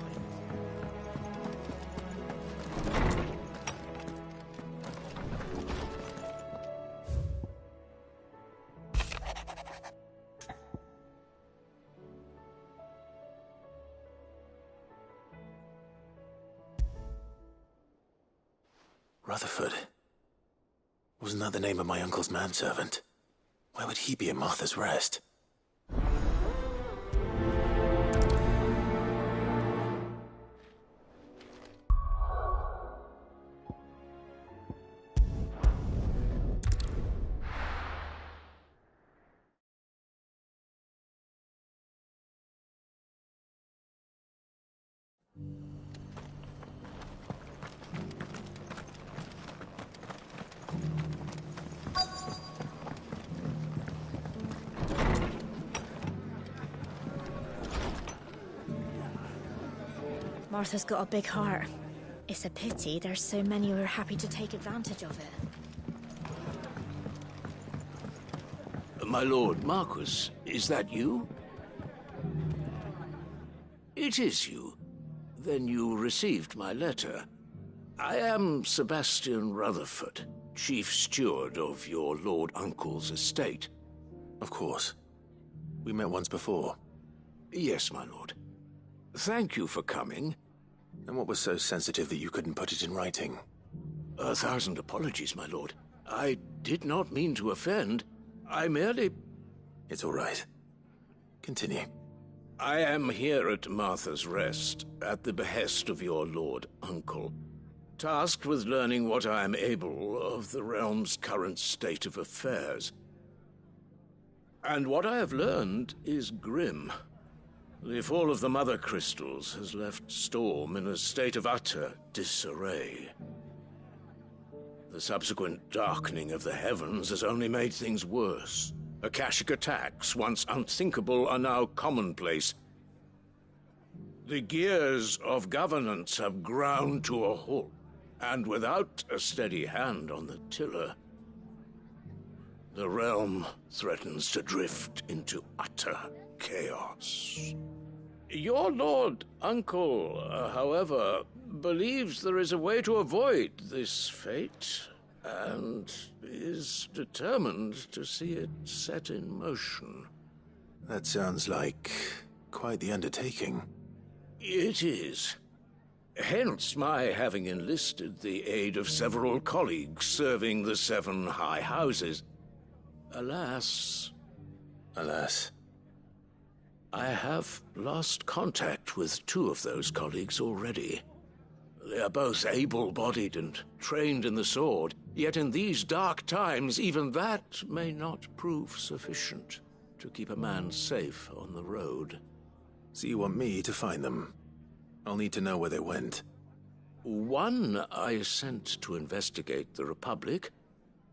Rutherford. Wasn't that the name of my uncle's manservant? Why would he be at Martha's Rest? Martha's got a big heart. It's a pity there's so many who are happy to take advantage of it. My lord Marquis, is that you? It is you. Then you received my letter. I am Sebastian Rutherford, Chief Steward of your Lord Uncle's estate. Of course. We met once before. Yes, my lord. Thank you for coming. And what was so sensitive that you couldn't put it in writing? 1,000 apologies, my lord. I did not mean to offend. I merely... It's all right. Continue. I am here at Martha's Rest, at the behest of your Lord Uncle, tasked with learning what I am able of the realm's current state of affairs. And what I have learned is grim. The fall of the Mother Crystals has left Storm in a state of utter disarray. The subsequent darkening of the heavens has only made things worse. Akashic attacks, once unthinkable, are now commonplace. The gears of governance have ground to a halt, and without a steady hand on the tiller, the realm threatens to drift into utter chaos. Your Lord Uncle, however, believes there is a way to avoid this fate, and is determined to see it set in motion. That sounds like quite the undertaking. It is. Hence my having enlisted the aid of several colleagues serving the 7 high houses. Alas... Alas? I have lost contact with 2 of those colleagues already. They are both able-bodied and trained in the sword, yet in these dark times even that may not prove sufficient to keep a man safe on the road. So you want me to find them? I'll need to know where they went. One I sent to investigate the Republic,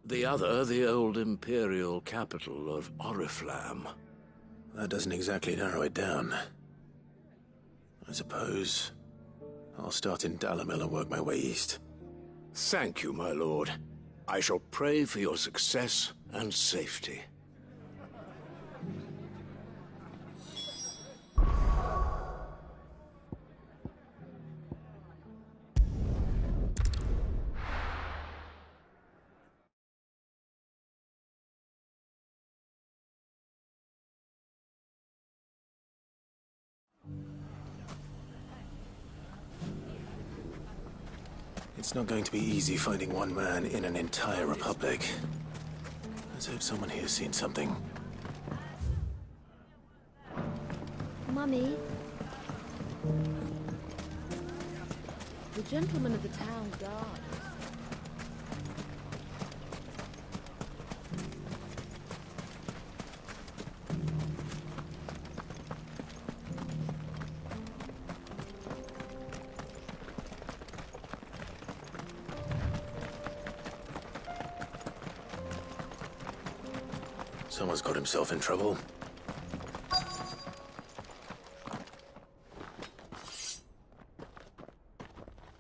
the other the old Imperial capital of Oriflamme. That doesn't exactly narrow it down. I suppose I'll start in Dalamil and work my way east. Thank you, my lord. I shall pray for your success and safety. It's not going to be easy finding one man in an entire republic. Let's hope someone here's seen something. Mummy? The gentleman of the town guard. Someone's got himself in trouble.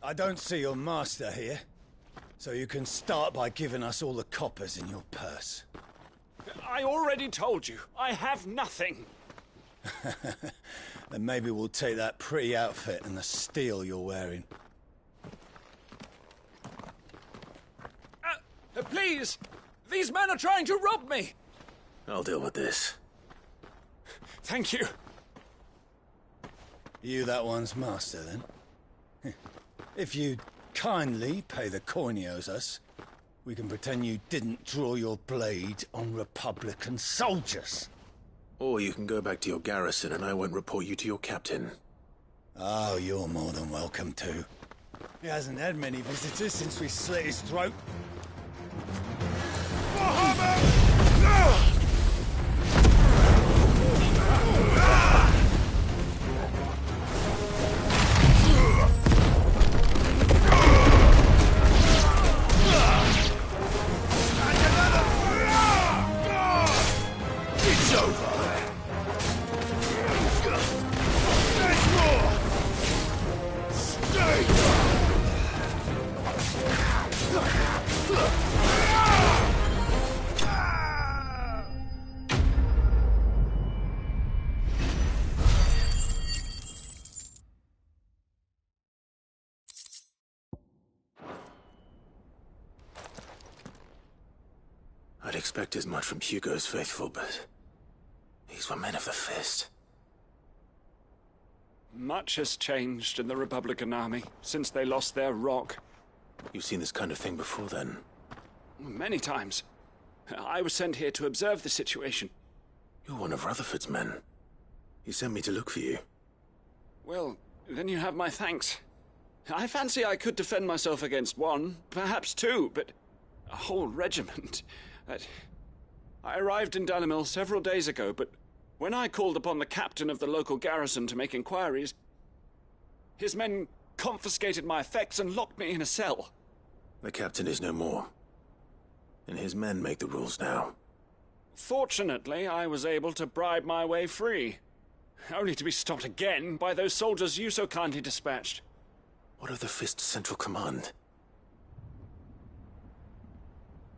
I don't see your master here, so you can start by giving us all the coppers in your purse. I already told you, I have nothing. Then maybe we'll take that pretty outfit and the steel you're wearing. Please! These men are trying to rob me! I'll deal with this. Thank you. You that one's master, then? If you'd kindly pay the coin he owes us, we can pretend you didn't draw your blade on Republican soldiers. Or you can go back to your garrison and I won't report you to your captain. Oh, you're more than welcome to. He hasn't had many visitors since we slit his throat. It's over. There's more. Stay. I'd expect as much from Hugo's faithful, but these were men of the fist. Much has changed in the Republican army since they lost their rock. You've seen this kind of thing before, then? Many times. I was sent here to observe the situation. You're one of Rutherford's men. He sent me to look for you. Well, then you have my thanks. I fancy I could defend myself against one, perhaps two, but a whole regiment. I arrived in Dalimil several days ago, but when I called upon the captain of the local garrison to make inquiries, his men confiscated my effects and locked me in a cell. The captain is no more, and his men make the rules now. Fortunately, I was able to bribe my way free, only to be stopped again by those soldiers you so kindly dispatched. What of the Fist's Central Command?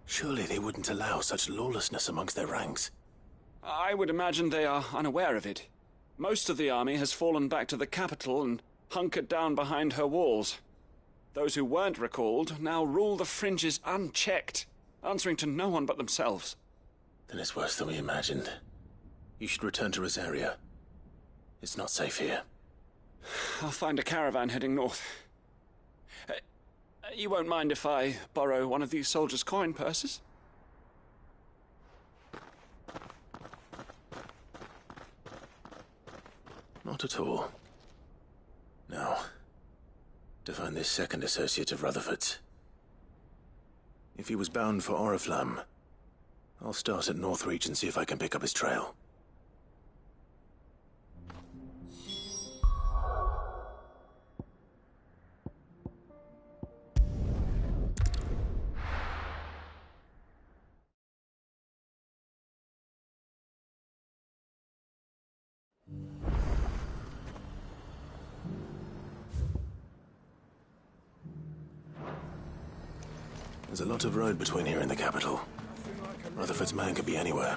Surely they wouldn't allow such lawlessness amongst their ranks. I would imagine they are unaware of it. Most of the army has fallen back to the capital and hunkered down behind her walls. Those who weren't recalled now rule the fringes unchecked, answering to no one but themselves. Then it's worse than we imagined. You should return to Rosaria. It's not safe here. I'll find a caravan heading north. You won't mind if I borrow one of these soldiers' coin purses? Not at all. Now, to find this second associate of Rutherford's. If he was bound for Oriflamme, I'll start at Northreach and see if I can pick up his trail. There's a lot of road between here and the capital. Rutherford's man could be anywhere.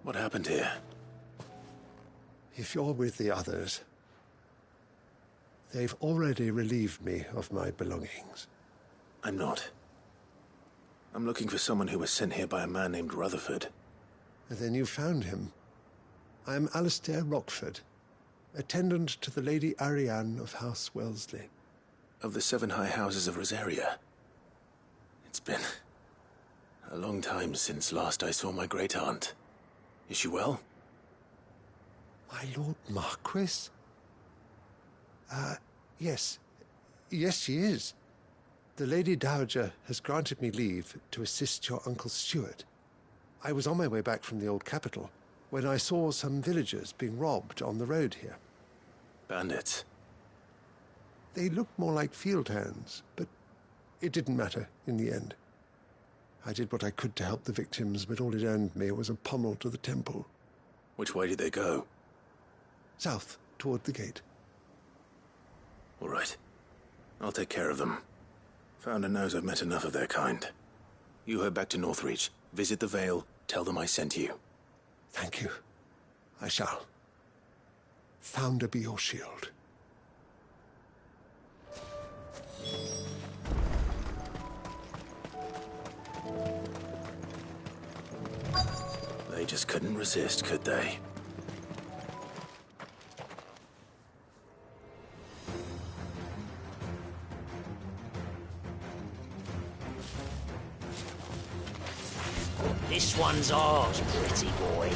What happened here? If you're with the others, they've already relieved me of my belongings. I'm not. I'm looking for someone who was sent here by a man named Rutherford. And then you found him. I am Alistair Rockford, attendant to the Lady Ariane of House Wellesley. Of the 7 high houses of Rosaria. It's been a long time since last I saw my great-aunt. Is she well? My Lord Marquis? Yes. Yes, she is. The Lady Dowager has granted me leave to assist your Uncle Stuart. I was on my way back from the old capital when I saw some villagers being robbed on the road here. Bandits? They looked more like field hands, but it didn't matter in the end. I did what I could to help the victims, but all it earned me was a pommel to the temple. Which way did they go? South, toward the gate. All right. I'll take care of them. Founder knows I've met enough of their kind. You head back to Northreach, visit the Vale, tell them I sent you. Thank you. I shall. Founder be your shield. They just couldn't resist, could they? This one's ours, pretty boy.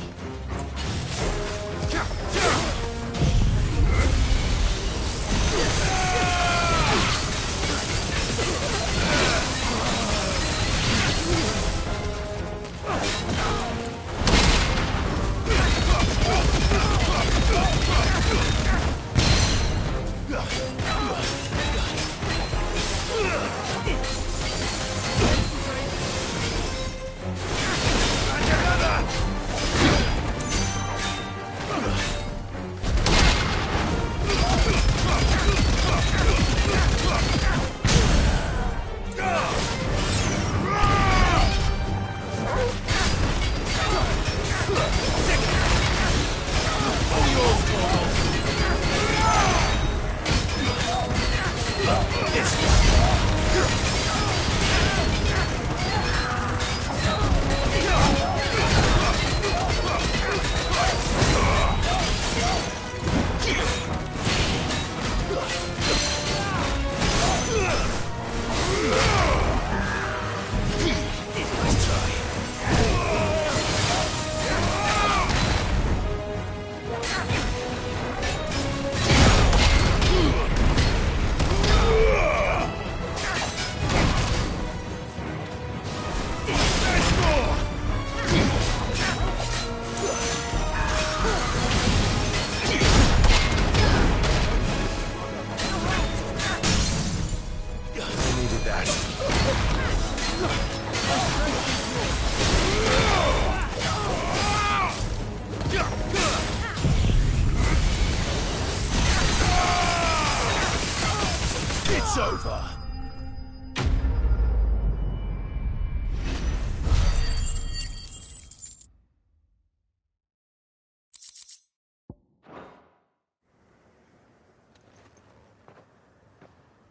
It's over.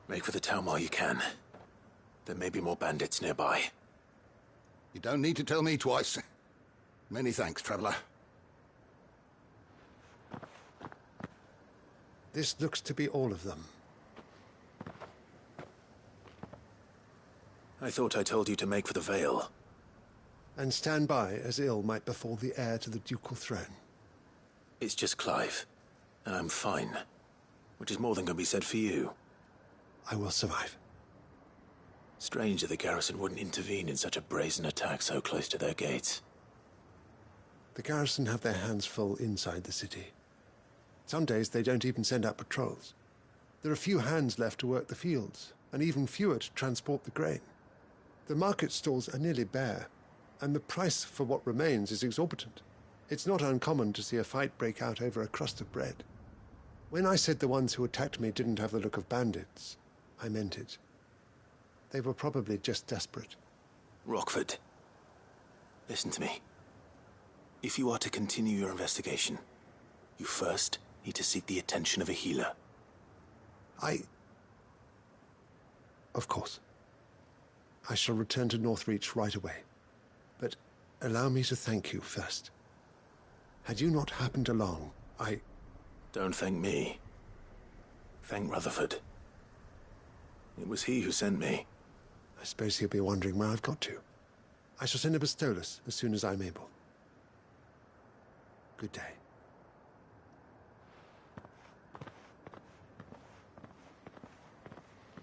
Make for the town while you can. There may be more bandits nearby. You don't need to tell me twice. Many thanks, traveler. This looks to be all of them. I thought I told you to make for the Vale. And stand by as ill might befall the heir to the ducal throne. It's just Clive, and I'm fine. Which is more than can be said for you. I will survive. Strange that the garrison wouldn't intervene in such a brazen attack so close to their gates. The garrison have their hands full inside the city. Some days they don't even send out patrols. There are few hands left to work the fields, and even fewer to transport the grain. The market stalls are nearly bare, and the price for what remains is exorbitant. It's not uncommon to see a fight break out over a crust of bread. When I said the ones who attacked me didn't have the look of bandits, I meant it. They were probably just desperate. Rockford, listen to me. If you are to continue your investigation, you first need to seek the attention of a healer. Of course. I shall return to Northreach right away. But allow me to thank you first. Had you not happened along, Don't thank me. Thank Rutherford. It was he who sent me. I suppose he'll be wondering where I've got to. I shall send a Bistolus as soon as I'm able. Good day.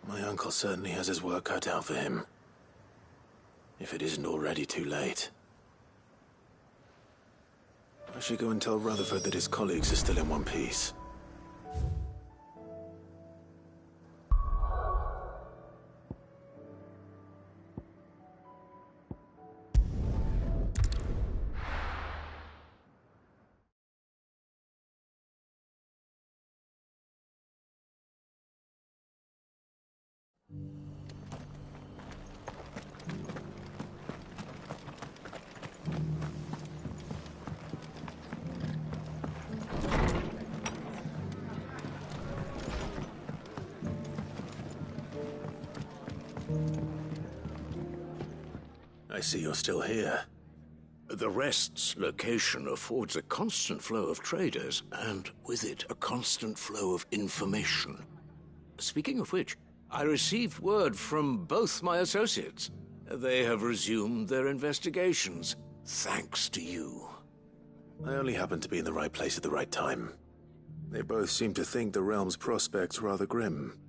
My uncle certainly has his work cut out for him. If it isn't already too late. I should go and tell Rutherford that his colleagues are still in one piece. see you're still here. The Rest's location affords a constant flow of traders, and with it, a constant flow of information. Speaking of which, I received word from both my associates. They have resumed their investigations, thanks to you. I only happened to be in the right place at the right time. They both seem to think the realm's prospects rather grim.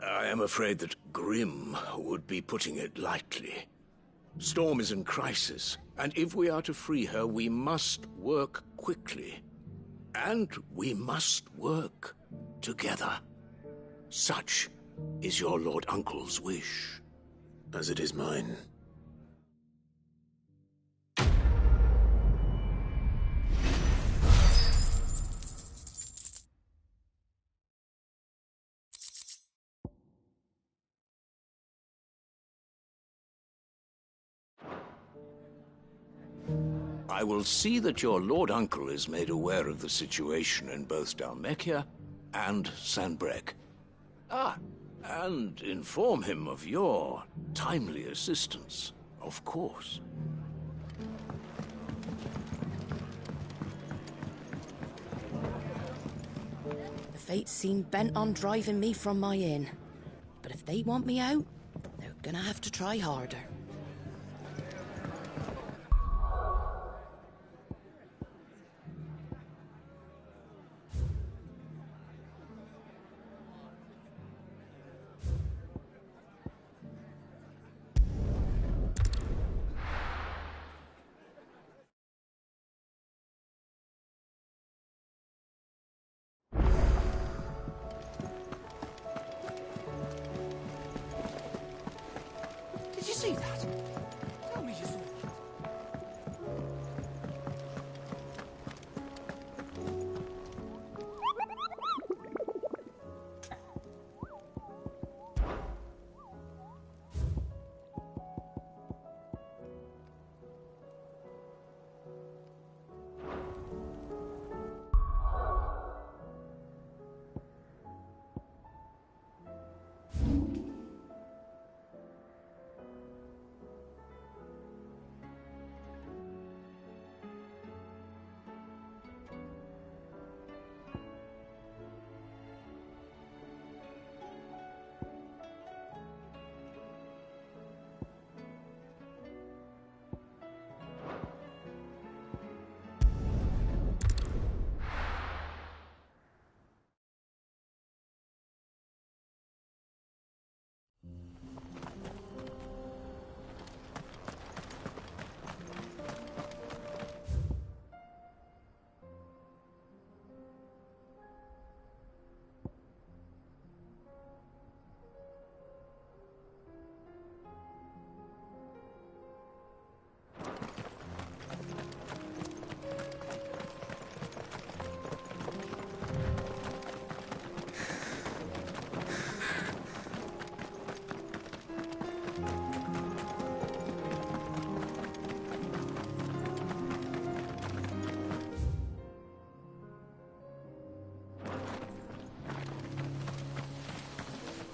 I am afraid that grim would be putting it lightly. Storm is in crisis, and if we are to free her, we must work quickly. And we must work together. Such is your Lord Uncle's wish. As it is mine. I will see that your Lord Uncle is made aware of the situation in both Dalmekia and Sanbrek. And inform him of your timely assistance, of course. The fates seem bent on driving me from my inn. But if they want me out, they're gonna have to try harder. Did you see that? Tell me you saw that.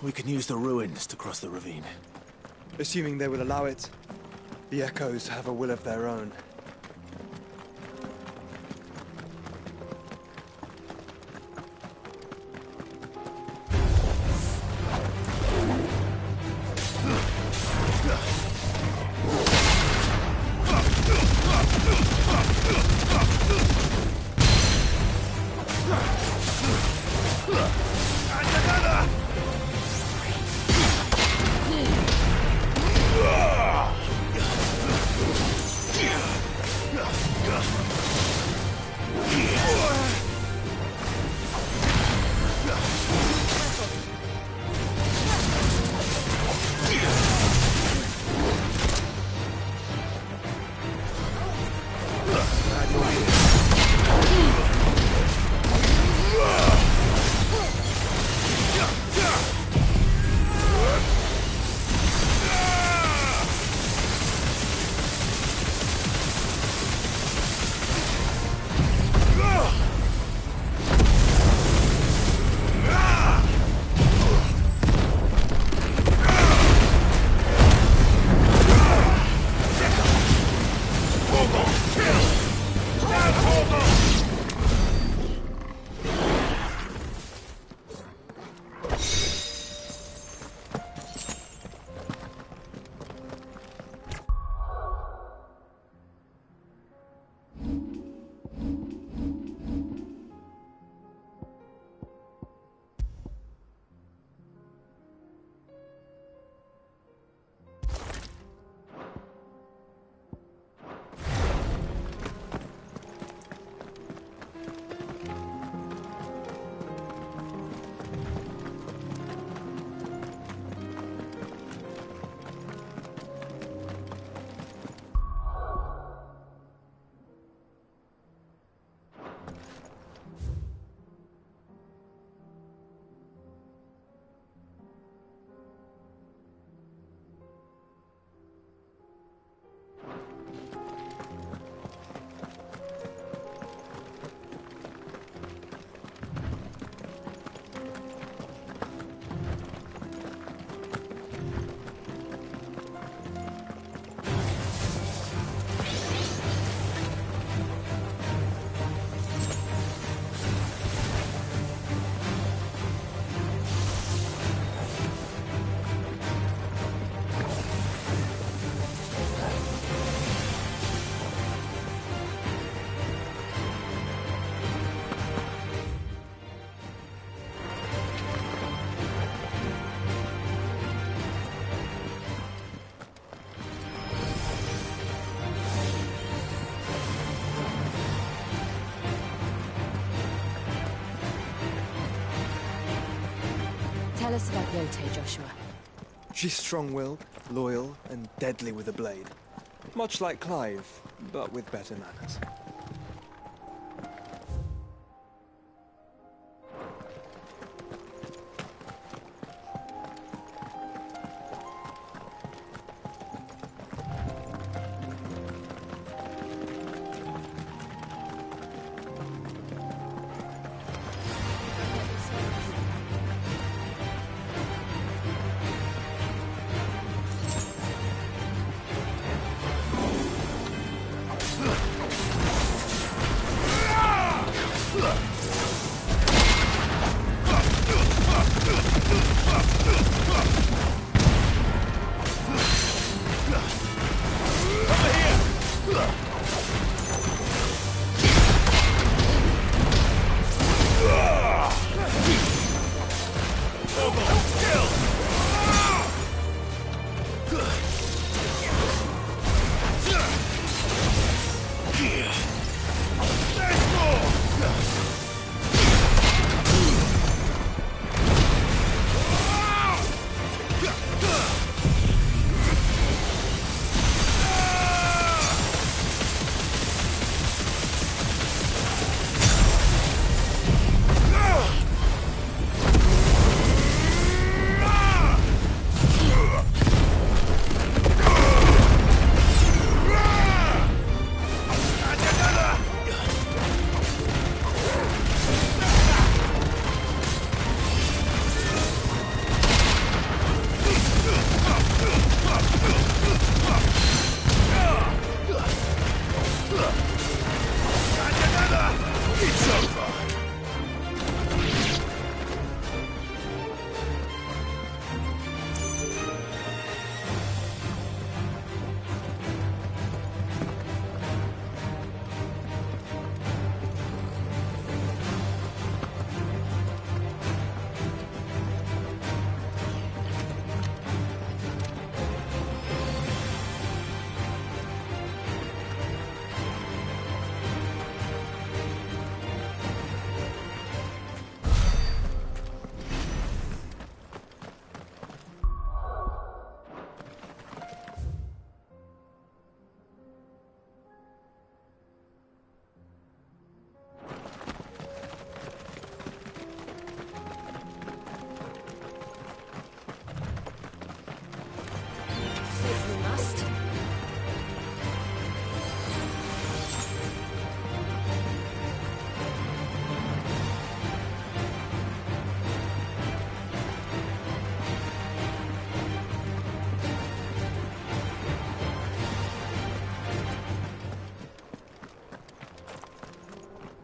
We can use the ruins to cross the ravine. Assuming they will allow it. The Echoes have a will of their own. Tell us about Yote, Joshua. She's strong-willed, loyal, and deadly with a blade. Much like Clive, but with better manners.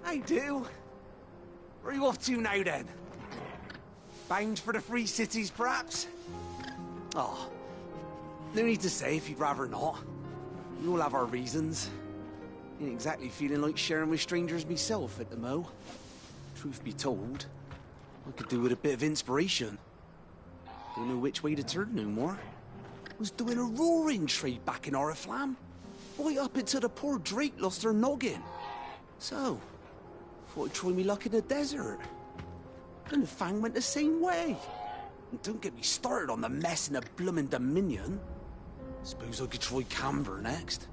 I do. Where are you off to now, then? Bound for the Free Cities, perhaps? Oh, no need to say if you'd rather not. We all have our reasons. Ain't exactly feeling like sharing with strangers myself at the mo. Truth be told, I could do with a bit of inspiration. Don't know which way to turn no more. Was doing a roaring trade back in Oriflamme. Right up until the poor Drake lost her noggin. So, thought I'd try me luck in the desert. And the Fang went the same way. And don't get me started on the mess in the bloomin' Dominion. Suppose I could try Camber next.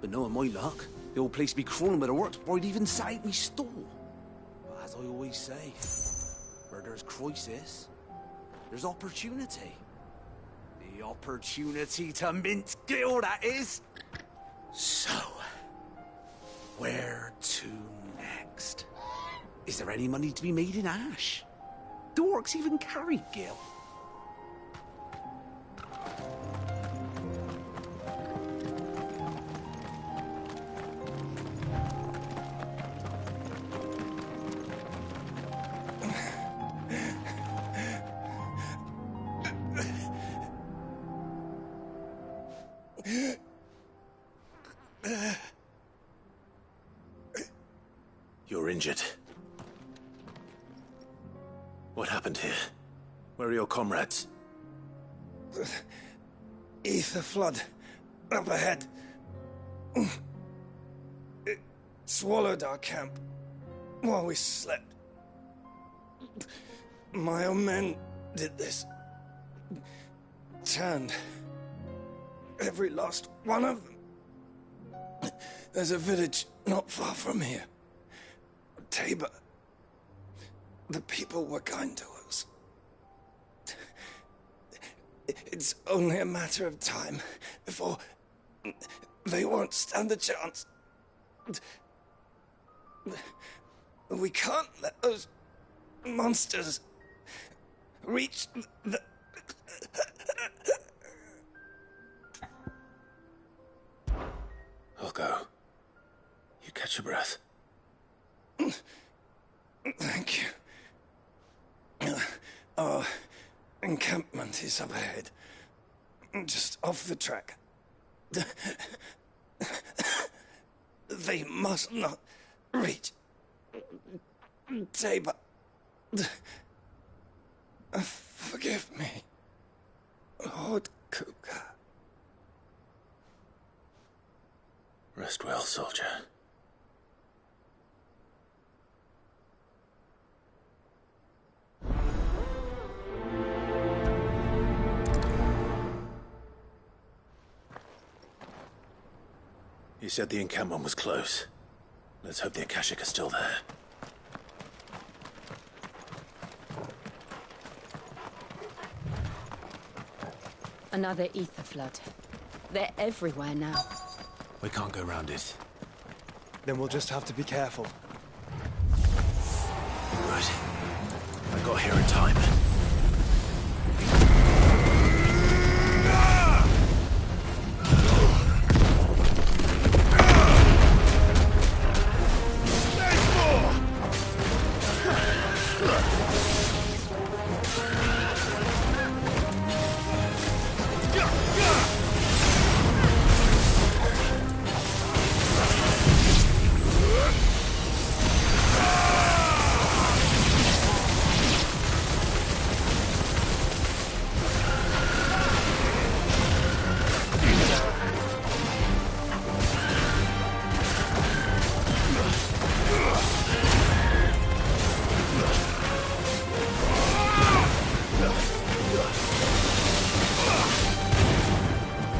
But knowing my luck, the old place be crawling with the works before I'd even sat out me stall. But as I always say, where there's crisis, there's opportunity. The opportunity to mint Gil, that is. So, where to next? Is there any money to be made in Ash? Do orcs even carry Gil? You're injured. What happened here? Where are your comrades? Ether flood. Up ahead. It swallowed our camp while we slept. My own men did this. Turned every last one of them. There's a village not far from here. Tabor. The people were kind to us. It's only a matter of time before they won't stand a chance. We can't let those monsters reach the... I'll go. You catch your breath. Thank you. Our encampment is up ahead. Just off the track. They must not reach Tabor. Forgive me, Lord Kupka. Rest well, soldier. You said the encampment was close. Let's hope the Akashic are still there. Another ether flood. They're everywhere now. We can't go round it. Then we'll just have to be careful. Right. I got here in time.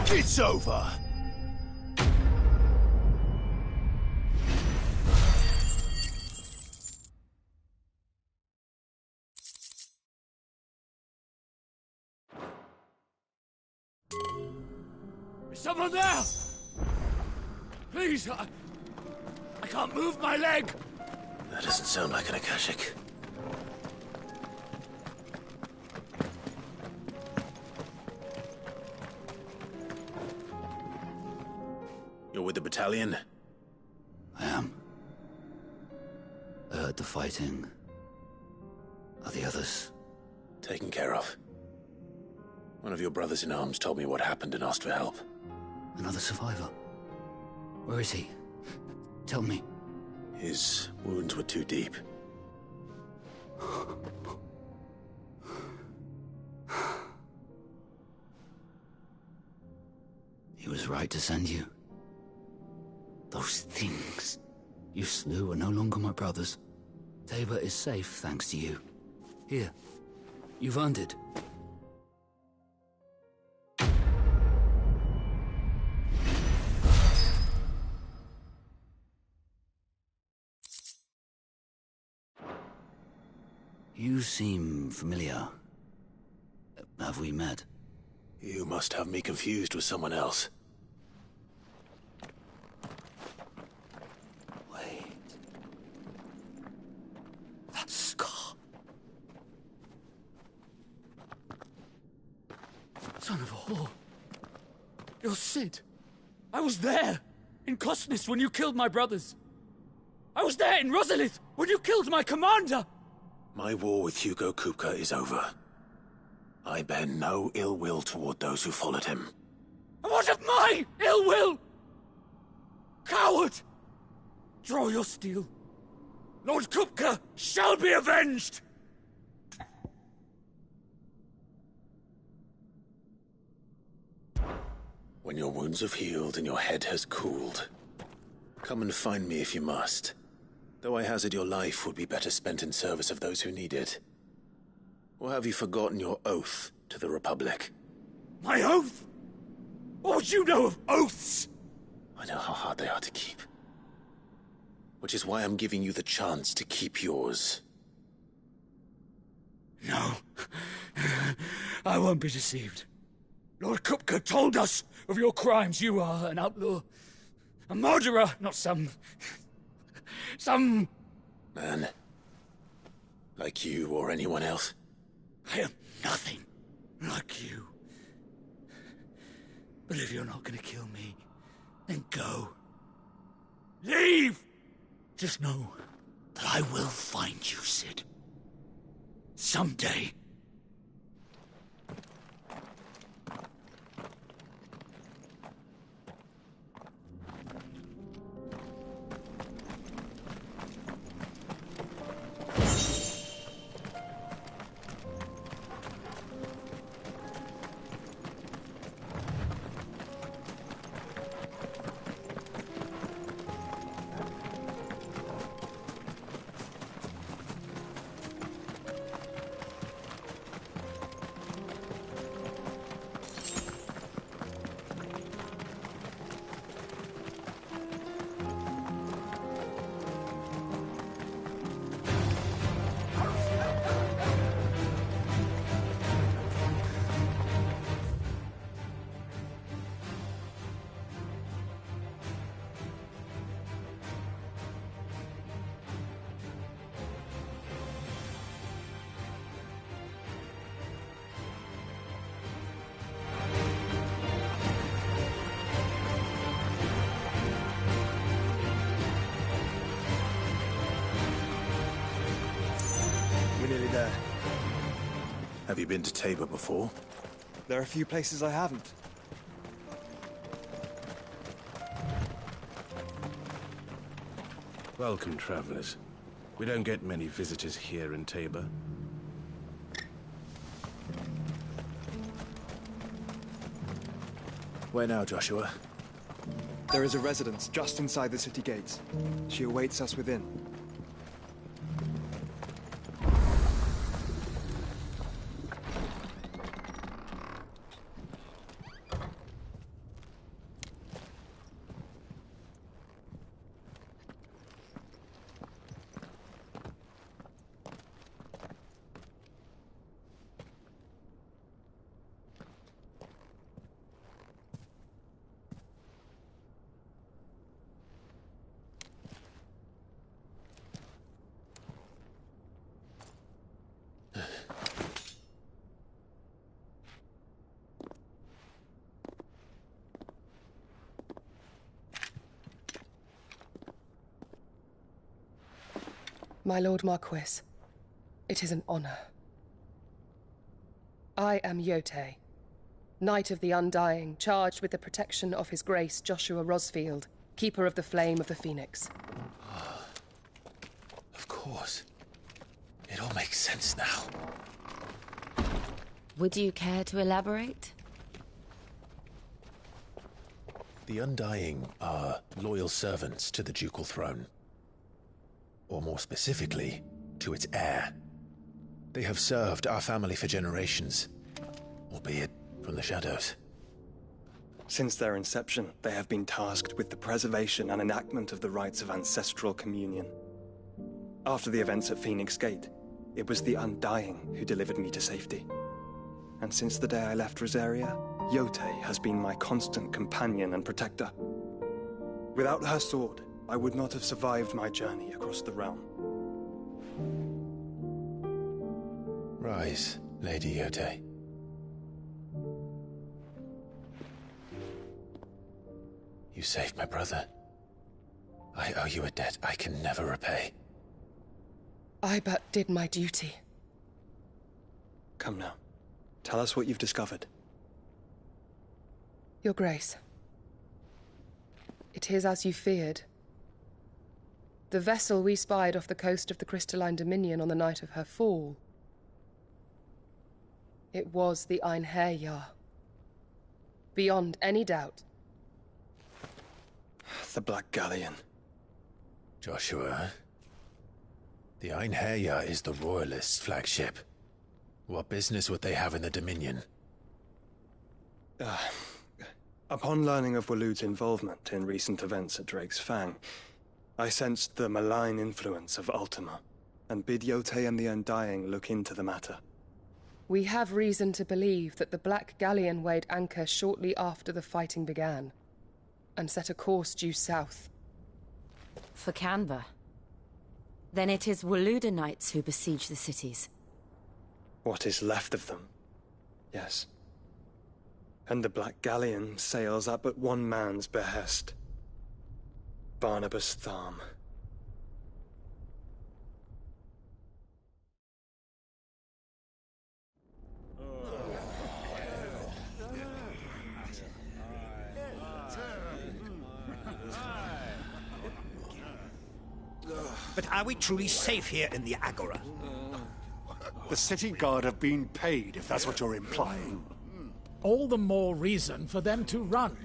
It's over. Is someone there? Please, I can't move my leg. That doesn't sound like an Akashic. You're with the battalion? I am. I heard the fighting. Are the others? Taken care of. One of your brothers in arms told me what happened and asked for help. Another survivor? Where is he? Tell me. His wounds were too deep. He was right to send you. Those things you slew are no longer my brothers. Tabor is safe thanks to you. Here, you've earned it. You seem familiar. Have we met? You must have me confused with someone else. Wait. That scar. Son of a whore. You're Sid. I was there, in Cosnes when you killed my brothers. I was there in Rosalith when you killed my commander. My war with Hugo Kupka is over. I bear no ill will toward those who followed him. And what of my ill will? Coward! Draw your steel. Lord Kupka shall be avenged! When your wounds have healed and your head has cooled, come and find me if you must. Though I hazard your life would be better spent in service of those who need it. Or have you forgotten your oath to the Republic? My oath? What would you know of oaths? I know how hard they are to keep. Which is why I'm giving you the chance to keep yours. No. I won't be deceived. Lord Kupka told us of your crimes. You are an outlaw. A murderer, not some man. Like you or anyone else. I am nothing like you. But if you're not gonna kill me, then go. Leave! Just know that I will find you, Sid. Someday. We're nearly there. Have you been to Tabor before? There are a few places I haven't. Welcome, travelers. We don't get many visitors here in Tabor. Where now, Joshua? There is a residence just inside the city gates. She awaits us within. My Lord Marquis, it is an honor. I am Yote, Knight of the Undying, charged with the protection of His Grace Joshua Rosfield, Keeper of the Flame of the Phoenix. Of course. It all makes sense now. Would you care to elaborate? The Undying are loyal servants to the ducal throne. Or more specifically, to its heir. They have served our family for generations, albeit from the shadows. Since their inception, they have been tasked with the preservation and enactment of the rites of ancestral communion. After the events at Phoenix Gate, it was the Undying who delivered me to safety. And since the day I left Rosaria, Yote has been my constant companion and protector. Without her sword, I would not have survived my journey across the realm. Rise, Lady Yote. You saved my brother. I owe you a debt I can never repay. I but did my duty. Come now. Tell us what you've discovered. Your Grace. It is as you feared. The vessel we spied off the coast of the Crystalline Dominion on the night of her fall. It was the Einherjar. Beyond any doubt. The Black Galleon. Joshua, the Einherjar is the Royalists' flagship. What business would they have in the Dominion? Upon learning of Waloed's involvement in recent events at Drake's Fang, I sensed the malign influence of Ultima, and bid Yote and the Undying look into the matter. We have reason to believe that the Black Galleon weighed anchor shortly after the fighting began, and set a course due south. For Canva? Then it is Waloeda knights who besiege the cities. What is left of them? Yes. And the Black Galleon sails at but one man's behest. Barnabas Tharm. But are we truly safe here in the Agora? The city guard have been paid, if that's what you're implying. All the more reason for them to run.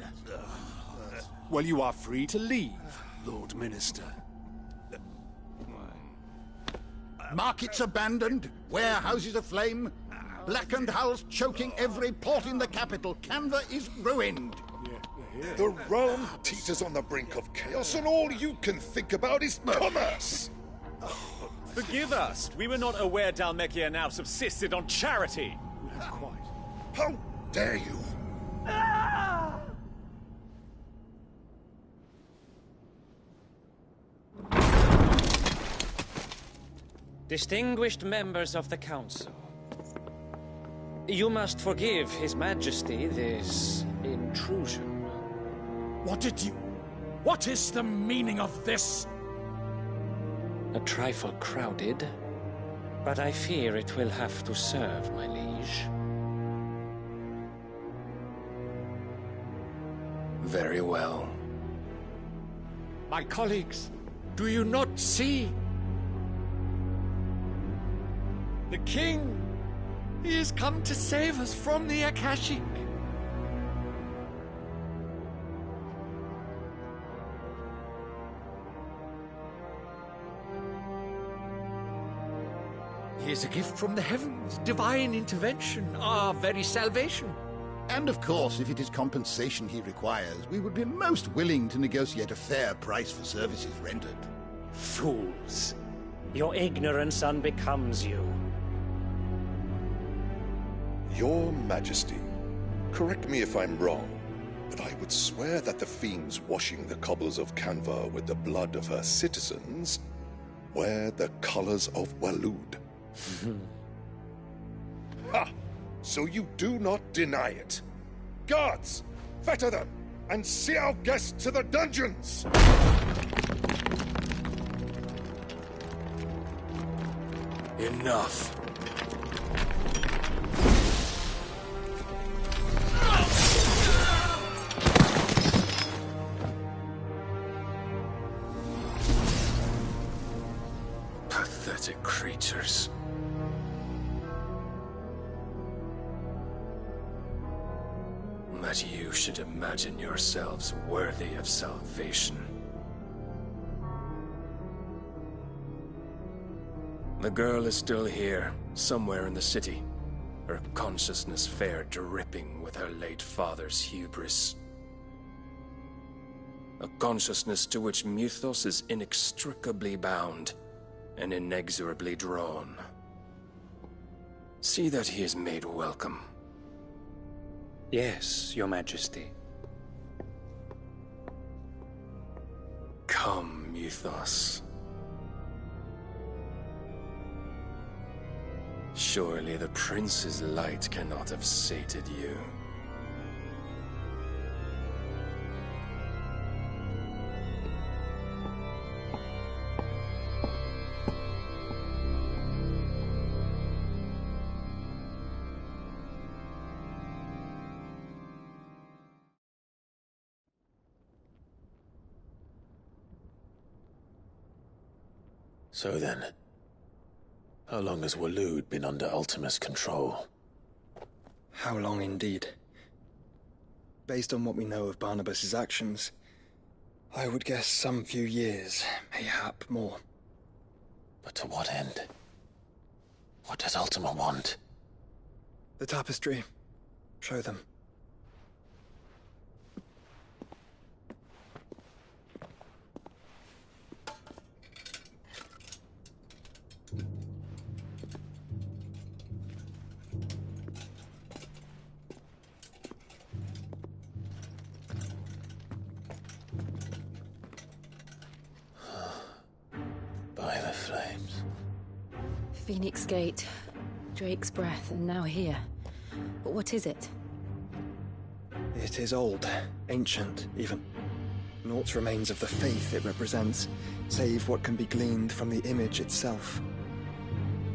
Well, you are free to leave, Lord Minister. Markets abandoned, warehouses aflame, blackened hulls choking every port in the capital. Canva is ruined. The realm teeters on the brink of chaos, and all you can think about is commerce! Forgive us. We were not aware Dhalmekia now subsisted on charity. Quite. How dare you? Distinguished members of the Council, you must forgive His Majesty this intrusion. What is the meaning of this? A trifle crowded, but I fear it will have to serve, my liege. Very well. My colleagues, do you not see? The king! He has come to save us from the Akashic! He is a gift from the heavens, divine intervention, our very salvation. And of course, if it is compensation he requires, we would be most willing to negotiate a fair price for services rendered. Fools! Your ignorance unbecomes you. Your Majesty, correct me if I'm wrong, but I would swear that the fiends washing the cobbles of Canva with the blood of her citizens wear the colors of Waloed. Ha! So you do not deny it. Guards, fetter them, and see our guests to the dungeons! Enough. Pathetic creatures. That you should imagine yourselves worthy of salvation. The girl is still here, somewhere in the city, her consciousness fair dripping with her late father's hubris. A consciousness to which Mythos is inextricably bound and inexorably drawn. See that he is made welcome. Yes, Your Majesty. Come, Mythos. Surely the prince's light cannot have sated you. So then, how long has Waloed been under Ultima's control? How long indeed? Based on what we know of Barnabas's actions, I would guess some few years, mayhap more. But to what end? What does Ultima want? The tapestry. Show them. By the flames. Phoenix Gate, Drake's Breath, and now here. But what is it? It is old, ancient, even. Naught remains of the faith it represents, save what can be gleaned from the image itself.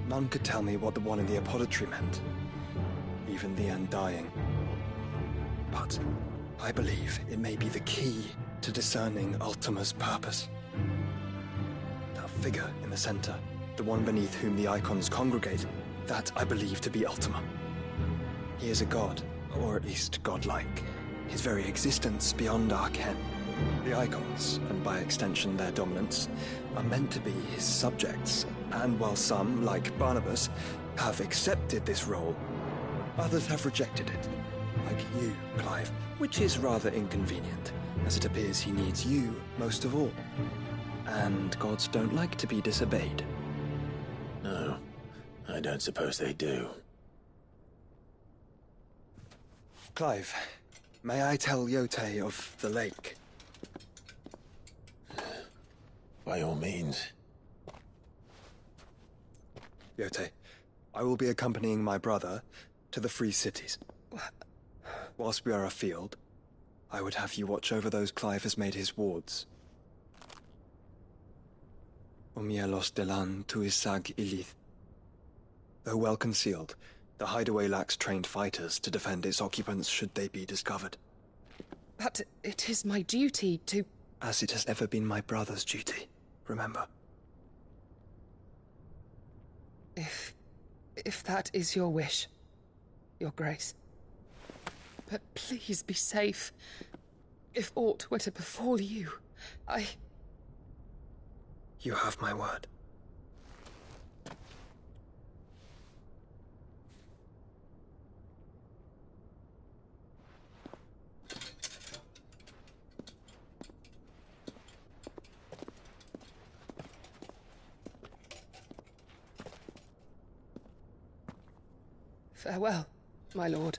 None could tell me what the one in the apothecary meant, even the Undying. But I believe it may be the key to discerning Ultima's purpose. That figure in the center, the one beneath whom the icons congregate, that I believe to be Ultima. He is a god, or at least godlike. His very existence beyond our ken. The icons, and by extension their dominants, are meant to be his subjects, and while some, like Barnabas, have accepted this role, others have rejected it. Like you, Clive, which is rather inconvenient, as it appears he needs you most of all. And gods don't like to be disobeyed. No, I don't suppose they do. Clive, may I tell Yote of the lake? By all means. Yote, I will be accompanying my brother to the Free Cities. Whilst we are afield, I would have you watch over those Clive has made his wards. Umielos delan tu isag ilith. Though well concealed, the hideaway lacks trained fighters to defend its occupants should they be discovered. But it is my duty to... As it has ever been my brother's duty, remember. If that is your wish, Your Grace. But please be safe. If aught were to befall you, You have my word. Farewell, my lord,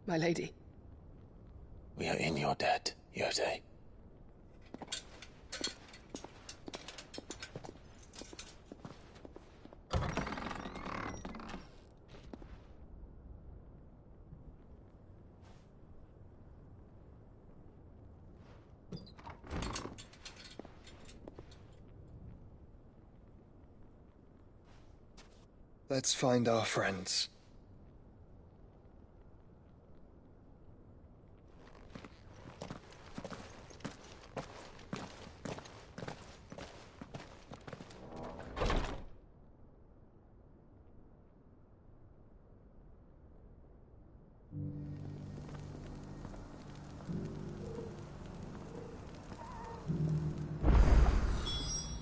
my lady. We are in your debt, Yote. Let's find our friends.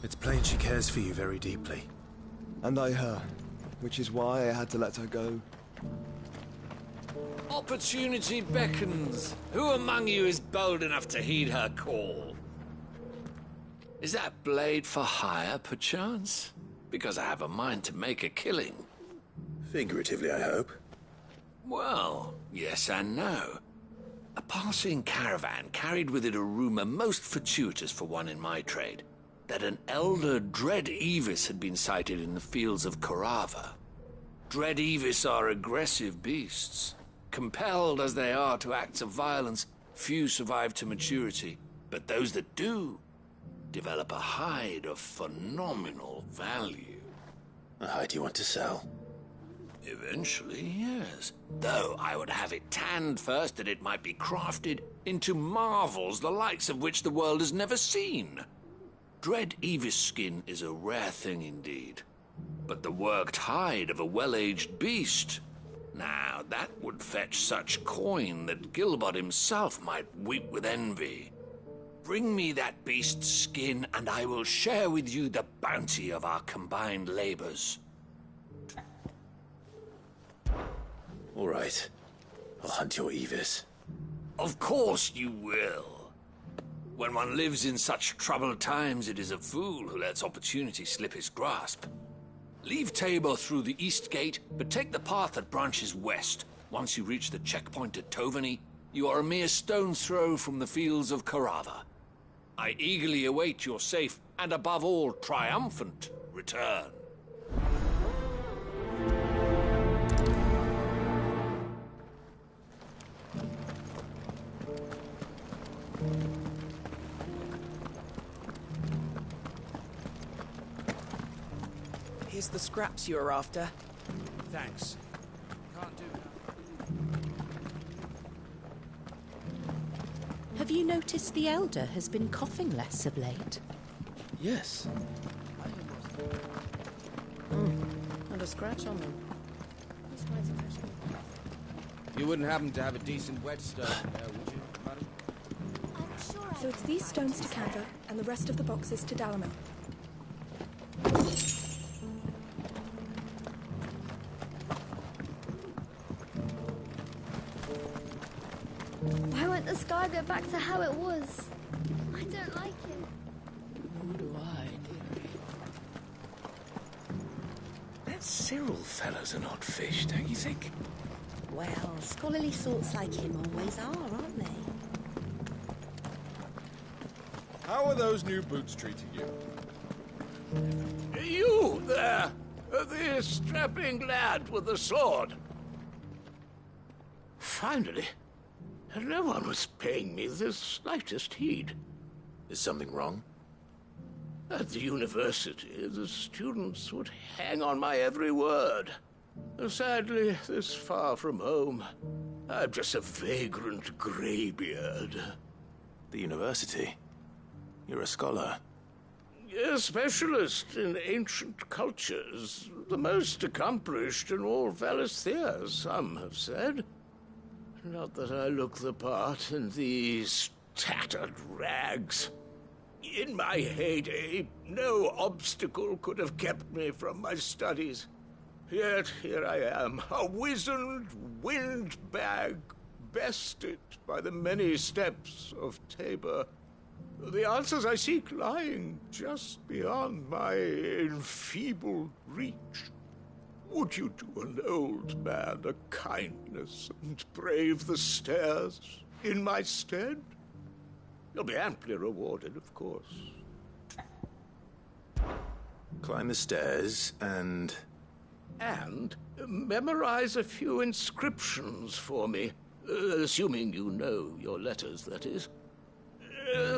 It's plain she cares for you very deeply. And I her, which is why I had to let her go. Opportunity beckons. Who among you is bold enough to heed her call? Is that blade for hire, perchance? Because I have a mind to make a killing. Figuratively, I hope. Well, yes and no. A passing caravan carried with it a rumor most fortuitous for one in my trade, that an elder Dread Evis had been sighted in the fields of Korava. Dread Evis are aggressive beasts. Compelled as they are to acts of violence, few survive to maturity, but those that do develop a hide of phenomenal value. A hide you want to sell? Eventually, yes. Though I would have it tanned first that it might be crafted into marvels the likes of which the world has never seen. Dread Evis skin is a rare thing indeed. But the worked hide of a well-aged beast, now that would fetch such coin that Gilbert himself might weep with envy. Bring me that beast's skin, and I will share with you the bounty of our combined labors. All right. I'll hunt your Evis. Of course you will. When one lives in such troubled times, it is a fool who lets opportunity slip his grasp. Leave Tabor through the east gate, but take the path that branches west. Once you reach the checkpoint at Tovany, you are a mere stone's throw from the fields of Carava. I eagerly await your safe, and above all, triumphant return. Here's the scraps you were after. Thanks. Can't do that. Have you noticed the Elder has been coughing less of late? Yes. Not a scratch on them. You wouldn't happen to have a decent whetstone there, would you, madam? So it's these stones to Canva, and the rest of the boxes to Dalamil. Why won't the sky go back to how it was? I don't like it. Nor do I, dearie. That Cyril fellow's an odd fish, don't you think? Well, scholarly sorts like him always are, aren't they? How are those new boots treating you? You there! The strapping lad with the sword. Finally, no one was paying me the slightest heed. Is something wrong? At the university, the students would hang on my every word. Sadly, this far from home, I'm just a vagrant greybeard. The university? You're a scholar. A specialist in ancient cultures. The most accomplished in all Valisthea, some have said. Not that I look the part in these tattered rags. In my heyday, no obstacle could have kept me from my studies. Yet here I am, a wizened windbag, bested by the many steps of Tabor. The answers I seek lying just beyond my enfeebled reach. Would you do an old man a kindness and brave the stairs in my stead? You'll be amply rewarded, of course. Climb the stairs and memorize a few inscriptions for me, assuming you know your letters, that is.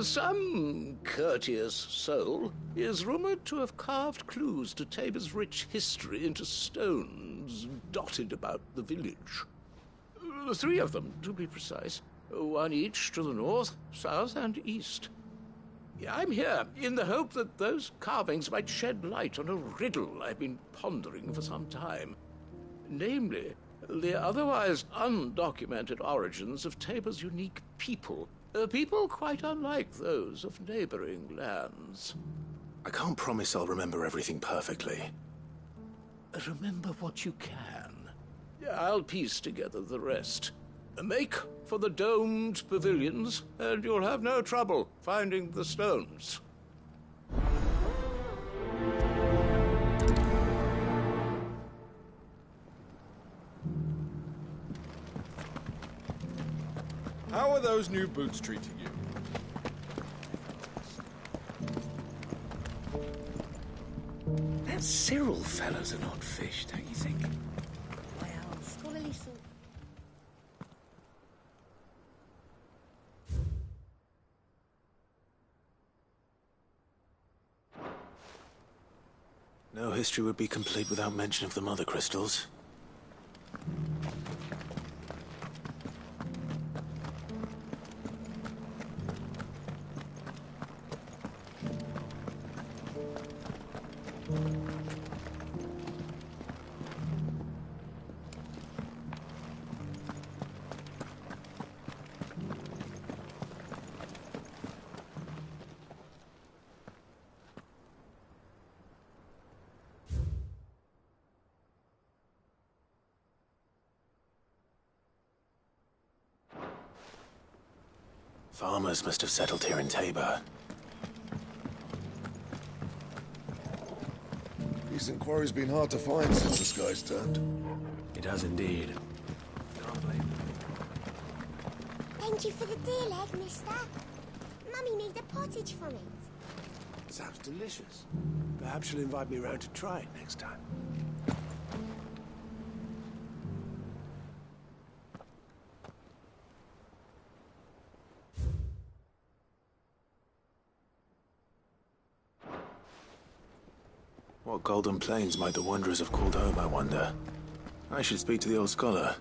Some courteous soul is rumored to have carved clues to Tabor's rich history into stones dotted about the village. 3 of them, to be precise. One each to the north, south, and east. I'm here in the hope that those carvings might shed light on a riddle I've been pondering for some time. Namely, the otherwise undocumented origins of Tabor's unique people. People quite unlike those of neighboring lands. I can't promise I'll remember everything perfectly. Remember what you can. I'll piece together the rest. Make for the domed pavilions, and you'll have no trouble finding the stones. How are those new boots treating you? That Cyril fellow's an odd fish, don't you think? Well, scholarly sort. No history would be complete without mention of the mother crystals. Farmers must have settled here in Tabor. Decent quarry's been hard to find since the sky's turned. It has indeed. Thank you for the deal egg, mister. Mummy made a pottage from it. Sounds delicious. Perhaps you'll invite me round to try it next time. What golden plains might the wanderers have called home, I wonder? I should speak to the old scholar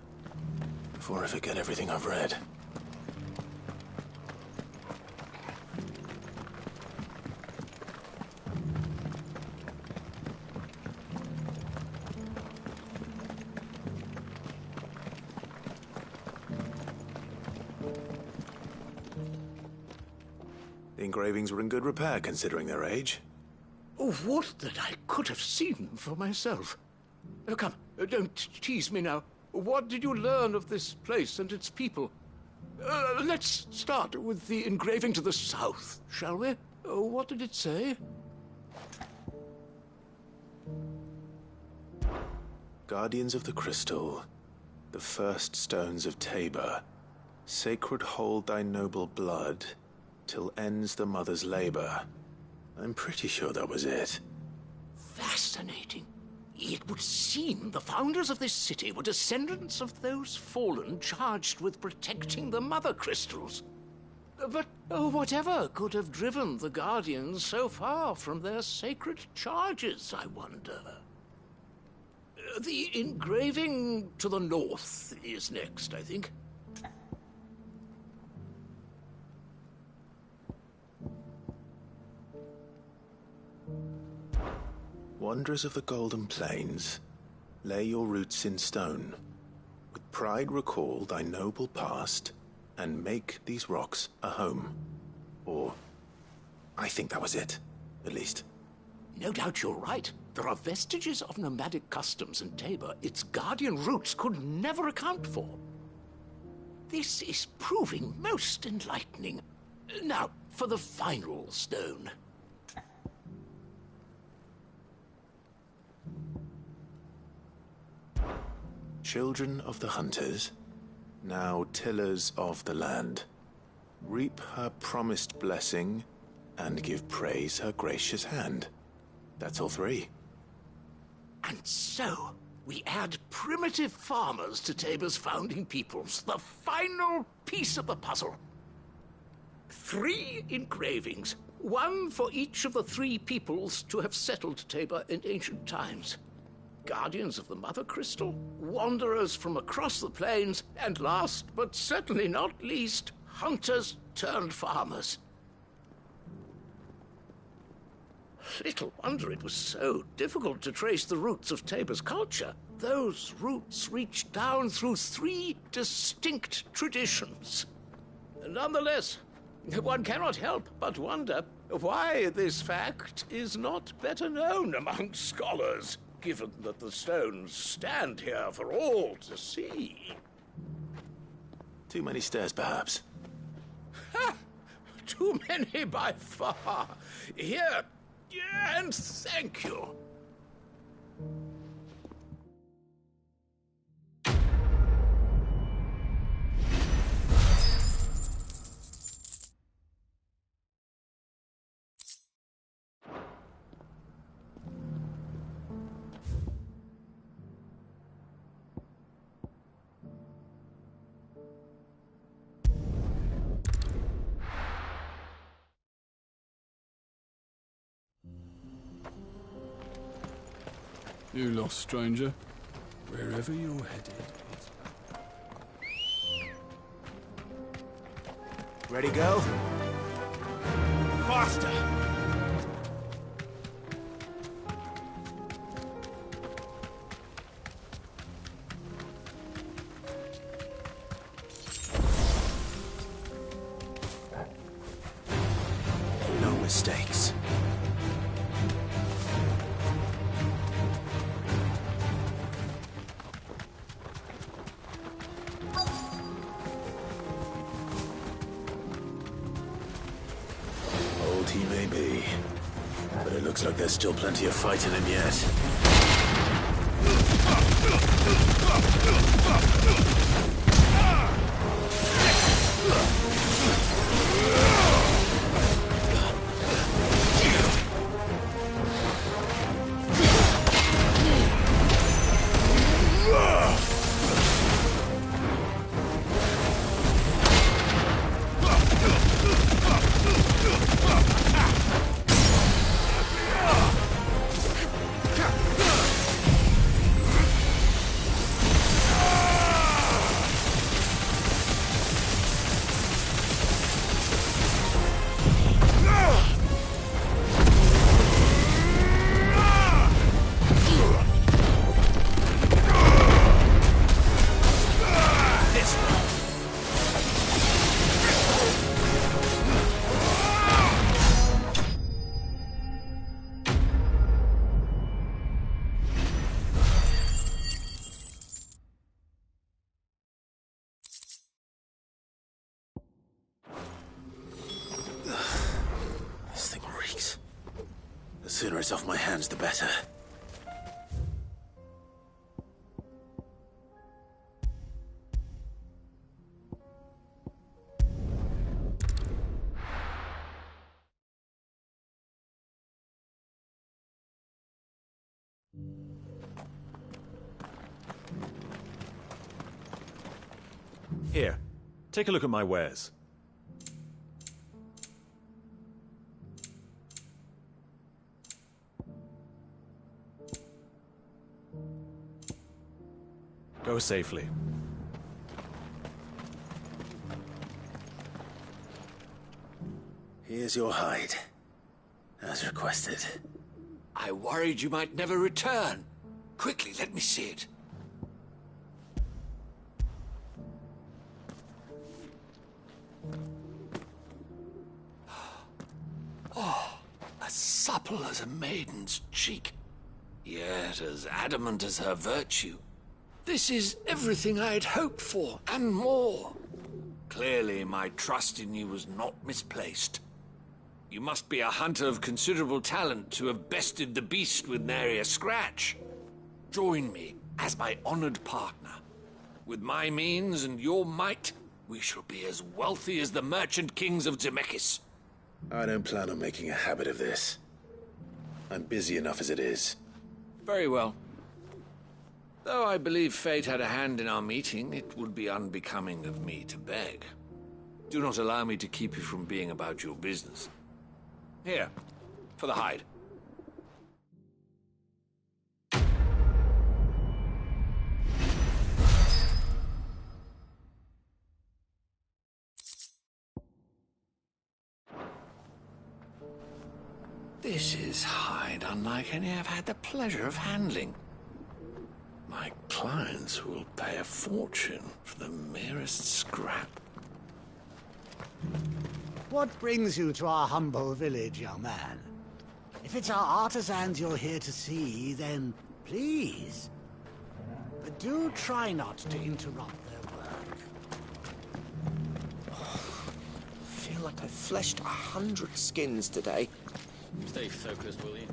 before I forget everything I've read. The engravings were in good repair considering their age. Oh, would that I could have seen them for myself. Come, don't tease me now. What did you learn of this place and its people? Let's start with the engraving to the south, shall we? What did it say? Guardians of the Crystal, the first stones of Tabor, sacred hold thy noble blood, till ends the mother's labor. I'm pretty sure that was it. Fascinating. It would seem the founders of this city were descendants of those fallen charged with protecting the mother crystals. But whatever could have driven the Guardians so far from their sacred charges, I wonder? The engraving to the north is next, I think. Wanderers of the Golden Plains, lay your roots in stone. With pride recall thy noble past, and make these rocks a home. Or, I think that was it, at least. No doubt you're right. There are vestiges of nomadic customs in Tabor its guardian roots could never account for. This is proving most enlightening. Now, for the final stone. Children of the hunters, now tillers of the land, reap her promised blessing and give praise her gracious hand. That's all three. And so, we add primitive farmers to Tabor's founding peoples, the final piece of the puzzle. 3 engravings, one for each of the 3 peoples to have settled Tabor in ancient times. Guardians of the Mother Crystal, wanderers from across the plains, and last but certainly not least, hunters turned farmers. Little wonder it was so difficult to trace the roots of Tabor's culture. Those roots reach down through 3 distinct traditions. Nonetheless, one cannot help but wonder why this fact is not better known among scholars, given that the stones stand here for all to see. Too many stairs, perhaps. Ha! Too many by far. Here, and thank you. You lost, stranger. Wherever you're headed. Ready, go? Faster! No mistakes. Looks like there's still plenty of fight in him yet. The sooner it's off my hands, the better. Here, take a look at my wares. Go safely. Here's your hide, as requested. I worried you might never return. Quickly, let me see it. Oh, as supple as a maiden's cheek, yet as adamant as her virtue. This is everything I had hoped for, and more. Clearly, my trust in you was not misplaced. You must be a hunter of considerable talent to have bested the beast with nary a scratch. Join me as my honored partner. With my means and your might, we shall be as wealthy as the merchant kings of Zemeckis. I don't plan on making a habit of this. I'm busy enough as it is. Very well. Though I believe fate had a hand in our meeting, it would be unbecoming of me to beg. Do not allow me to keep you from being about your business. Here, for the hide. This is hide unlike any I've had the pleasure of handling. My clients will pay a fortune for the merest scrap. What brings you to our humble village, young man? If it's our artisans you're here to see, then please. But do try not to interrupt their work. I feel like I've fleshed 100 skins today. Stay focused, will you?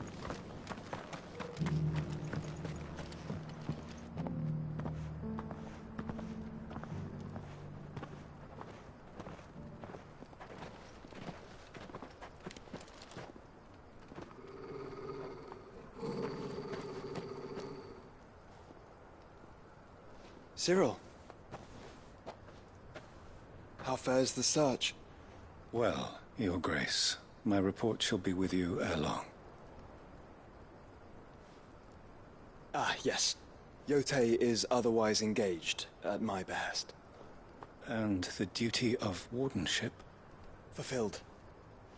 Cyril. How fares the search? Well, Your Grace, my report shall be with you ere long. Ah, yes. Yotei is otherwise engaged, at my behest. And the duty of wardenship? Fulfilled.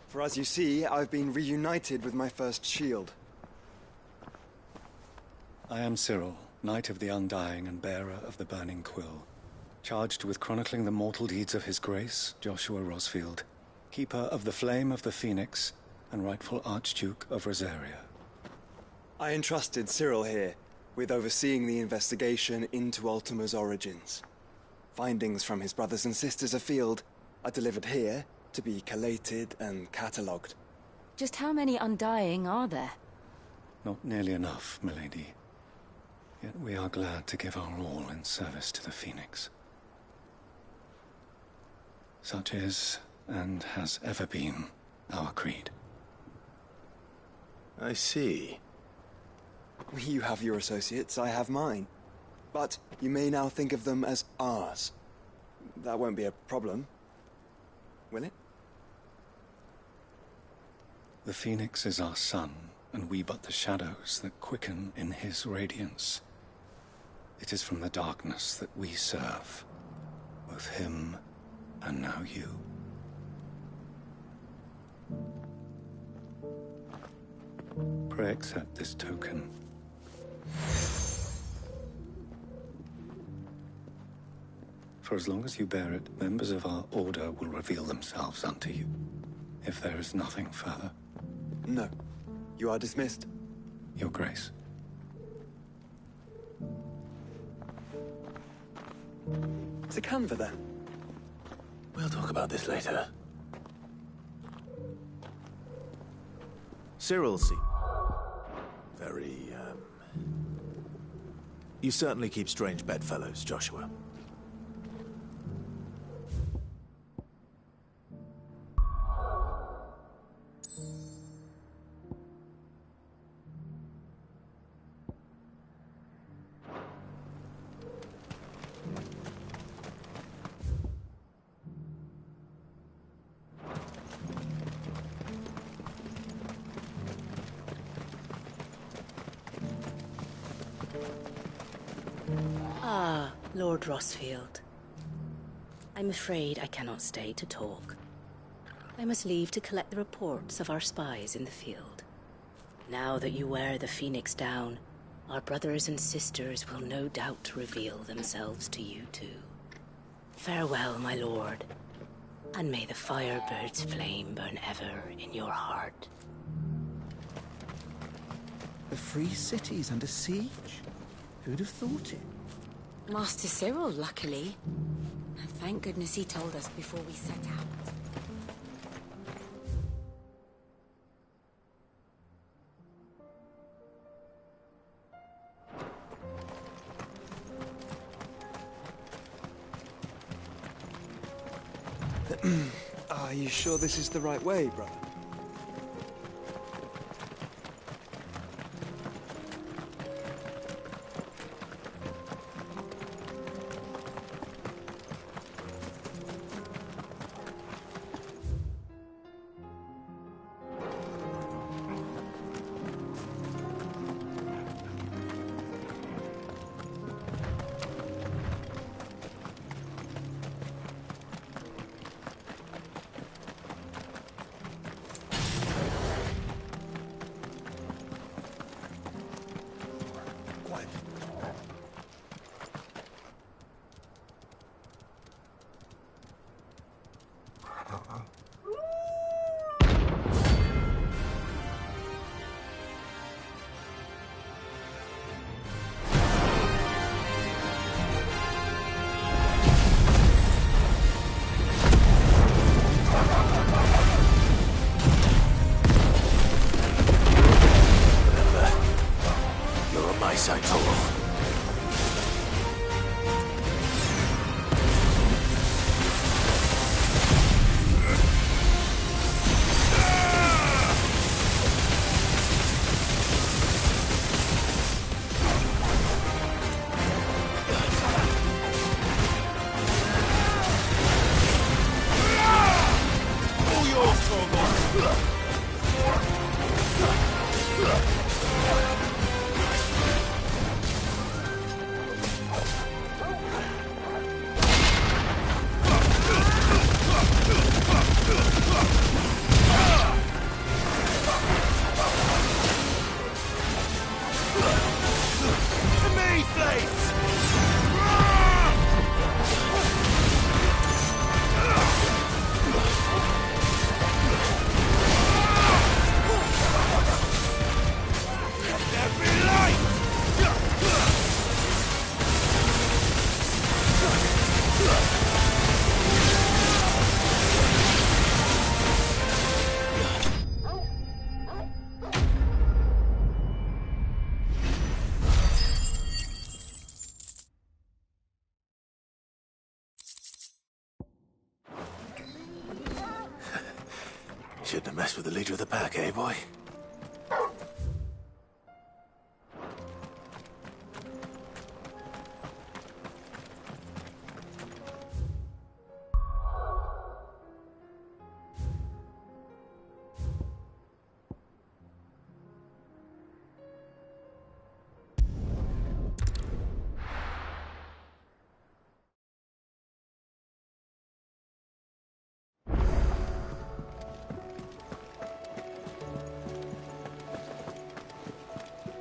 For as you see, I've been reunited with my first shield. I am Cyril, Knight of the Undying and bearer of the Burning Quill, charged with chronicling the mortal deeds of His Grace, Joshua Rosfield, Keeper of the Flame of the Phoenix and rightful Archduke of Rosaria. I entrusted Cyril here with overseeing the investigation into Ultima's origins. Findings from his brothers and sisters afield are delivered here to be collated and catalogued. Just how many Undying are there? Not nearly enough, milady. Yet we are glad to give our all in service to the Phoenix. Such is, and has ever been, our creed. I see. You have your associates, I have mine. But you may now think of them as ours. That won't be a problem, will it? The Phoenix is our sun, and we but the shadows that quicken in his radiance. It is from the darkness that we serve, both him and now you. Pray accept this token. For as long as you bear it, members of our order will reveal themselves unto you, if there is nothing further. No. You are dismissed. Your Grace. It's a Canva, then. We'll talk about this later. Cyril, see. Very, You certainly keep strange bedfellows, Joshua. Ah, Lord Rosfield. I'm afraid I cannot stay to talk. I must leave to collect the reports of our spies in the field. Now that you wear the Phoenix down, our brothers and sisters will no doubt reveal themselves to you too. Farewell, my lord, and may the Firebird's flame burn ever in your heart. The free city's under siege? Who'd have thought it? Master Cyril, luckily. Thank goodness he told us before we set out. Are you sure this is the right way, brother? Don't mess with the leader of the pack, eh, boy?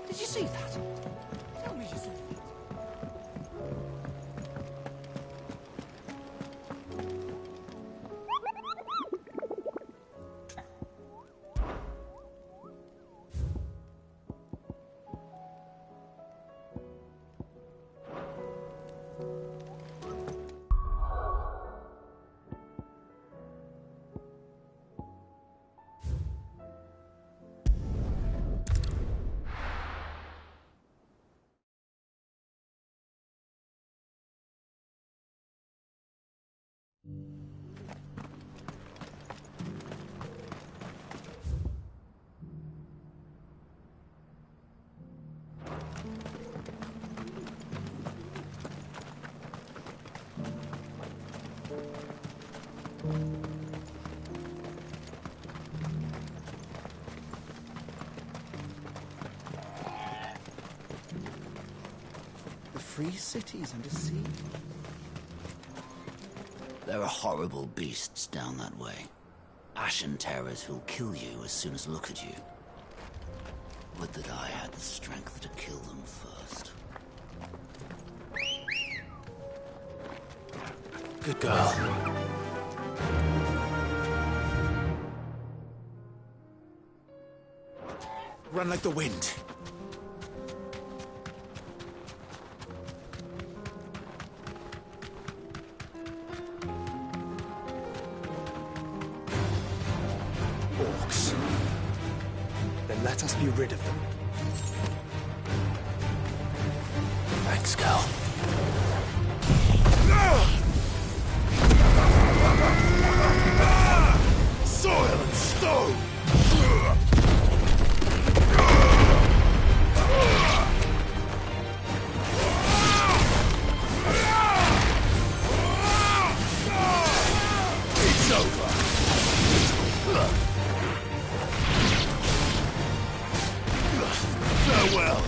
Did you see that? Tell me you saw that. The free cities under siege. There are horrible beasts down that way. Ashen terrors who'll kill you as soon as look at you. Would that I had the strength to kill them first. Good girl. Run like the wind. Orcs. Then let us be rid of them. Thanks, girl. Soil and stone! It's over! Farewell!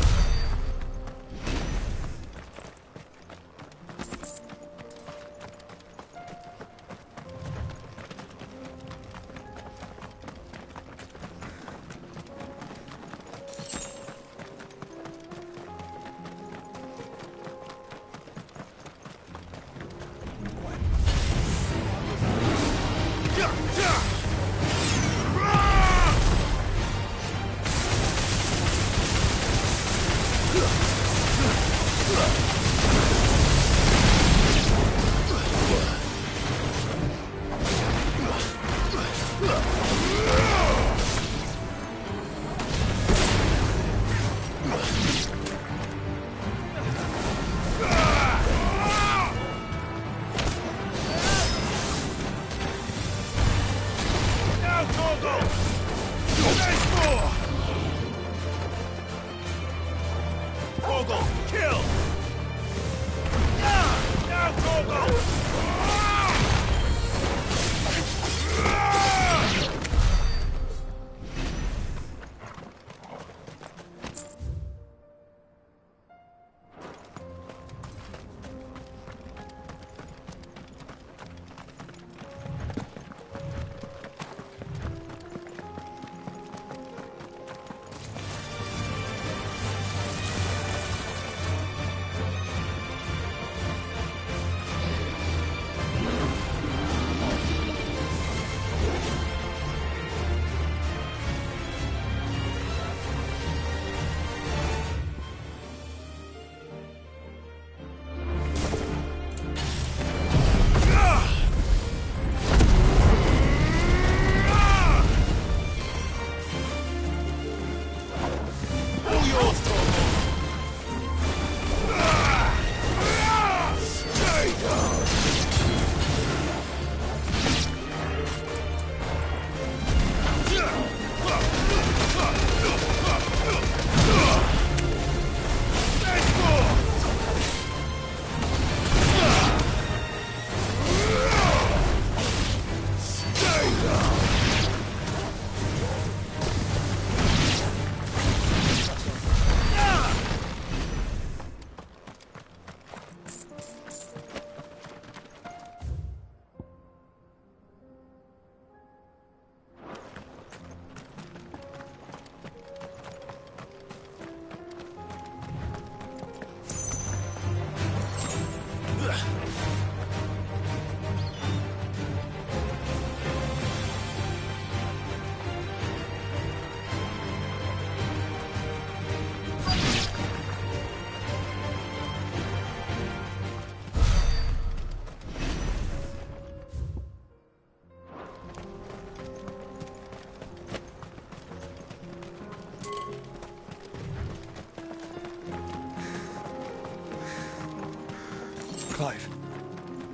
Clive.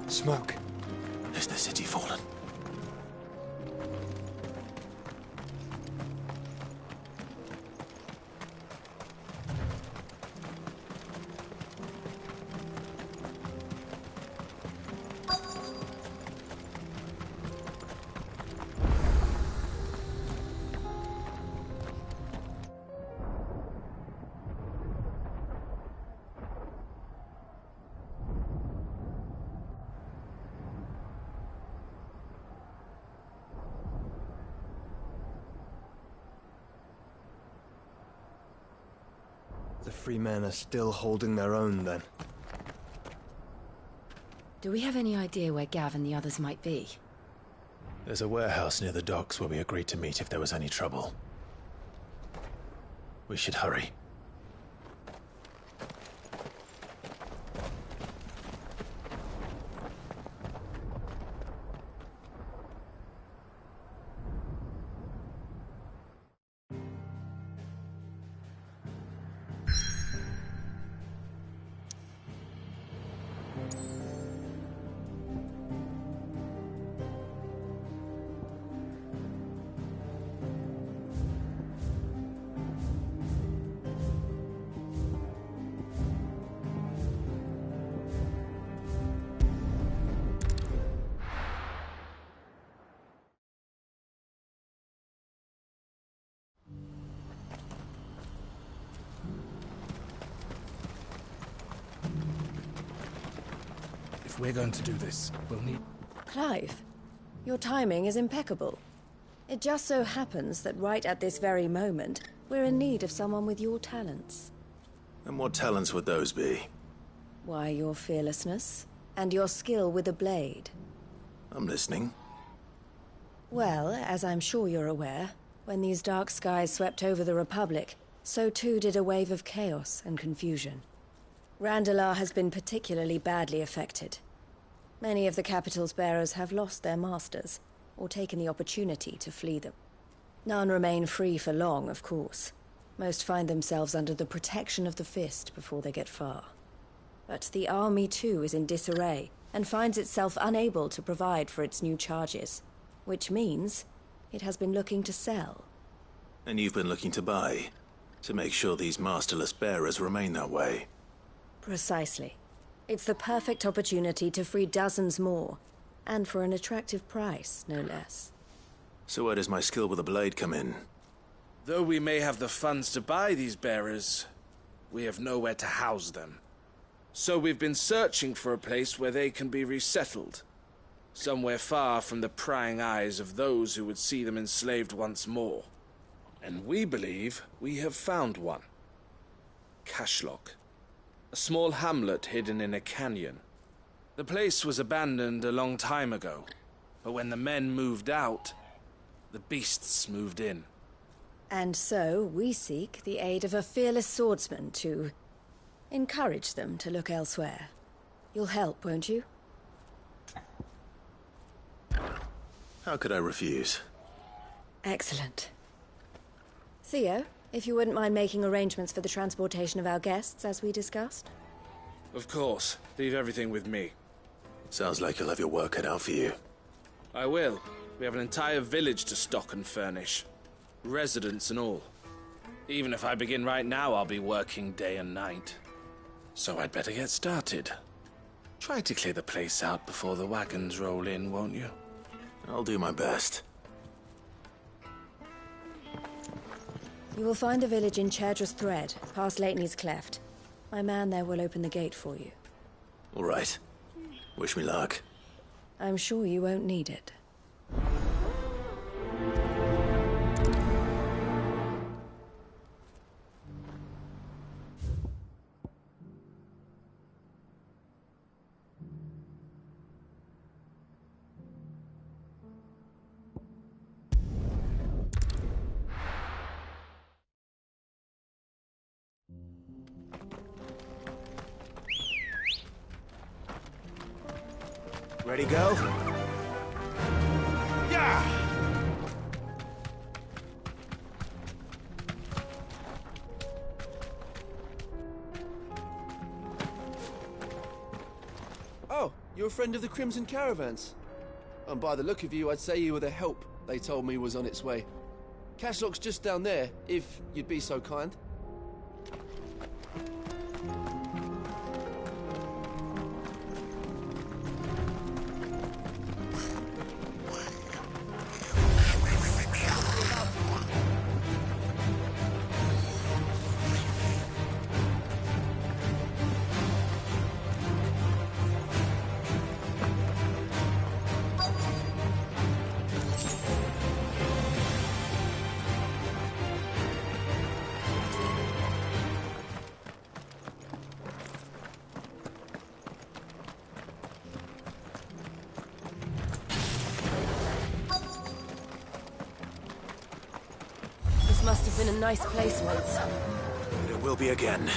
Smoke. Is the city fallen? The free men are still holding their own, then. Do we have any idea where Gav and the others might be? There's a warehouse near the docks where we agreed to meet if there was any trouble. We should hurry. If we're going to do this, we'll need... Clive, your timing is impeccable. It just so happens that right at this very moment, we're in need of someone with your talents. And what talents would those be? Why, your fearlessness, and your skill with a blade. I'm listening. Well, as I'm sure you're aware, when these dark skies swept over the Republic, so too did a wave of chaos and confusion. Randalar has been particularly badly affected. Many of the capital's bearers have lost their masters, or taken the opportunity to flee them. None remain free for long, of course. Most find themselves under the protection of the Fist before they get far. But the army too is in disarray, and finds itself unable to provide for its new charges. Which means it has been looking to sell. And you've been looking to buy, to make sure these masterless bearers remain that way. Precisely. It's the perfect opportunity to free dozens more, and for an attractive price, no less. So where does my skill with a blade come in? Though we may have the funds to buy these bearers, we have nowhere to house them. So we've been searching for a place where they can be resettled. Somewhere far from the prying eyes of those who would see them enslaved once more. And we believe we have found one. Cashlock. A small hamlet hidden in a canyon. The place was abandoned a long time ago, but when the men moved out, the beasts moved in. And so we seek the aid of a fearless swordsman to encourage them to look elsewhere. You'll help, won't you? How could I refuse? Excellent. Theo, if you wouldn't mind making arrangements for the transportation of our guests, as we discussed. Of course. Leave everything with me. Sounds like you'll have your work cut out for you. I will. We have an entire village to stock and furnish. Residents and all. Even if I begin right now, I'll be working day and night. So I'd better get started. Try to clear the place out before the wagons roll in, won't you? I'll do my best. You will find the village in Chairdress Thread, past Lateney's Cleft. My man there will open the gate for you. All right. Wish me luck. I'm sure you won't need it. Ready, go? Yeah! You're a friend of the Crimson Caravans. And by the look of you, I'd say you were the help they told me was on its way. Cashlock's just down there, if you'd be so kind. Must have been a nice place once. But it will be again.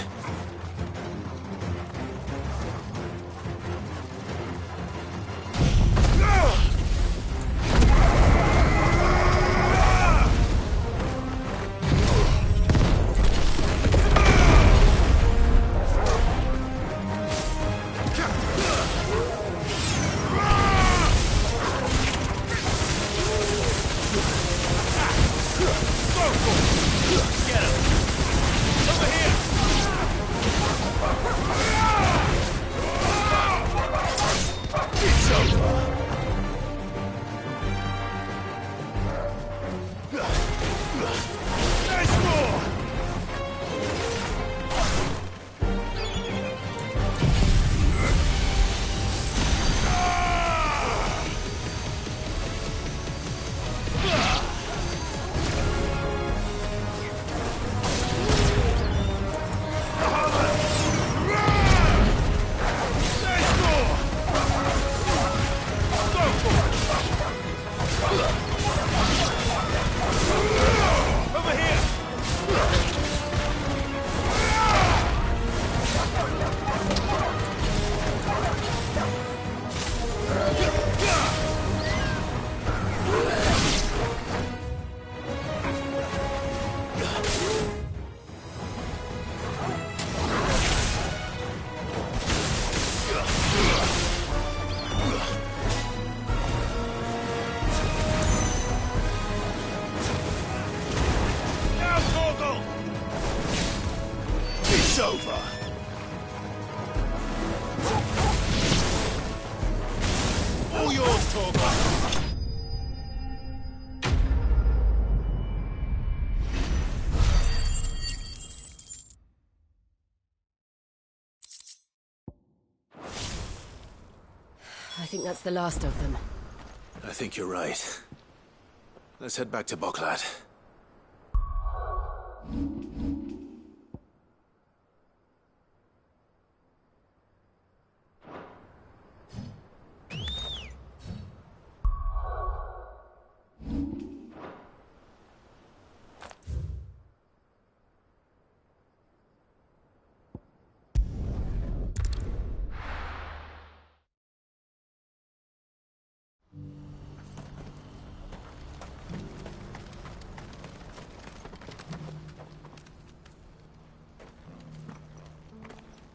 I think that's the last of them. I think you're right. Let's head back to Boklad.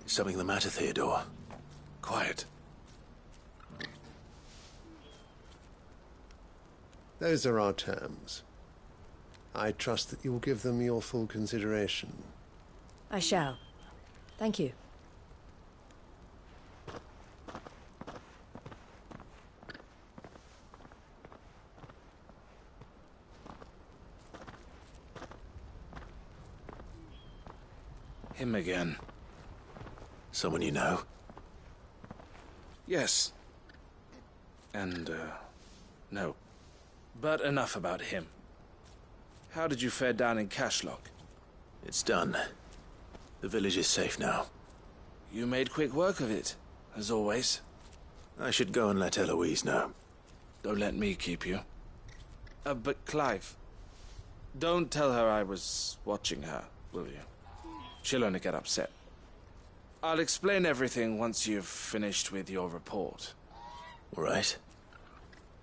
Is something the matter, Theodore? Quiet. Those are our terms. I trust that you will give them your full consideration. I shall. Thank you. Him again. Someone you know? Yes. And, no. But enough about him. How did you fare down in Cashlock? It's done. The village is safe now. You made quick work of it, as always. I should go and let Eloise know. Don't let me keep you. But Clive, don't tell her I was watching her, will you? She'll only get upset. I'll explain everything once you've finished with your report. All right.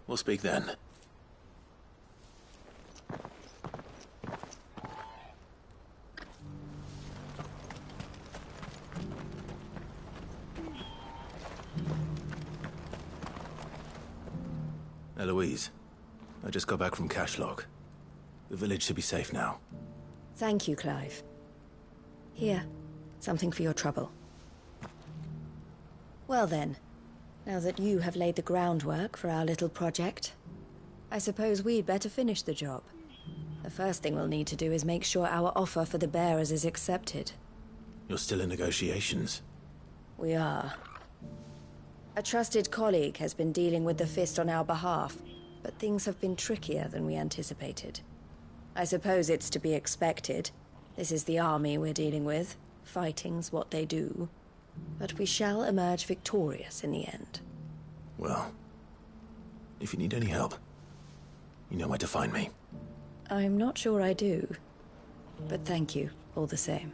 We'll speak then. Eloise, I just got back from Cashlock. The village should be safe now. Thank you, Clive. Here, something for your trouble. Well then, now that you have laid the groundwork for our little project, I suppose we'd better finish the job. The first thing we'll need to do is make sure our offer for the bearers is accepted. You're still in negotiations? We are. A trusted colleague has been dealing with the Fist on our behalf, but things have been trickier than we anticipated. I suppose it's to be expected. This is the army we're dealing with. Fighting's what they do. But we shall emerge victorious in the end. Well, if you need any help, you know where to find me. I'm not sure I do, but thank you all the same.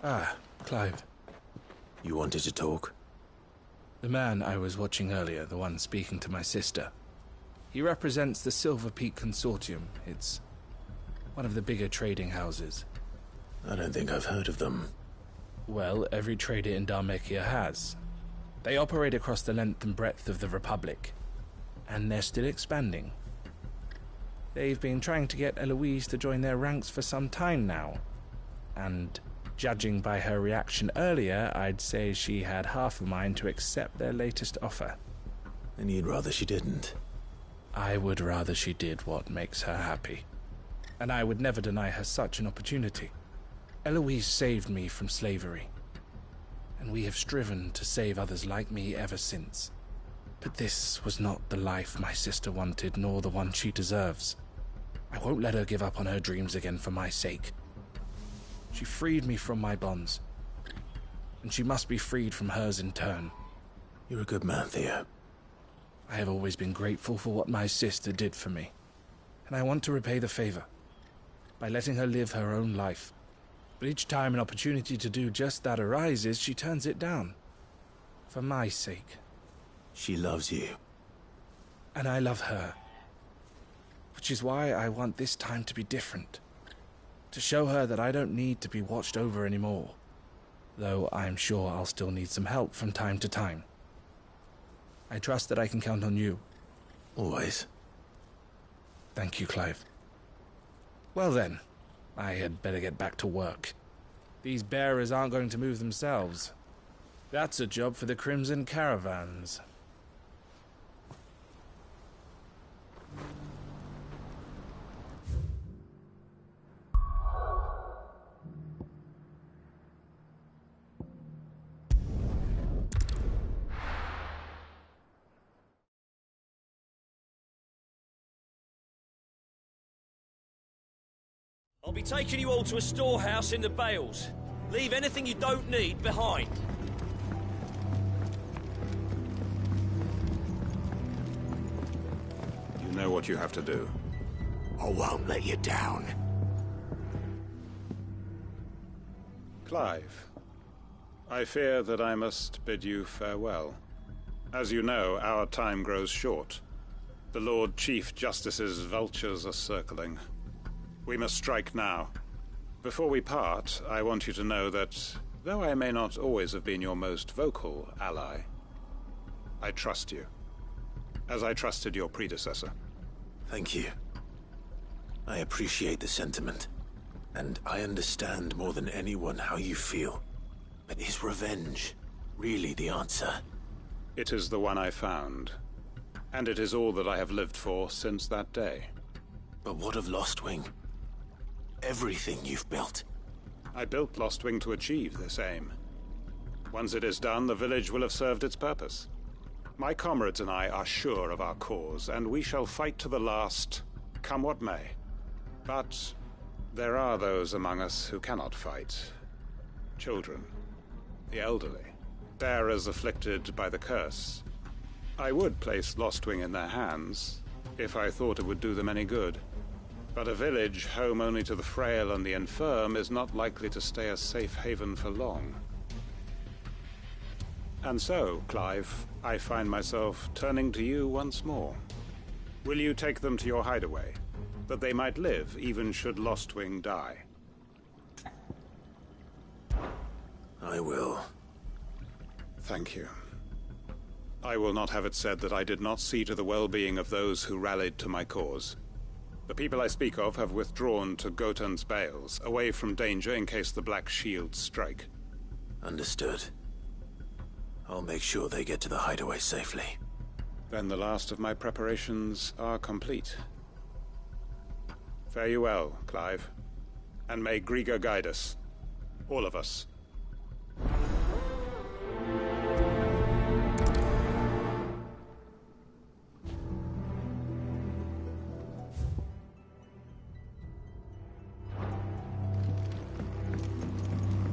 Ah, Clive. You wanted to talk? The man I was watching earlier, the one speaking to my sister. He represents the Silver Peak Consortium. It's one of the bigger trading houses. I don't think I've heard of them. Well, every trader in Dhalmekia has. They operate across the length and breadth of the Republic. And they're still expanding. They've been trying to get Eloise to join their ranks for some time now. And judging by her reaction earlier, I'd say she had half a mind to accept their latest offer. And you'd rather she didn't? I would rather she did what makes her happy. And I would never deny her such an opportunity. Eloise saved me from slavery. And we have striven to save others like me ever since. But this was not the life my sister wanted, nor the one she deserves. I won't let her give up on her dreams again for my sake. She freed me from my bonds, and she must be freed from hers in turn. You're a good man, Theo. I have always been grateful for what my sister did for me, and I want to repay the favor by letting her live her own life. But each time an opportunity to do just that arises, she turns it down. For my sake. She loves you. And I love her. Which is why I want this time to be different. To show her that I don't need to be watched over anymore. Though I'm sure I'll still need some help from time to time. I trust that I can count on you. Always. Thank you, Clive. Well then, I had better get back to work. These bearers aren't going to move themselves. That's a job for the Crimson Caravans. I'll be taking you all to a storehouse in the Bales. Leave anything you don't need behind. You know what you have to do. I won't let you down. Clive, I fear that I must bid you farewell. As you know, our time grows short. The Lord Chief Justice's vultures are circling. We must strike now. Before we part, I want you to know that, though I may not always have been your most vocal ally, I trust you, as I trusted your predecessor. Thank you. I appreciate the sentiment, and I understand more than anyone how you feel. But is revenge really the answer? It is the one I found, and it is all that I have lived for since that day. But what of Lostwing? Everything you've built. I built Lostwing to achieve this aim. Once it is done, the village will have served its purpose. My comrades and I are sure of our cause, and we shall fight to the last, come what may. But there are those among us who cannot fight. Children, the elderly, bearers afflicted by the curse. I would place Lostwing in their hands, if I thought it would do them any good. But a village home only to the frail and the infirm is not likely to stay a safe haven for long. And so, Clive, I find myself turning to you once more. Will you take them to your hideaway, that they might live even should Lostwing die? I will. Thank you. I will not have it said that I did not see to the well-being of those who rallied to my cause. The people I speak of have withdrawn to Gotan's Bales, away from danger in case the Black Shields strike. Understood. I'll make sure they get to the hideaway safely. Then the last of my preparations are complete. Fare you well, Clive. And may Griga guide us. All of us.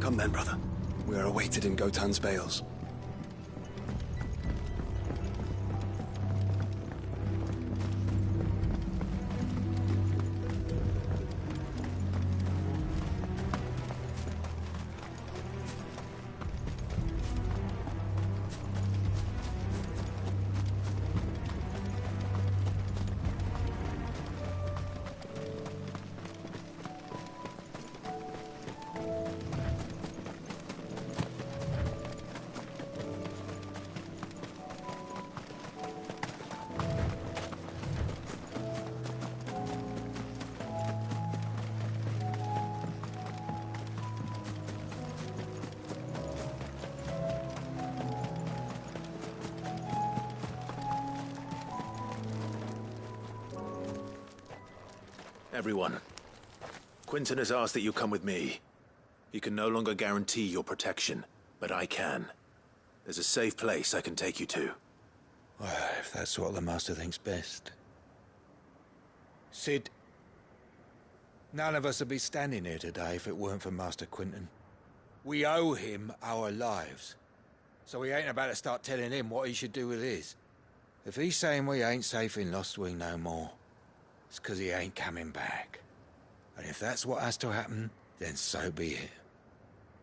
Come then, brother. We are awaited in Gotan's Bales. Everyone, Quinton has asked that you come with me. He can no longer guarantee your protection, but I can. There's a safe place I can take you to. Well, if that's what the Master thinks best. Sid, none of us would be standing here today if it weren't for Master Quinton. We owe him our lives. So we ain't about to start telling him what he should do with his. If he's saying we ain't safe in Lostwing no more, it's 'cause he ain't coming back. And if that's what has to happen, then so be it.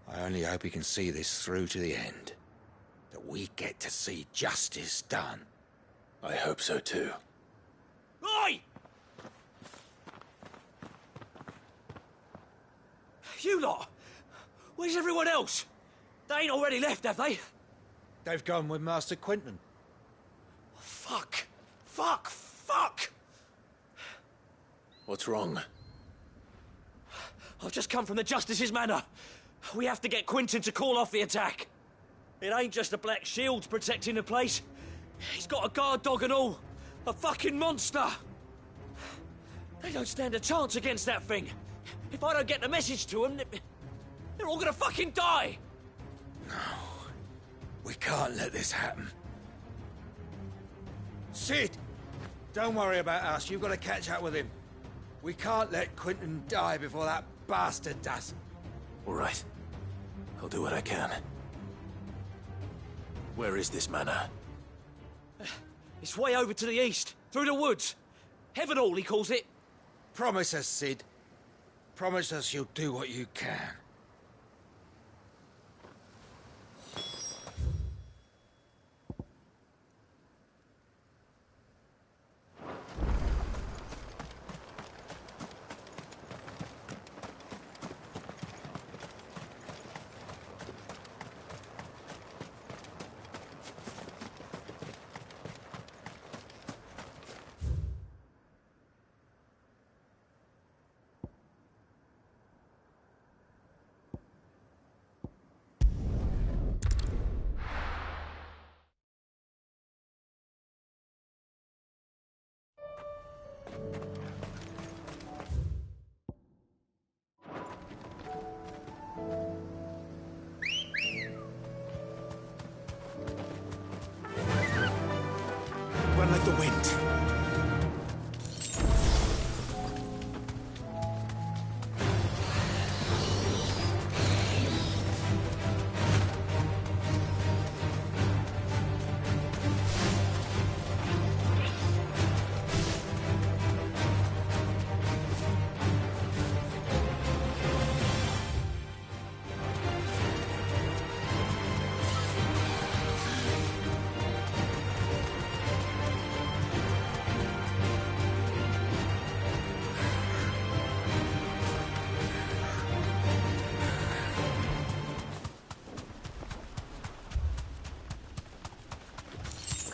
I only hope he can see this through to the end. That we get to see justice done. I hope so too. Oi! You lot! Where's everyone else? They ain't already left, have they? They've gone with Master Quinton. Fuck! Fuck! Fuck! What's wrong? I've just come from the Justice's manor. We have to get Quinton to call off the attack. It ain't just the Black Shields protecting the place. He's got a guard dog and all. A fucking monster. They don't stand a chance against that thing. If I don't get the message to them, they're all gonna fucking die. No. We can't let this happen. Sid! Don't worry about us. You've got to catch up with him. We can't let Quinton die before that bastard does. All right. I'll do what I can. Where is this manor? It's way over to the east, through the woods. Heaven Hall, he calls it. Promise us, Sid. Promise us you'll do what you can.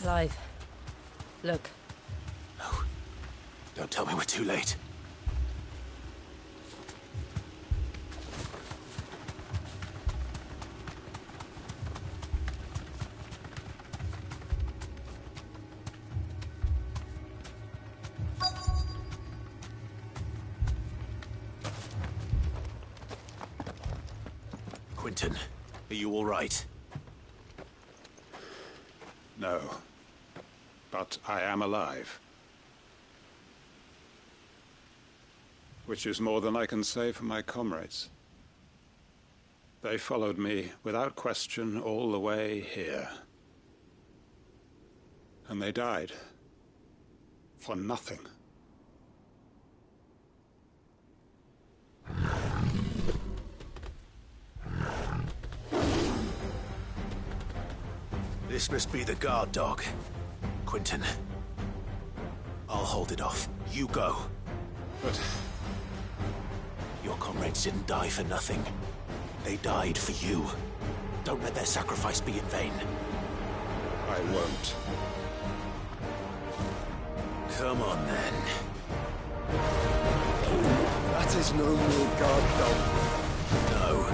Clive, look. No. Don't tell me we're too late. Quentin, are you all right? No. But I am alive. Which is more than I can say for my comrades. They followed me without question all the way here. And they died. For nothing. This must be the guard dog. Quentin. I'll hold it off. You go. But... your comrades didn't die for nothing. They died for you. Don't let their sacrifice be in vain. I won't. Come on, then. That is no mere guard dog. No.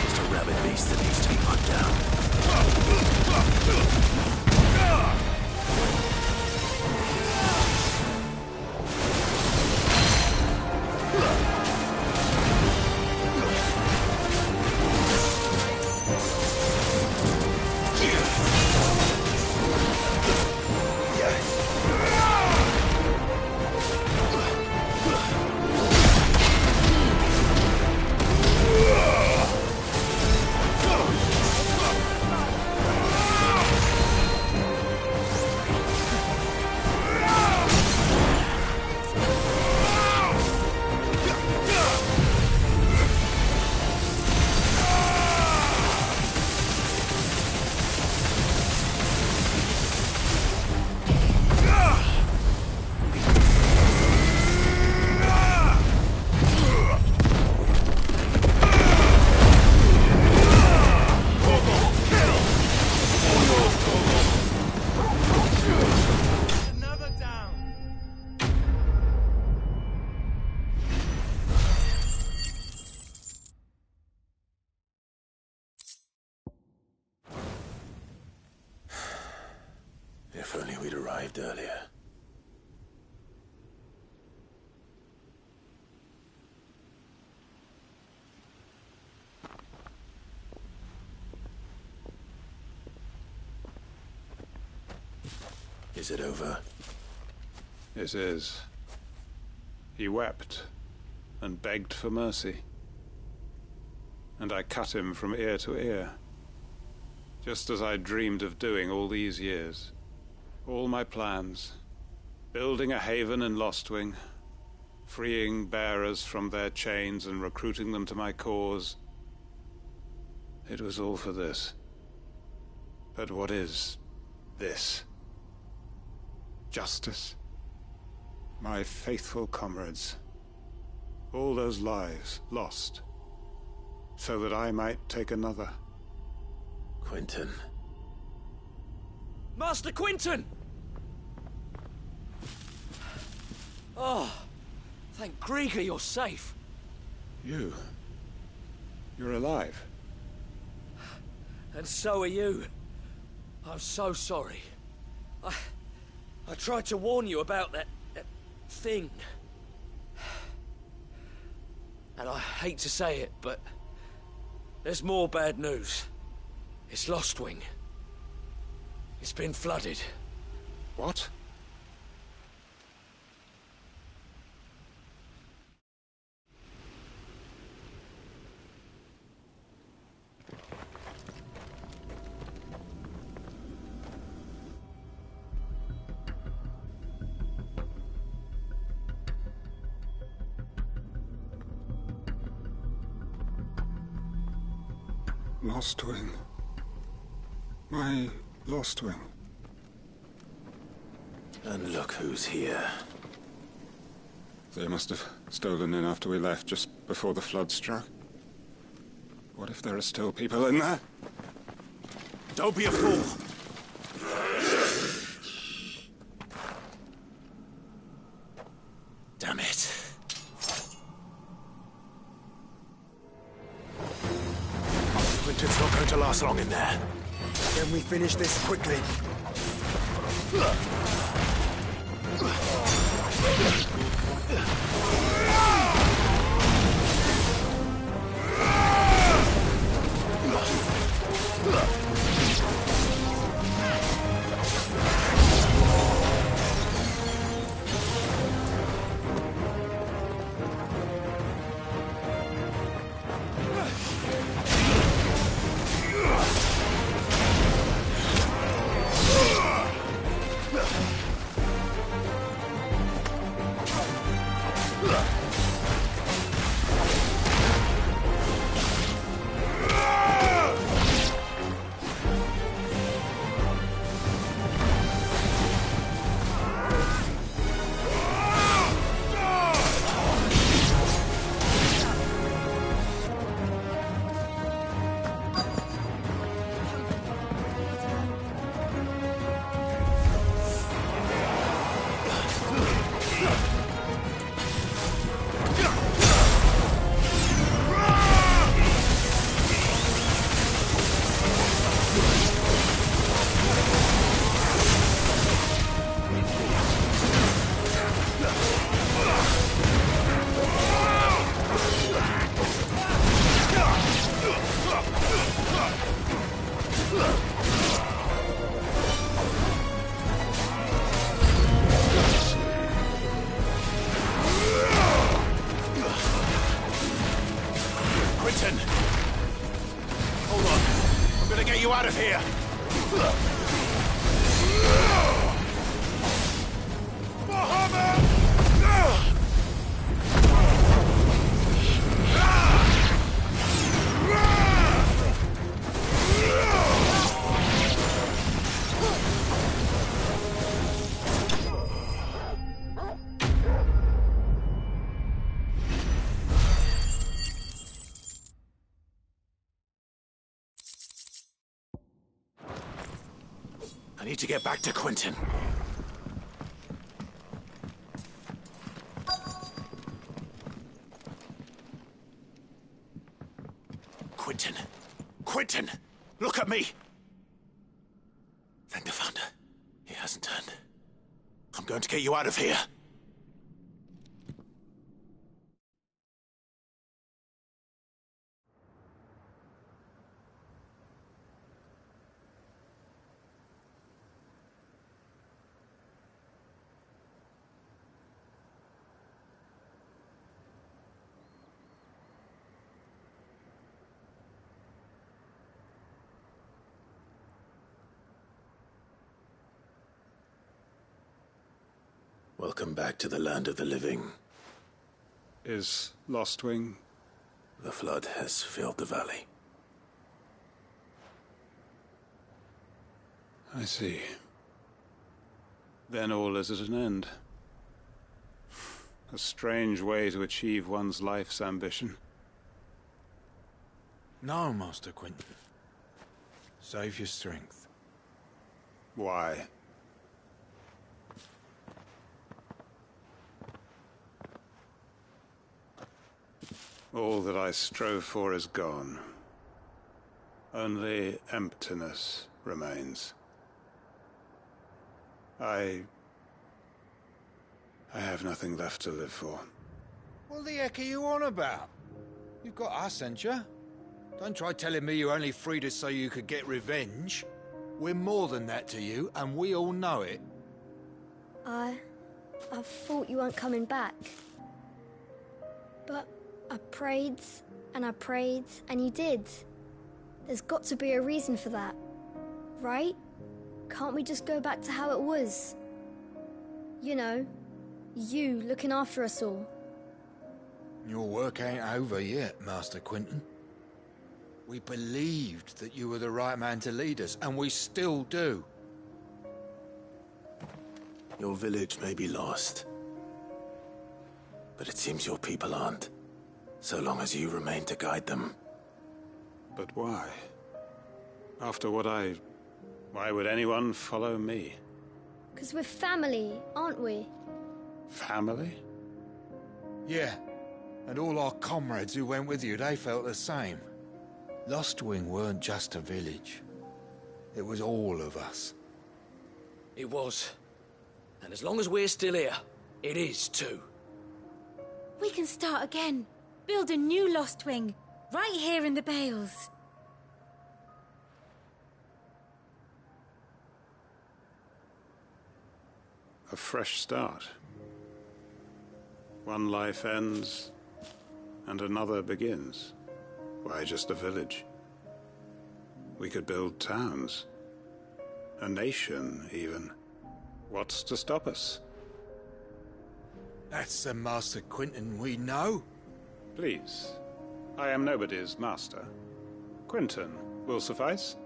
Just a rabid beast that needs to be put down. If only we'd arrived earlier. Is it over? It is. He wept and begged for mercy. And I cut him from ear to ear. Just as I dreamed of doing all these years. All my plans. Building a haven in Lostwing. Freeing bearers from their chains and recruiting them to my cause. It was all for this. But what is this? Justice? My faithful comrades. All those lives lost. So that I might take another. Quentin. Master Quentin! Oh, thank Grieger you're safe. You're alive. And so are you. I'm so sorry. I tried to warn you about that thing. And I hate to say it, but there's more bad news. It's Lostwing. It's been flooded. What? Lostwing. My Lostwing. And look who's here. They must have stolen in after we left, just before the flood struck. What if there are still people in there? Don't be a fool! Quinton's not going to last long in there. Then we finish this quickly. Out of here! I need to get back to Quinton. Quinton! Quinton! Look at me! Thank the Founder. He hasn't turned. I'm going to get you out of here. Welcome back to the land of the living. Is Lostwing? The flood has filled the valley. I see. Then all is at an end. A strange way to achieve one's life's ambition. No, Master Quinton. Save your strength. Why? All that I strove for is gone. Only emptiness remains. I have nothing left to live for. What the heck are you on about? You've got us, ain't you? Don't try telling me you only freed us so you could get revenge. We're more than that to you, and we all know it. I thought you weren't coming back. But I prayed, and you did. There's got to be a reason for that, right? Can't we just go back to how it was? You know, you looking after us all. Your work ain't over yet, Master Quinton. We believed that you were the right man to lead us, and we still do. Your village may be lost, but it seems your people aren't. So long as you remain to guide them. But why? After what why would anyone follow me? 'Cause we're family, aren't we? Family? Yeah. And all our comrades who went with you, they felt the same. Lostwing weren't just a village. It was all of us. It was. And as long as we're still here, it is too. We can start again. Build a new Lostwing. Right here in the Bales. A fresh start. One life ends, and another begins. Why just a village? We could build towns. A nation, even. What's to stop us? That's the Master Quentin we know. Please. I am nobody's master. Quentin will suffice.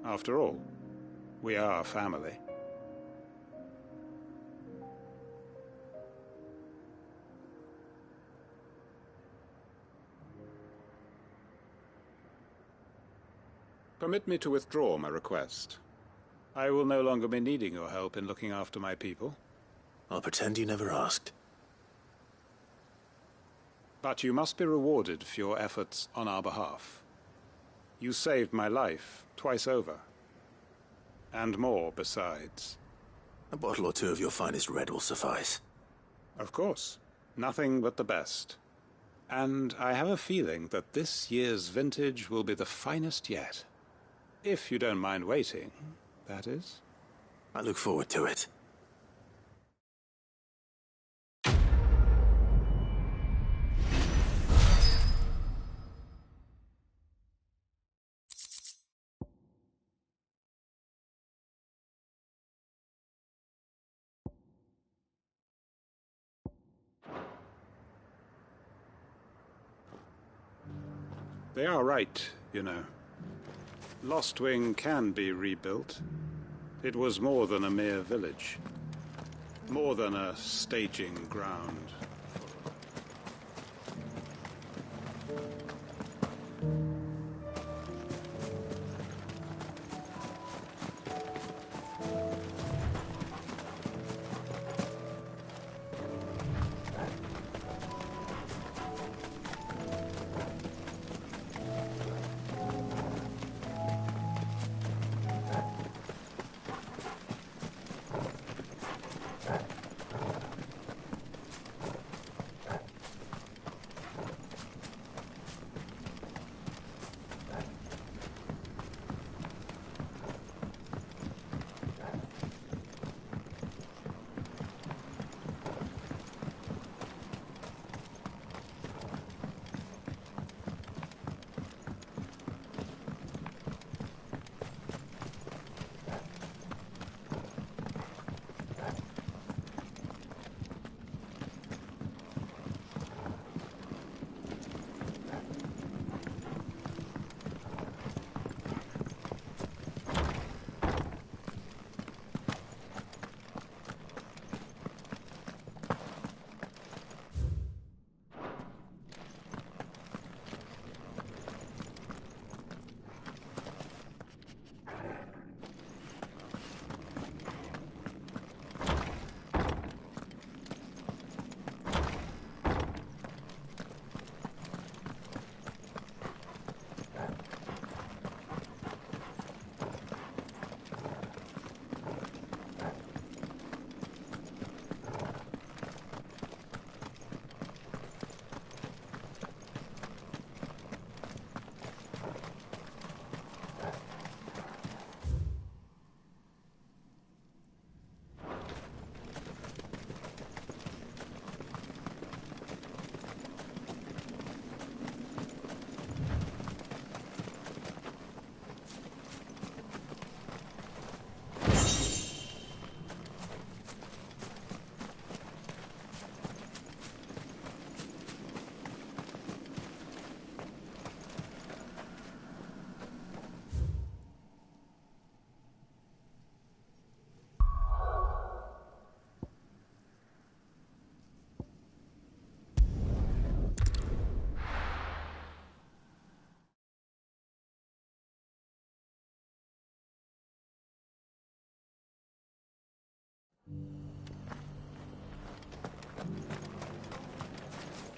After all, we are family. Permit me to withdraw my request. I will no longer be needing your help in looking after my people. I'll pretend you never asked. But you must be rewarded for your efforts on our behalf. You saved my life twice over. And more besides. A bottle or two of your finest red will suffice. Of course. Nothing but the best. And I have a feeling that this year's vintage will be the finest yet. If you don't mind waiting, that is. I look forward to it. They are right, you know. Lostwing can be rebuilt. It was more than a mere village. More than a staging ground.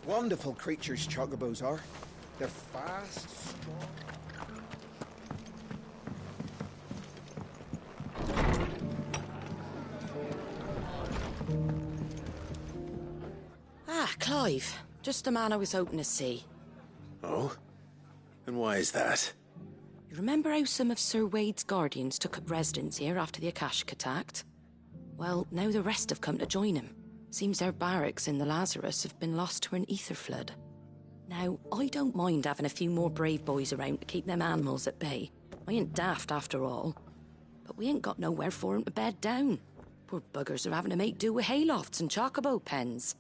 Wonderful creatures, chocobos are. They're fast, strong. Ah, Clive. Just the man I was hoping to see. Oh? And why is that? You remember how some of Sir Wade's guardians took up residence here after the Akashic attacked? Well, now the rest have come to join him. Seems their barracks in the Lazarus have been lost to an ether flood. Now, I don't mind having a few more brave boys around to keep them animals at bay. I ain't daft after all. But we ain't got nowhere for 'em to bed down. Poor buggers are having to make do with haylofts and chocobo pens.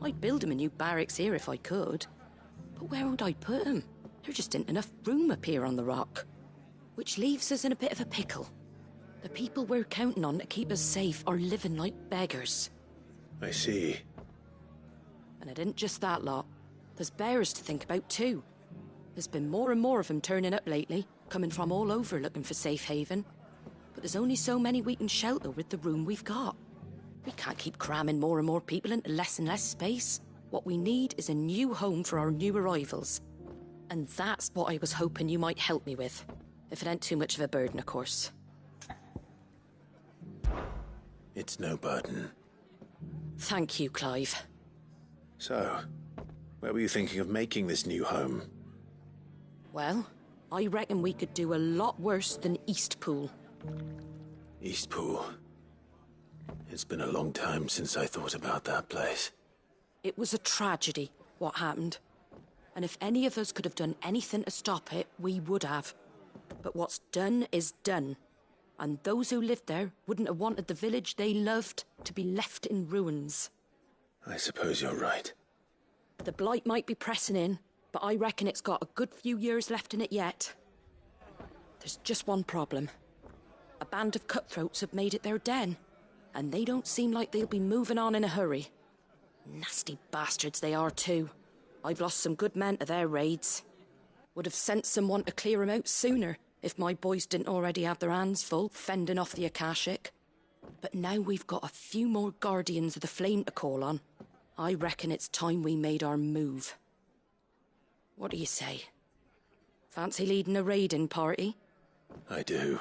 I'd build 'em a new barracks here if I could. But where would I put 'em? There just ain't enough room up here on the rock. Which leaves us in a bit of a pickle. The people we're counting on to keep us safe are living like beggars. I see. And it isn't just that lot. There's bears to think about too. There's been more and more of them turning up lately, coming from all over looking for safe haven. But there's only so many we can shelter with the room we've got. We can't keep cramming more and more people into less and less space. What we need is a new home for our new arrivals. And that's what I was hoping you might help me with. If it ain't too much of a burden, of course. It's no burden. Thank you, Clive. So, where were you thinking of making this new home? Well, I reckon we could do a lot worse than Eastpool. Eastpool. It's been a long time since I thought about that place. It was a tragedy, what happened. And if any of us could have done anything to stop it, we would have. But what's done is done. And those who lived there wouldn't have wanted the village they loved to be left in ruins. I suppose you're right. The blight might be pressing in, but I reckon it's got a good few years left in it yet. There's just one problem. A band of cutthroats have made it their den, and they don't seem like they'll be moving on in a hurry. Nasty bastards they are too. I've lost some good men to their raids. Would have sent someone to clear 'em out sooner, if my boys didn't already have their hands full fending off the Akashic. But now we've got a few more Guardians of the Flame to call on. I reckon it's time we made our move. What do you say? Fancy leading a raiding party? I do.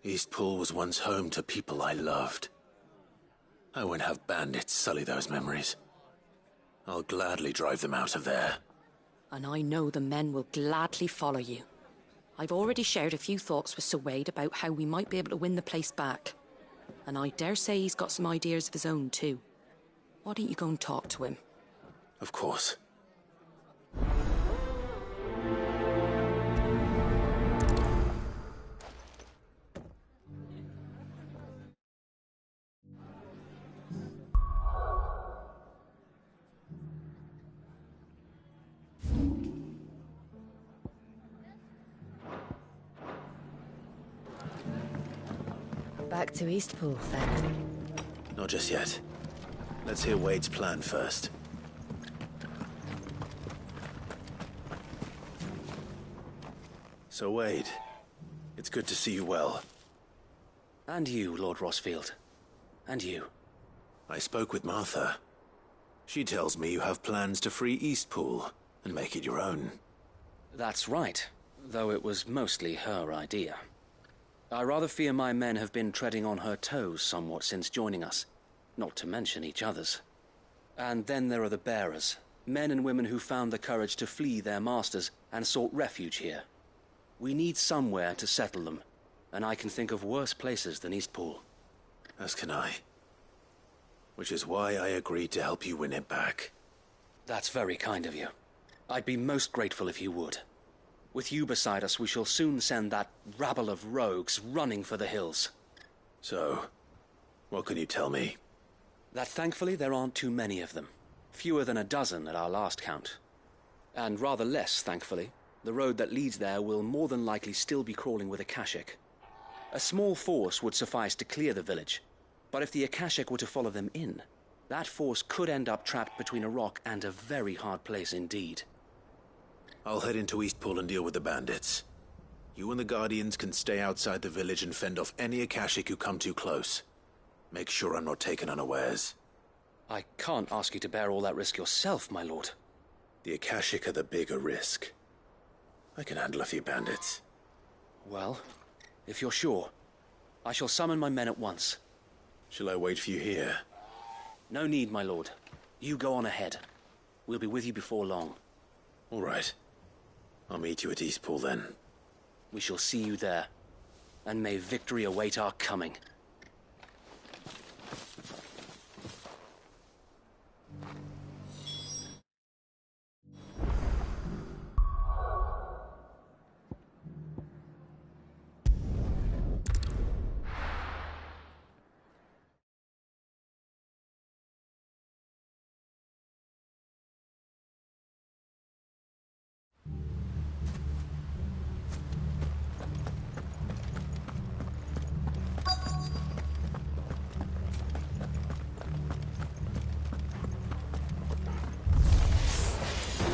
Eastpool was once home to people I loved. I won't have bandits sully those memories. I'll gladly drive them out of there. And I know the men will gladly follow you. I've already shared a few thoughts with Sir Wade about how we might be able to win the place back. And I dare say he's got some ideas of his own too. Why don't you go and talk to him? Of course. Back to Eastpool, then. Not just yet. Let's hear Wade's plan first. So, Wade, it's good to see you well. And you, Lord Rosfield. And you. I spoke with Martha. She tells me you have plans to free Eastpool and make it your own. That's right, though it was mostly her idea. I rather fear my men have been treading on her toes somewhat since joining us, not to mention each other's. And then there are the bearers, men and women who found the courage to flee their masters and sought refuge here. We need somewhere to settle them, and I can think of worse places than Eastpool. As can I. Which is why I agreed to help you win it back. That's very kind of you. I'd be most grateful if you would. With you beside us, we shall soon send that rabble of rogues running for the hills. So, what can you tell me? That thankfully there aren't too many of them. Fewer than a dozen at our last count. And rather less, thankfully, the road that leads there will more than likely still be crawling with Akashic. A small force would suffice to clear the village, but if the Akashic were to follow them in, that force could end up trapped between a rock and a very hard place indeed. I'll head into Eastpool and deal with the bandits. You and the Guardians can stay outside the village and fend off any Akashic who come too close. Make sure I'm not taken unawares. I can't ask you to bear all that risk yourself, my lord. The Akashic are the bigger risk. I can handle a few bandits. Well, if you're sure, I shall summon my men at once. Shall I wait for you here? No need, my lord. You go on ahead. We'll be with you before long. All right. I'll meet you at Eastpool then. We shall see you there. And may victory await our coming.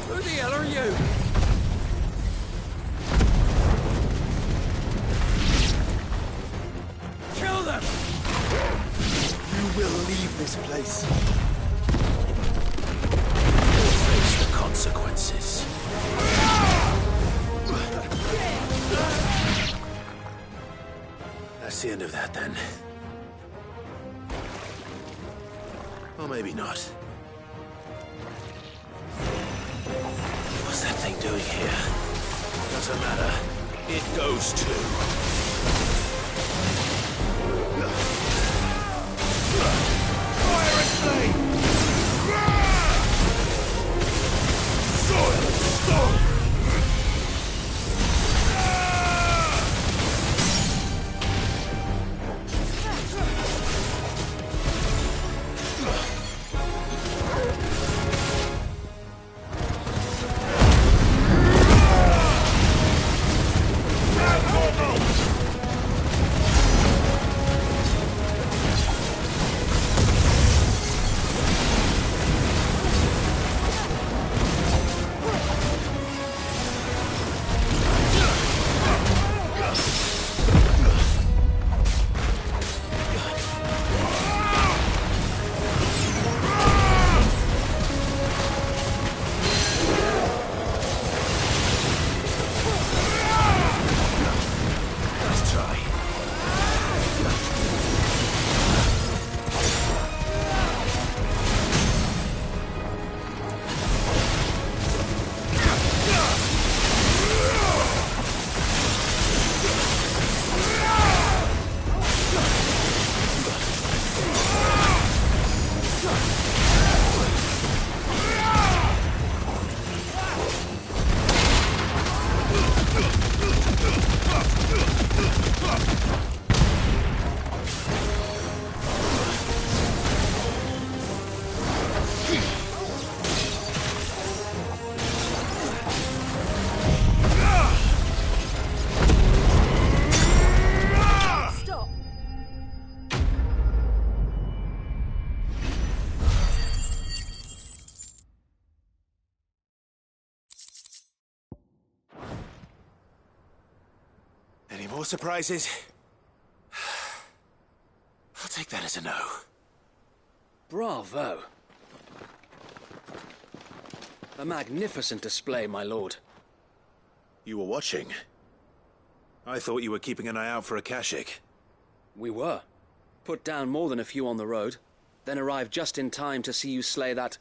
Who the hell are you? Kill them! You will leave this place. You'll face the consequences. That's the end of that, then. Or maybe not. What's that thing doing here? Doesn't matter. It goes too. Fire and flame! Soil and stone! Any more surprises? I'll take that as a no. Bravo. A magnificent display, my lord. You were watching? I thought you were keeping an eye out for Akashic. We were. Put down more than a few on the road, then arrived just in time to see you slay that...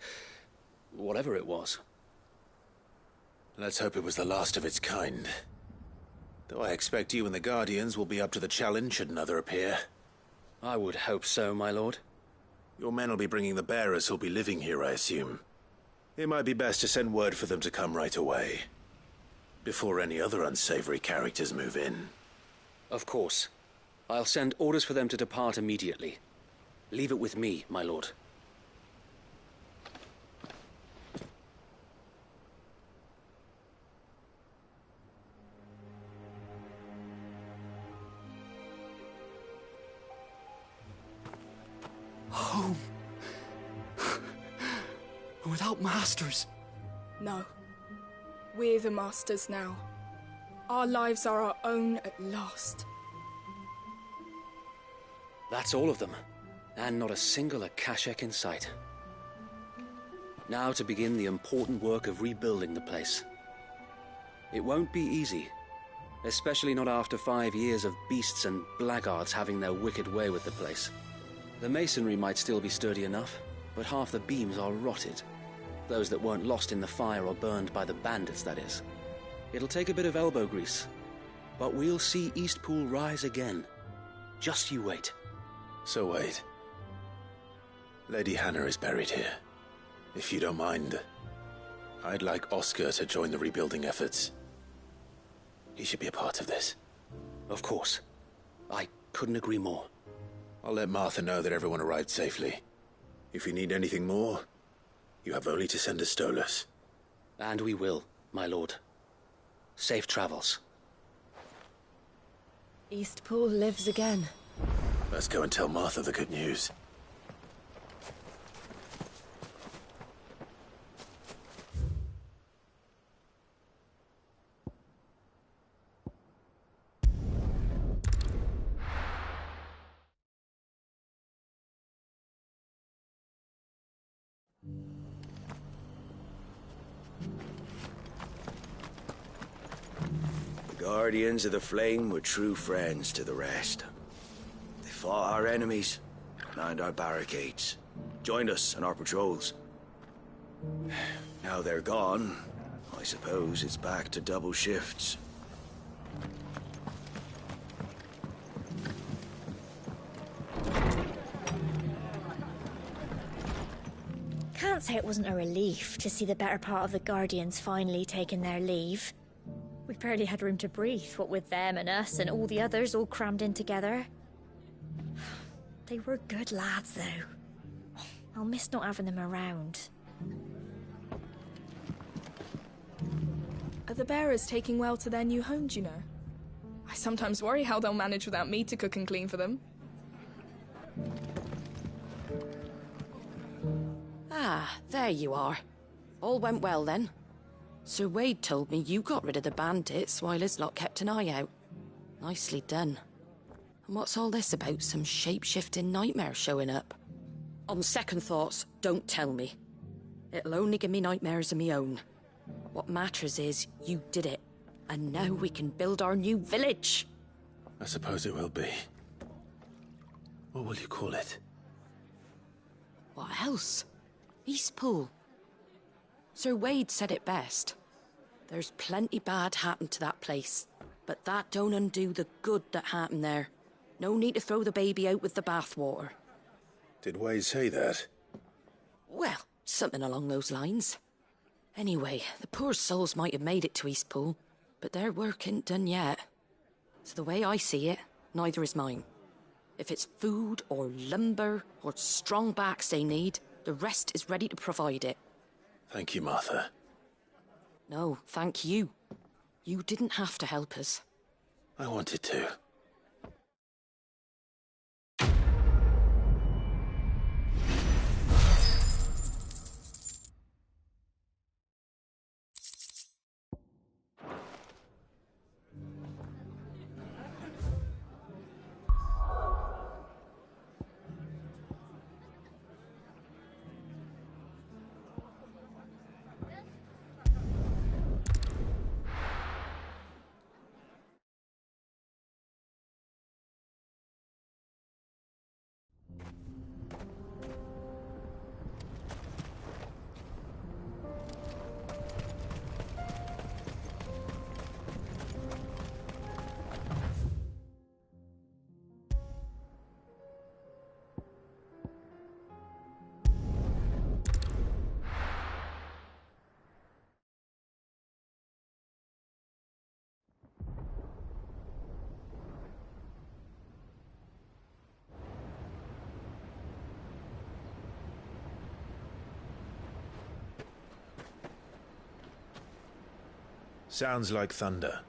whatever it was. Let's hope it was the last of its kind. Though I expect you and the Guardians will be up to the challenge should another appear. I would hope so, my lord. Your men will be bringing the bearers who'll be living here, I assume. It might be best to send word for them to come right away, before any other unsavory characters move in. Of course. I'll send orders for them to depart immediately. Leave it with me, my lord. Home. Without masters. No. We're the masters now. Our lives are our own at last. That's all of them. And not a single Akashic in sight. Now to begin the important work of rebuilding the place. It won't be easy, especially not after 5 years of beasts and blackguards having their wicked way with the place. The masonry might still be sturdy enough, but half the beams are rotted. Those that weren't lost in the fire or burned by the bandits, that is. It'll take a bit of elbow grease, but we'll see Eastpool rise again. Just you wait. So wait. Lady Hannah is buried here. If you don't mind, I'd like Oscar to join the rebuilding efforts. He should be a part of this. Of course. I couldn't agree more. I'll let Martha know that everyone arrived safely. If you need anything more, you have only to send a Stolas. And we will, my lord. Safe travels. Eastpool lives again. Let's go and tell Martha the good news. The Guardians of the Flame were true friends to the rest. They fought our enemies, manned our barricades, joined us on our patrols. Now they're gone, I suppose it's back to double shifts. Can't say it wasn't a relief to see the better part of the Guardians finally taking their leave. We barely had room to breathe, what with them and us and all the others all crammed in together. They were good lads, though. I'll miss not having them around. Are the bearers taking well to their new home, do you know? I sometimes worry how they'll manage without me to cook and clean for them. Ah, there you are. All went well then. Sir Wade told me you got rid of the bandits while his lot kept an eye out. Nicely done. And what's all this about some shape-shifting nightmare showing up? On second thoughts, don't tell me. It'll only give me nightmares of me own. What matters is you did it, and now we can build our new village. I suppose it will be. What will you call it? What else? Eastpool. Sir Wade said it best. There's plenty bad happened to that place, but that don't undo the good that happened there. No need to throw the baby out with the bathwater. Did Wade say that? Well, something along those lines. Anyway, the poor souls might have made it to Eastpool, but their work ain't done yet. So the way I see it, neither is mine. If it's food or lumber or strong backs they need, the rest is ready to provide it. Thank you, Martha. No, thank you. You didn't have to help us. I wanted to. Sounds like thunder.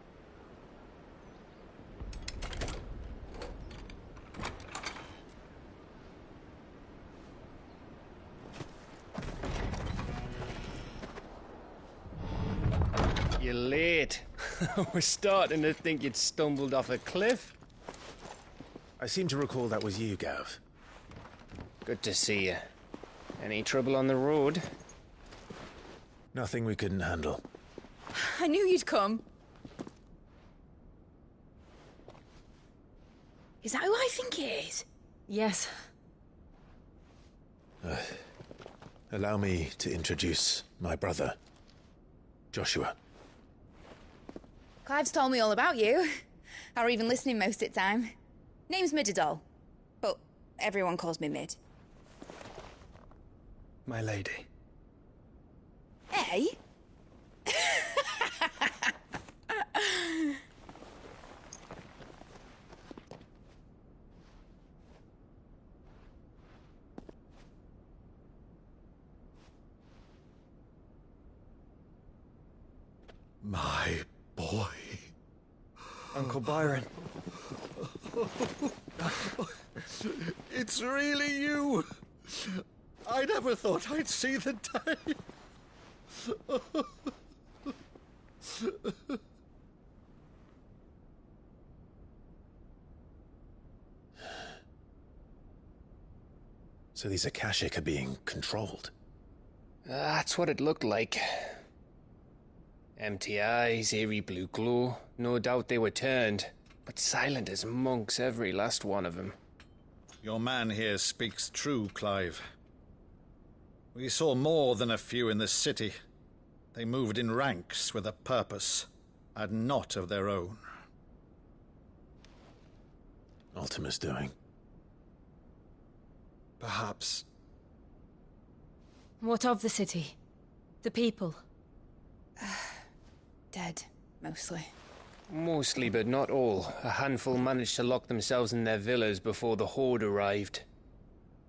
You're late. We're starting to think you'd stumbled off a cliff. I seem to recall that was you, Gav. Good to see you. Any trouble on the road? Nothing we couldn't handle. I knew you'd come. Is that who I think it is? Yes. Allow me to introduce my brother, Joshua. Clive's told me all about you. Or even listening most of the time. Name's Midadol, but everyone calls me Mid. My lady. Hey? My boy. Uncle Byron. It's really you. I never thought I'd see the day. So these Akashic are being controlled? That's what it looked like. Empty eyes, eerie blue glow. No doubt they were turned, but silent as monks, every last one of them. Your man here speaks true, Clive. We saw more than a few in the city. They moved in ranks with a purpose, and not of their own. Ultima's doing. Perhaps. What of the city? The people? Dead, mostly. Mostly, but not all. A handful managed to lock themselves in their villas before the Horde arrived.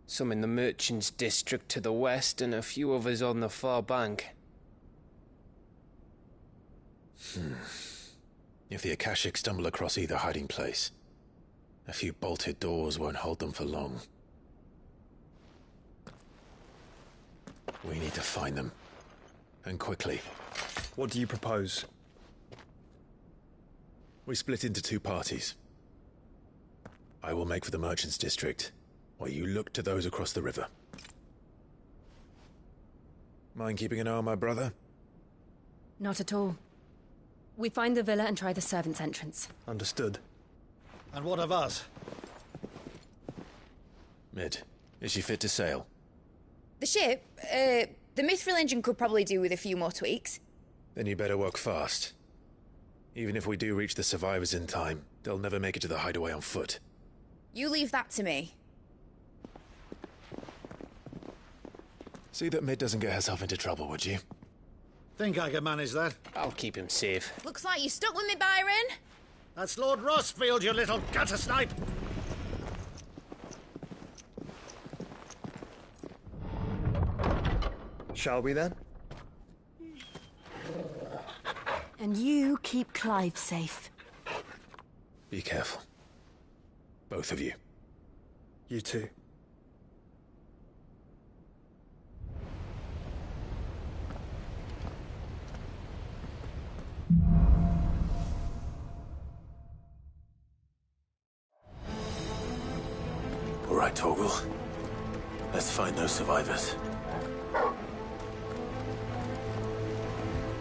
Some in the merchants' district to the west, and a few others on the far bank. If the Akashic stumble across either hiding place, a few bolted doors won't hold them for long. We need to find them. And quickly. What do you propose? We split into two parties. I will make for the merchants' district, while you look to those across the river. Mind keeping an eye on my brother? Not at all. We find the villa and try the servants' entrance. Understood. And what of us? Mid, is she fit to sail? The ship, the Mithril engine could probably do with a few more tweaks. Then you better work fast. Even if we do reach the survivors in time, they'll never make it to the hideaway on foot. You leave that to me. See that Mid doesn't get herself into trouble, would you? Think I can manage that? I'll keep him safe. Looks like you stuck with me, Byron. That's Lord Rossfield, you little gutter snipe! Shall we then? And you keep Clive safe. Be careful. Both of you. You too. All right, Torgal. Let's find those survivors.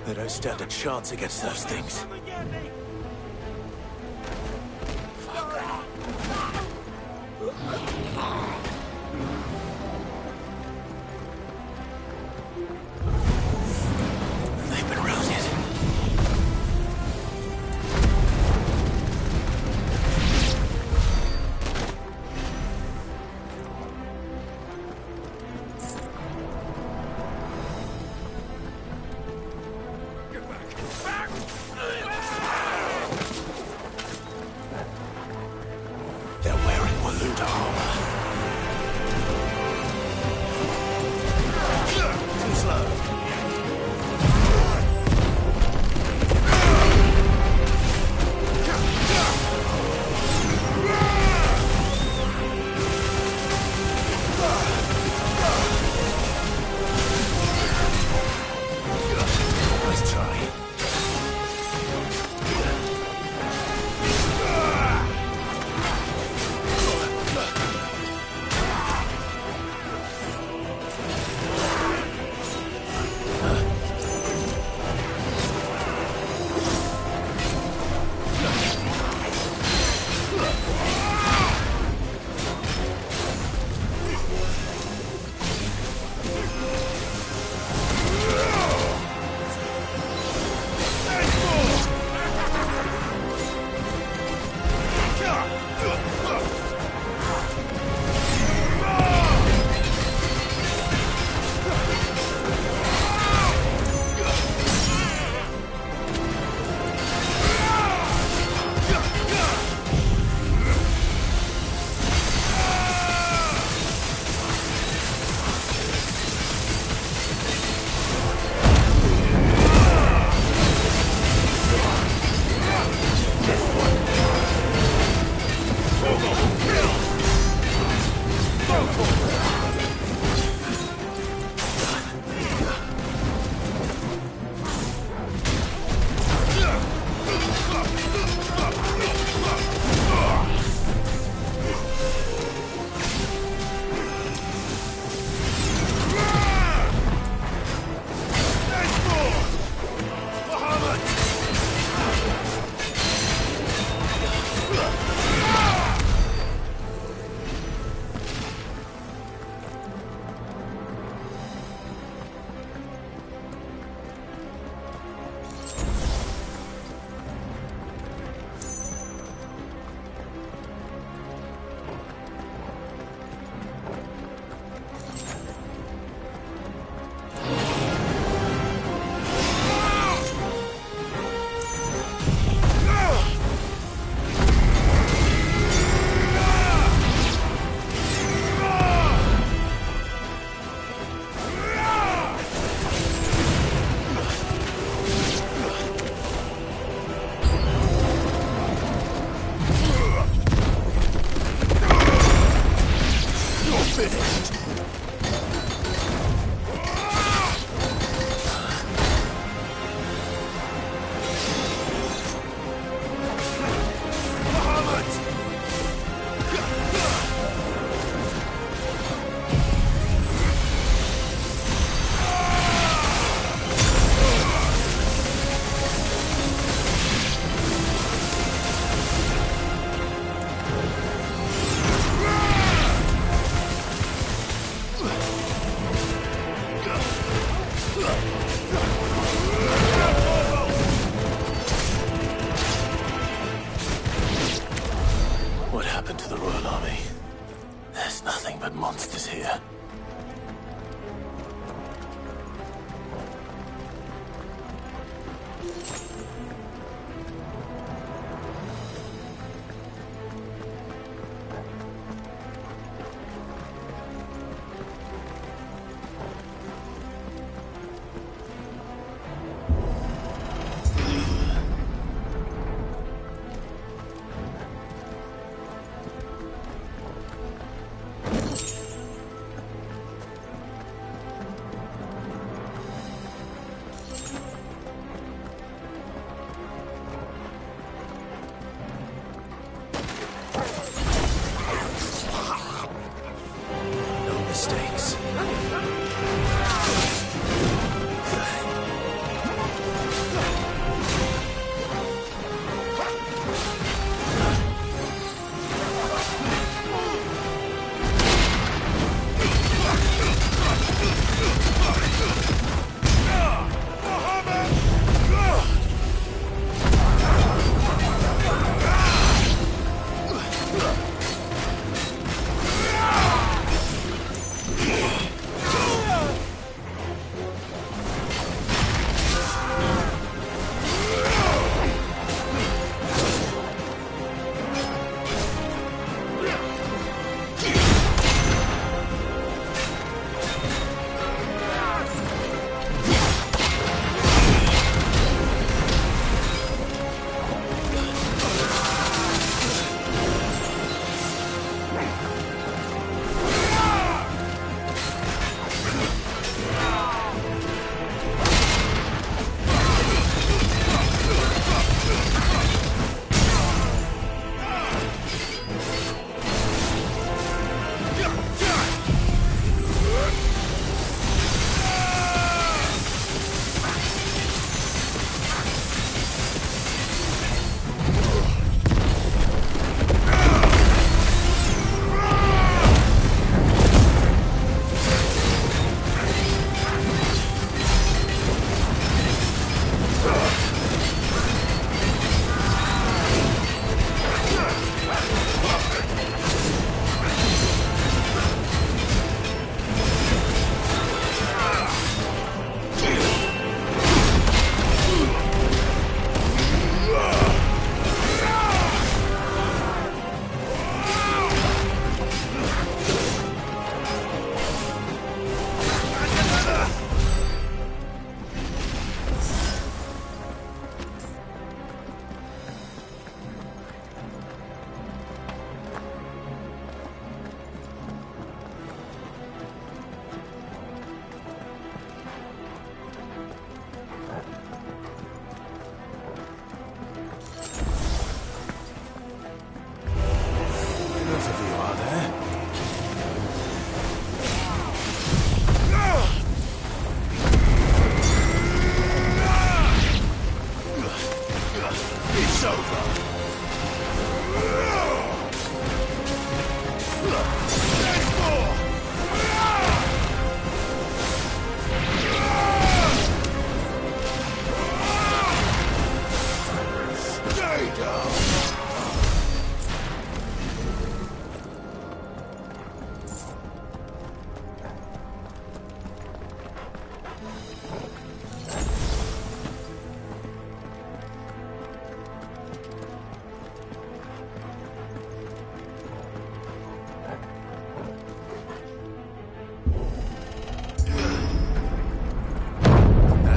They don't stand a chance against those things. They've been routed. happened to the Royal Army? There's nothing but monsters here.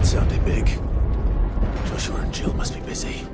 Sounded big. Joshua and Jill must be busy.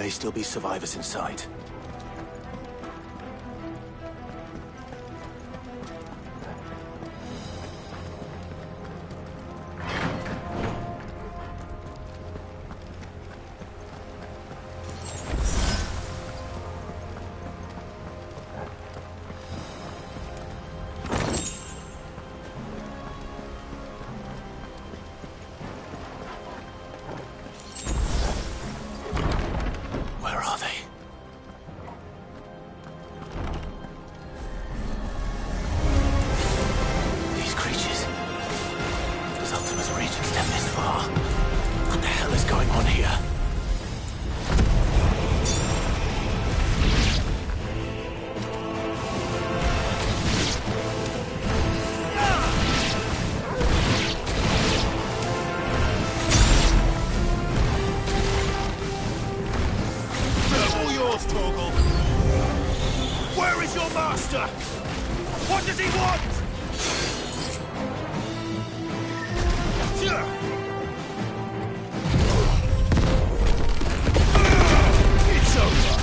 may still be survivors inside. What does he want? It's over.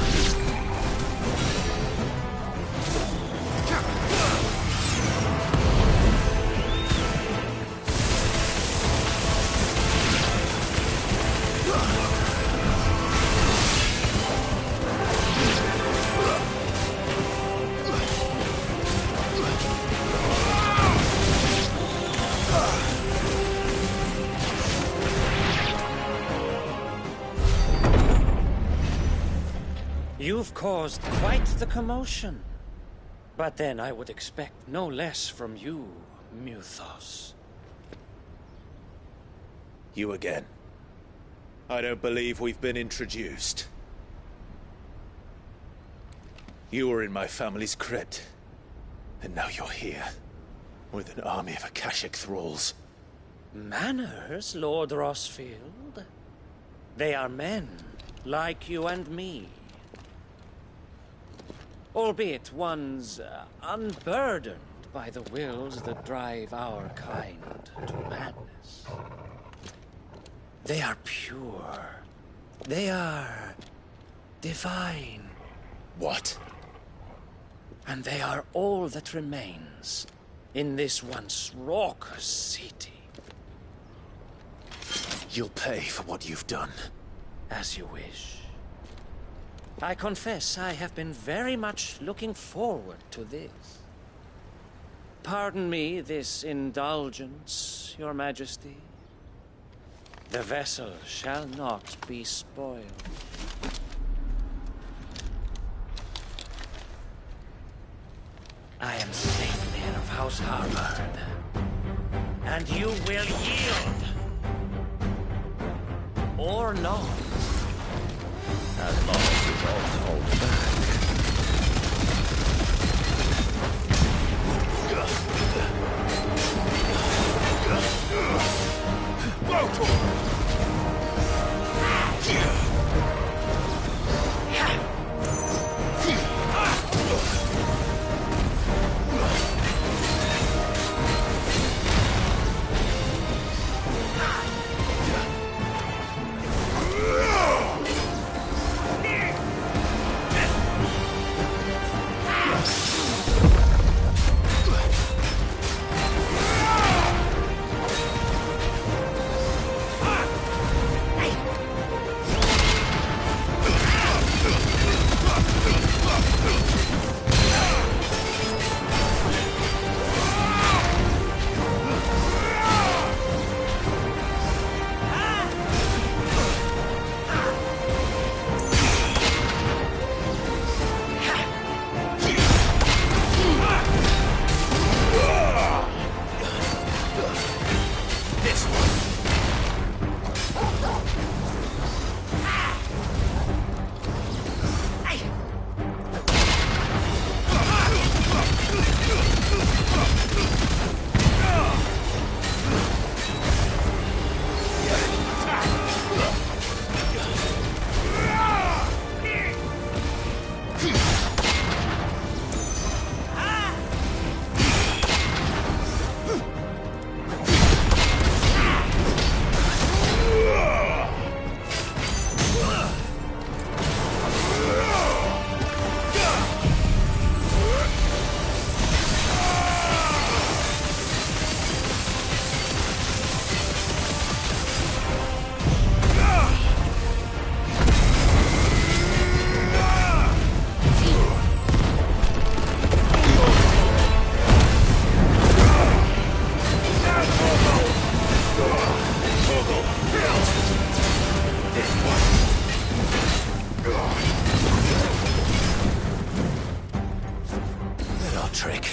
You've caused quite the commotion. But then I would expect no less from you, Muthos. You again. I don't believe we've been introduced. You were in my family's crypt. And now you're here. With an army of Akashic thralls. Manners, Lord Rossfield? They are men, like you and me. Albeit ones unburdened by the wills that drive our kind to madness. They are pure. They are divine. What? And they are all that remains in this once raucous city. You'll pay for what you've done. As you wish. I confess I have been very much looking forward to this. Pardon me this indulgence, Your Majesty. The vessel shall not be spoiled. I am Sleipnir of House Harvard, and you will yield. Or not. As long as you don't hold back. trick.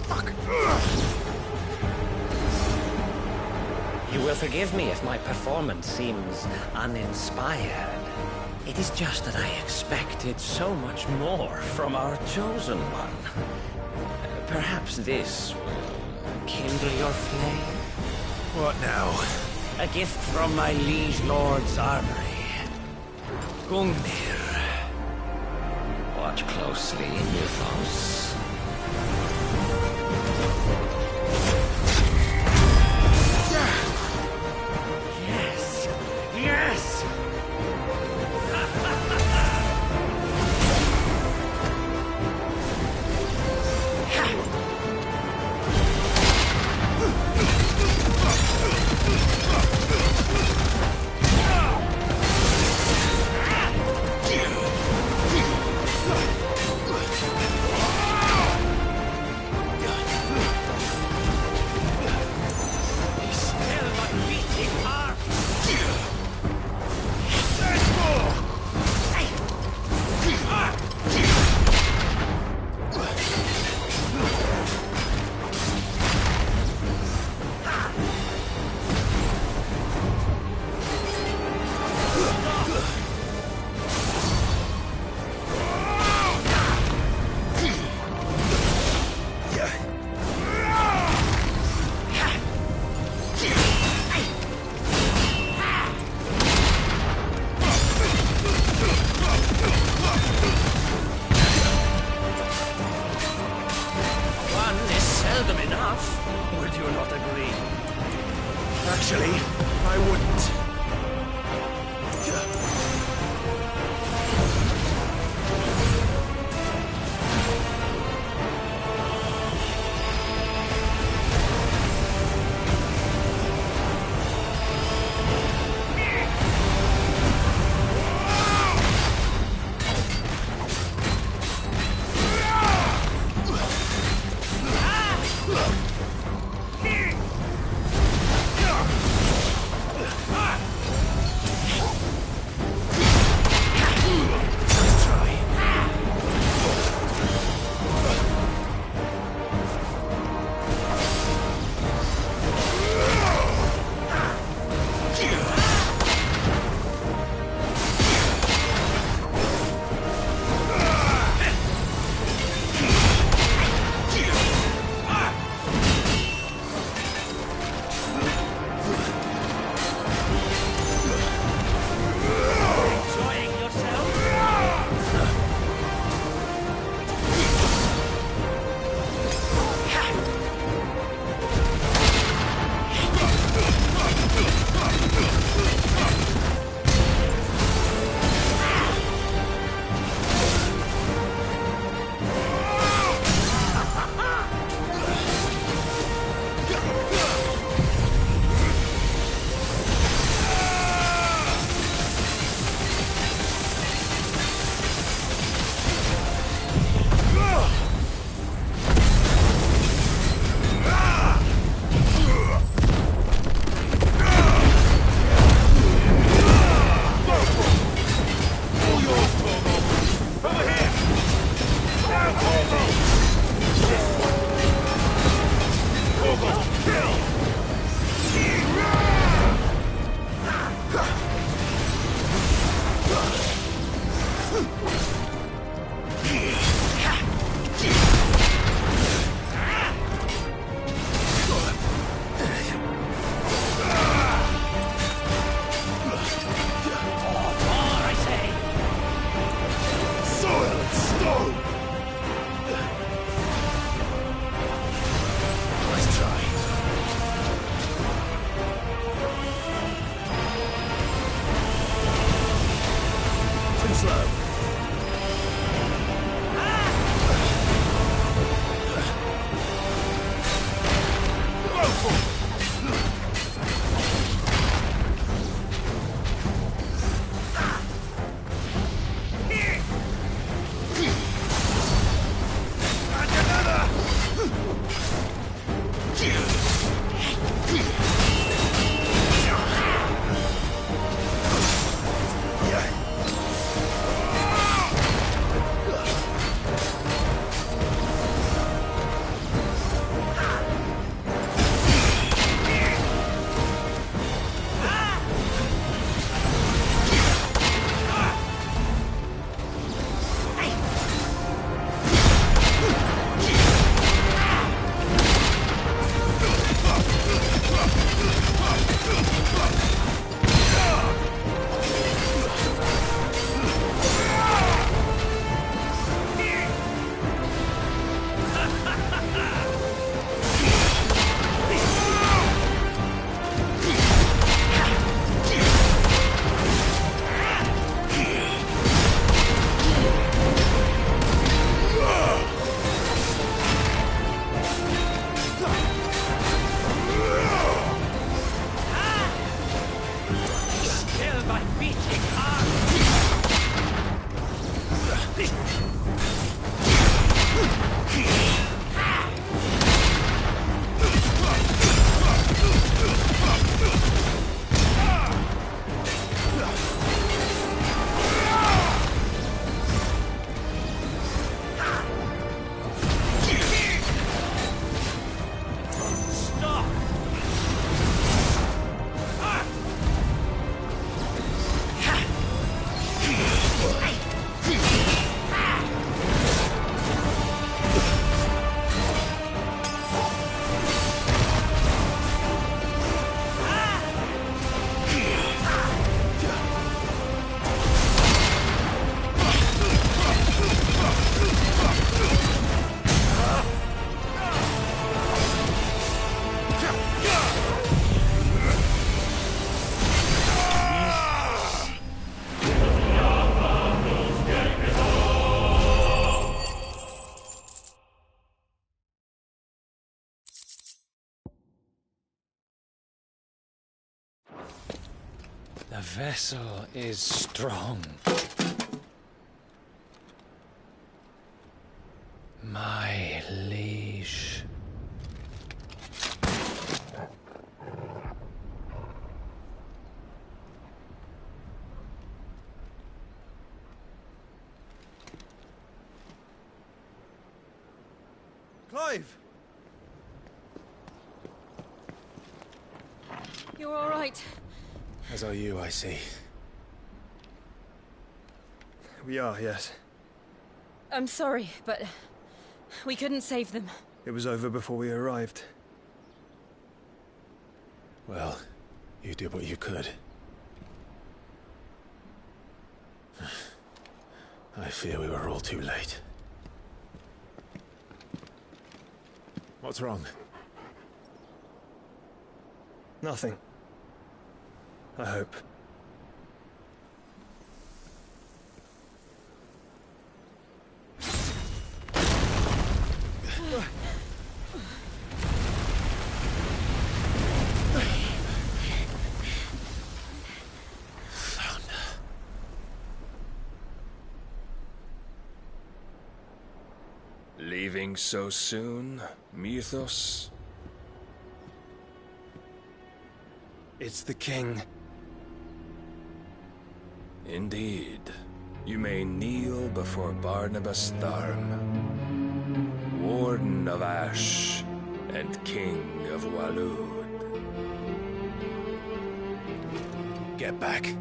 Fuck. You will forgive me if my performance seems uninspired. It is just that I expected so much more from our chosen one. Perhaps this will kindle your flame? What now? A gift from my liege lord's armory. Gungnir. Watch closely, Mythos. Yes! Yes! Actually, I wouldn't. The vessel is strong. My liege. Clive! You're all right. As are you, I see. We are, yes. I'm sorry, but we couldn't save them. It was over before we arrived. Well, you did what you could. I fear we were all too late. What's wrong? Nothing. I hope. Leaving so soon, Mythos? It's the king. Indeed. You may kneel before Barnabas Tharm, Warden of Ash and King of Waloed. Get back.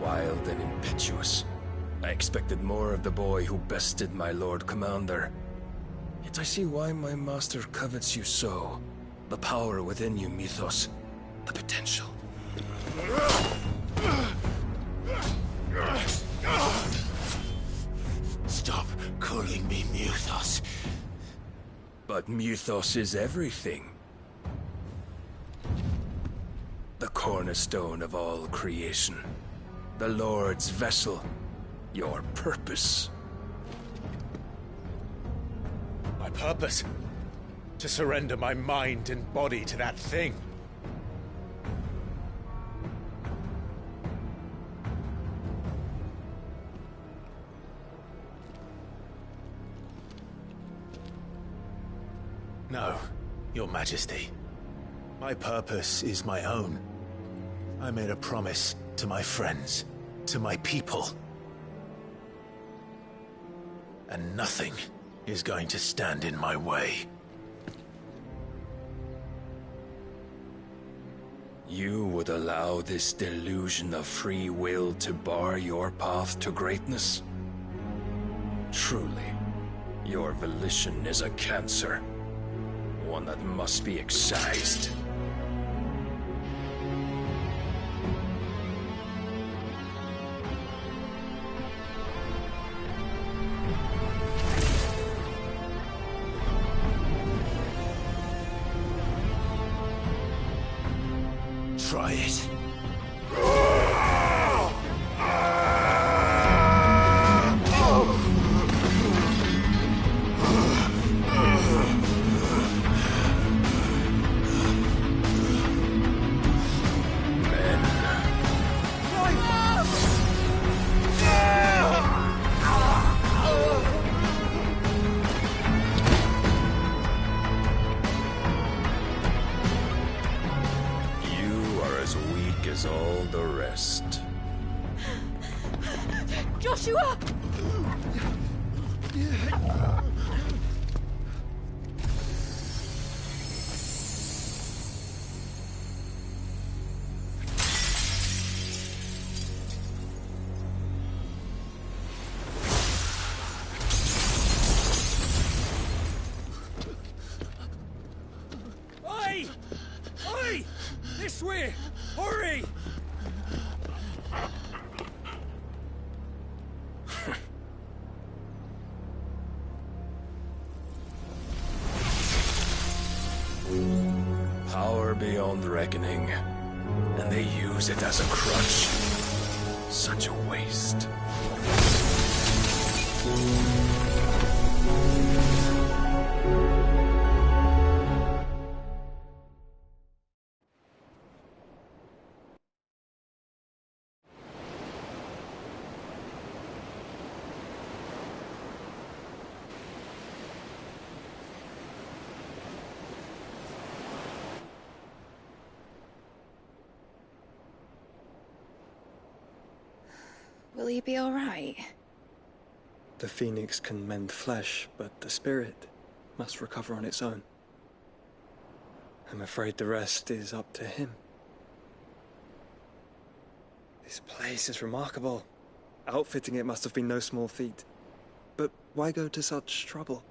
Wild and impetuous. I expected more of the boy who bested my Lord Commander. Yet I see why my master covets you so. The power within you, Mythos. The potential. Stop calling me Mythos. But Mythos is everything. The cornerstone of all creation. The Lord's vessel. Your purpose. My purpose? To surrender my mind and body to that thing. No, Your Majesty. My purpose is my own. I made a promise to my friends, to my people. And nothing is going to stand in my way. You would allow this delusion of free will to bar your path to greatness? Truly, your volition is a cancer. One that must be excised. Try it. All the rest. Joshua! swear! Hurry! Power beyond reckoning, and they use it as a crutch. Such a waste. Will he be all right? The phoenix can mend flesh, but the spirit must recover on its own. I'm afraid the rest is up to him. This place is remarkable. Outfitting it must have been no small feat. But why go to such trouble?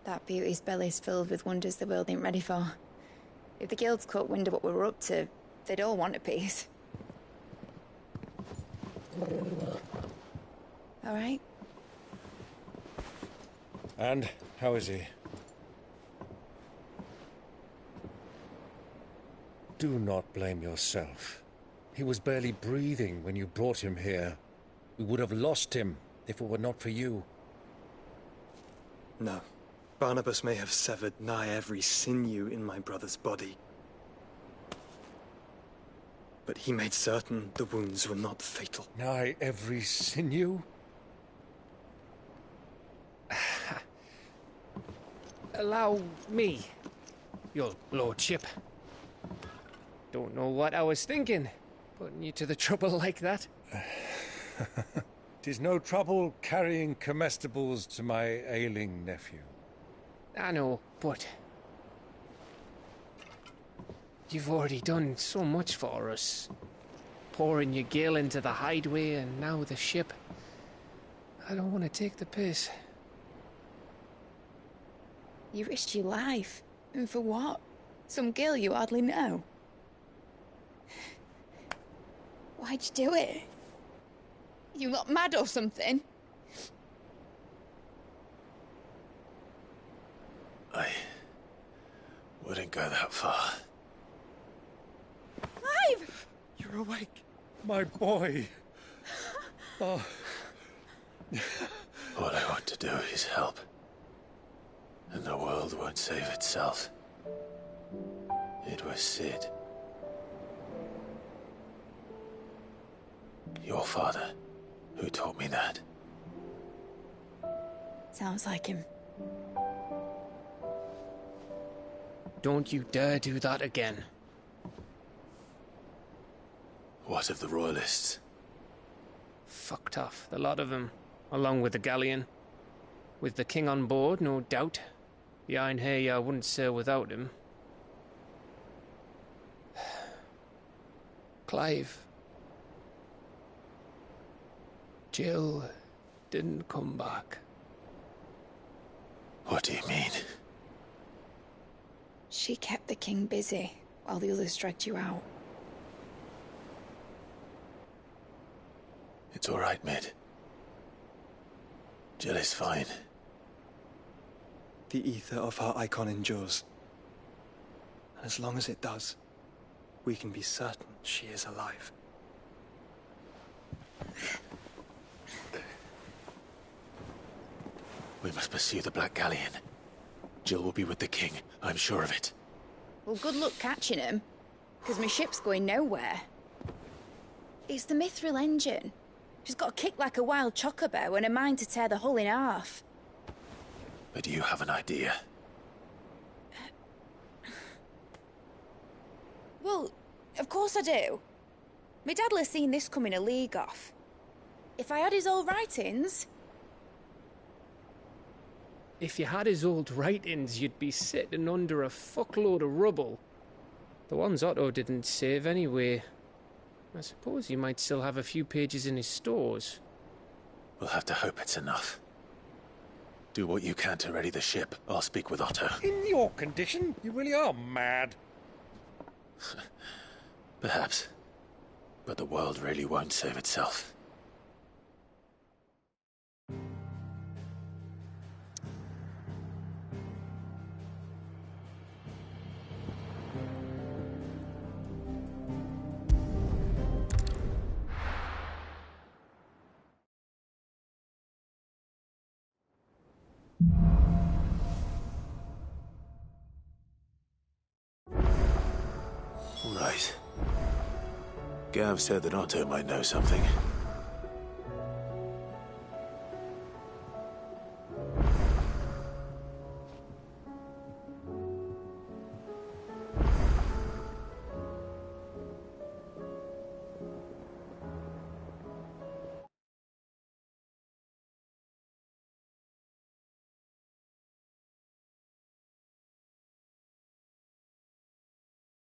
That beauty's belly's filled with wonders the world ain't ready for. If the guilds caught wind of what we were up to, they'd all want a piece. All right? And how is he? Do not blame yourself. He was barely breathing when you brought him here. We would have lost him if it were not for you. No. Barnabas may have severed nigh every sinew in my brother's body. But he made certain the wounds were not fatal. Nigh every sinew? Allow me, your lordship. Don't know what I was thinking, putting you to the trouble like that. 'Tis no trouble carrying comestibles to my ailing nephew. I know, but you've already done so much for us. Pouring your gil into the hideaway and now the ship. I don't want to take the piss. You risked your life. And for what? Some girl you hardly know. Why'd you do it? You not mad or something? I wouldn't go that far. Clive! You're awake, my boy. Oh. All I want to do is help. And the world won't save itself. It was Sid. Your father, who taught me that. Sounds like him. Don't you dare do that again. What of the Royalists? Fucked off, the lot of them, along with the galleon. With the king on board, no doubt. Behind here, I wouldn't sail without him. Clive. Jill didn't come back. What do you mean? She kept the king busy while the others dragged you out. It's all right, Mid. Jill is fine. The ether of her icon endures. And as long as it does, we can be certain she is alive. We must pursue the Black Galleon. Jill will be with the king, I'm sure of it. Well, good luck catching him, because my ship's going nowhere. It's the Mithril engine. She's got a kick like a wild chocobo and a mind to tear the hull in half. But do you have an idea? Well, of course I do. My dad'll have seen this coming a league off. If I had his old writings... If you had his old writings, you'd be sitting under a fuckload of rubble. The ones Otto didn't save anyway. I suppose he might still have a few pages in his stores. We'll have to hope it's enough. Do what you can to ready the ship. I'll speak with Otto. In your condition, you really are mad. Perhaps. But the world really won't save itself. Right. Gav said that Otto might know something.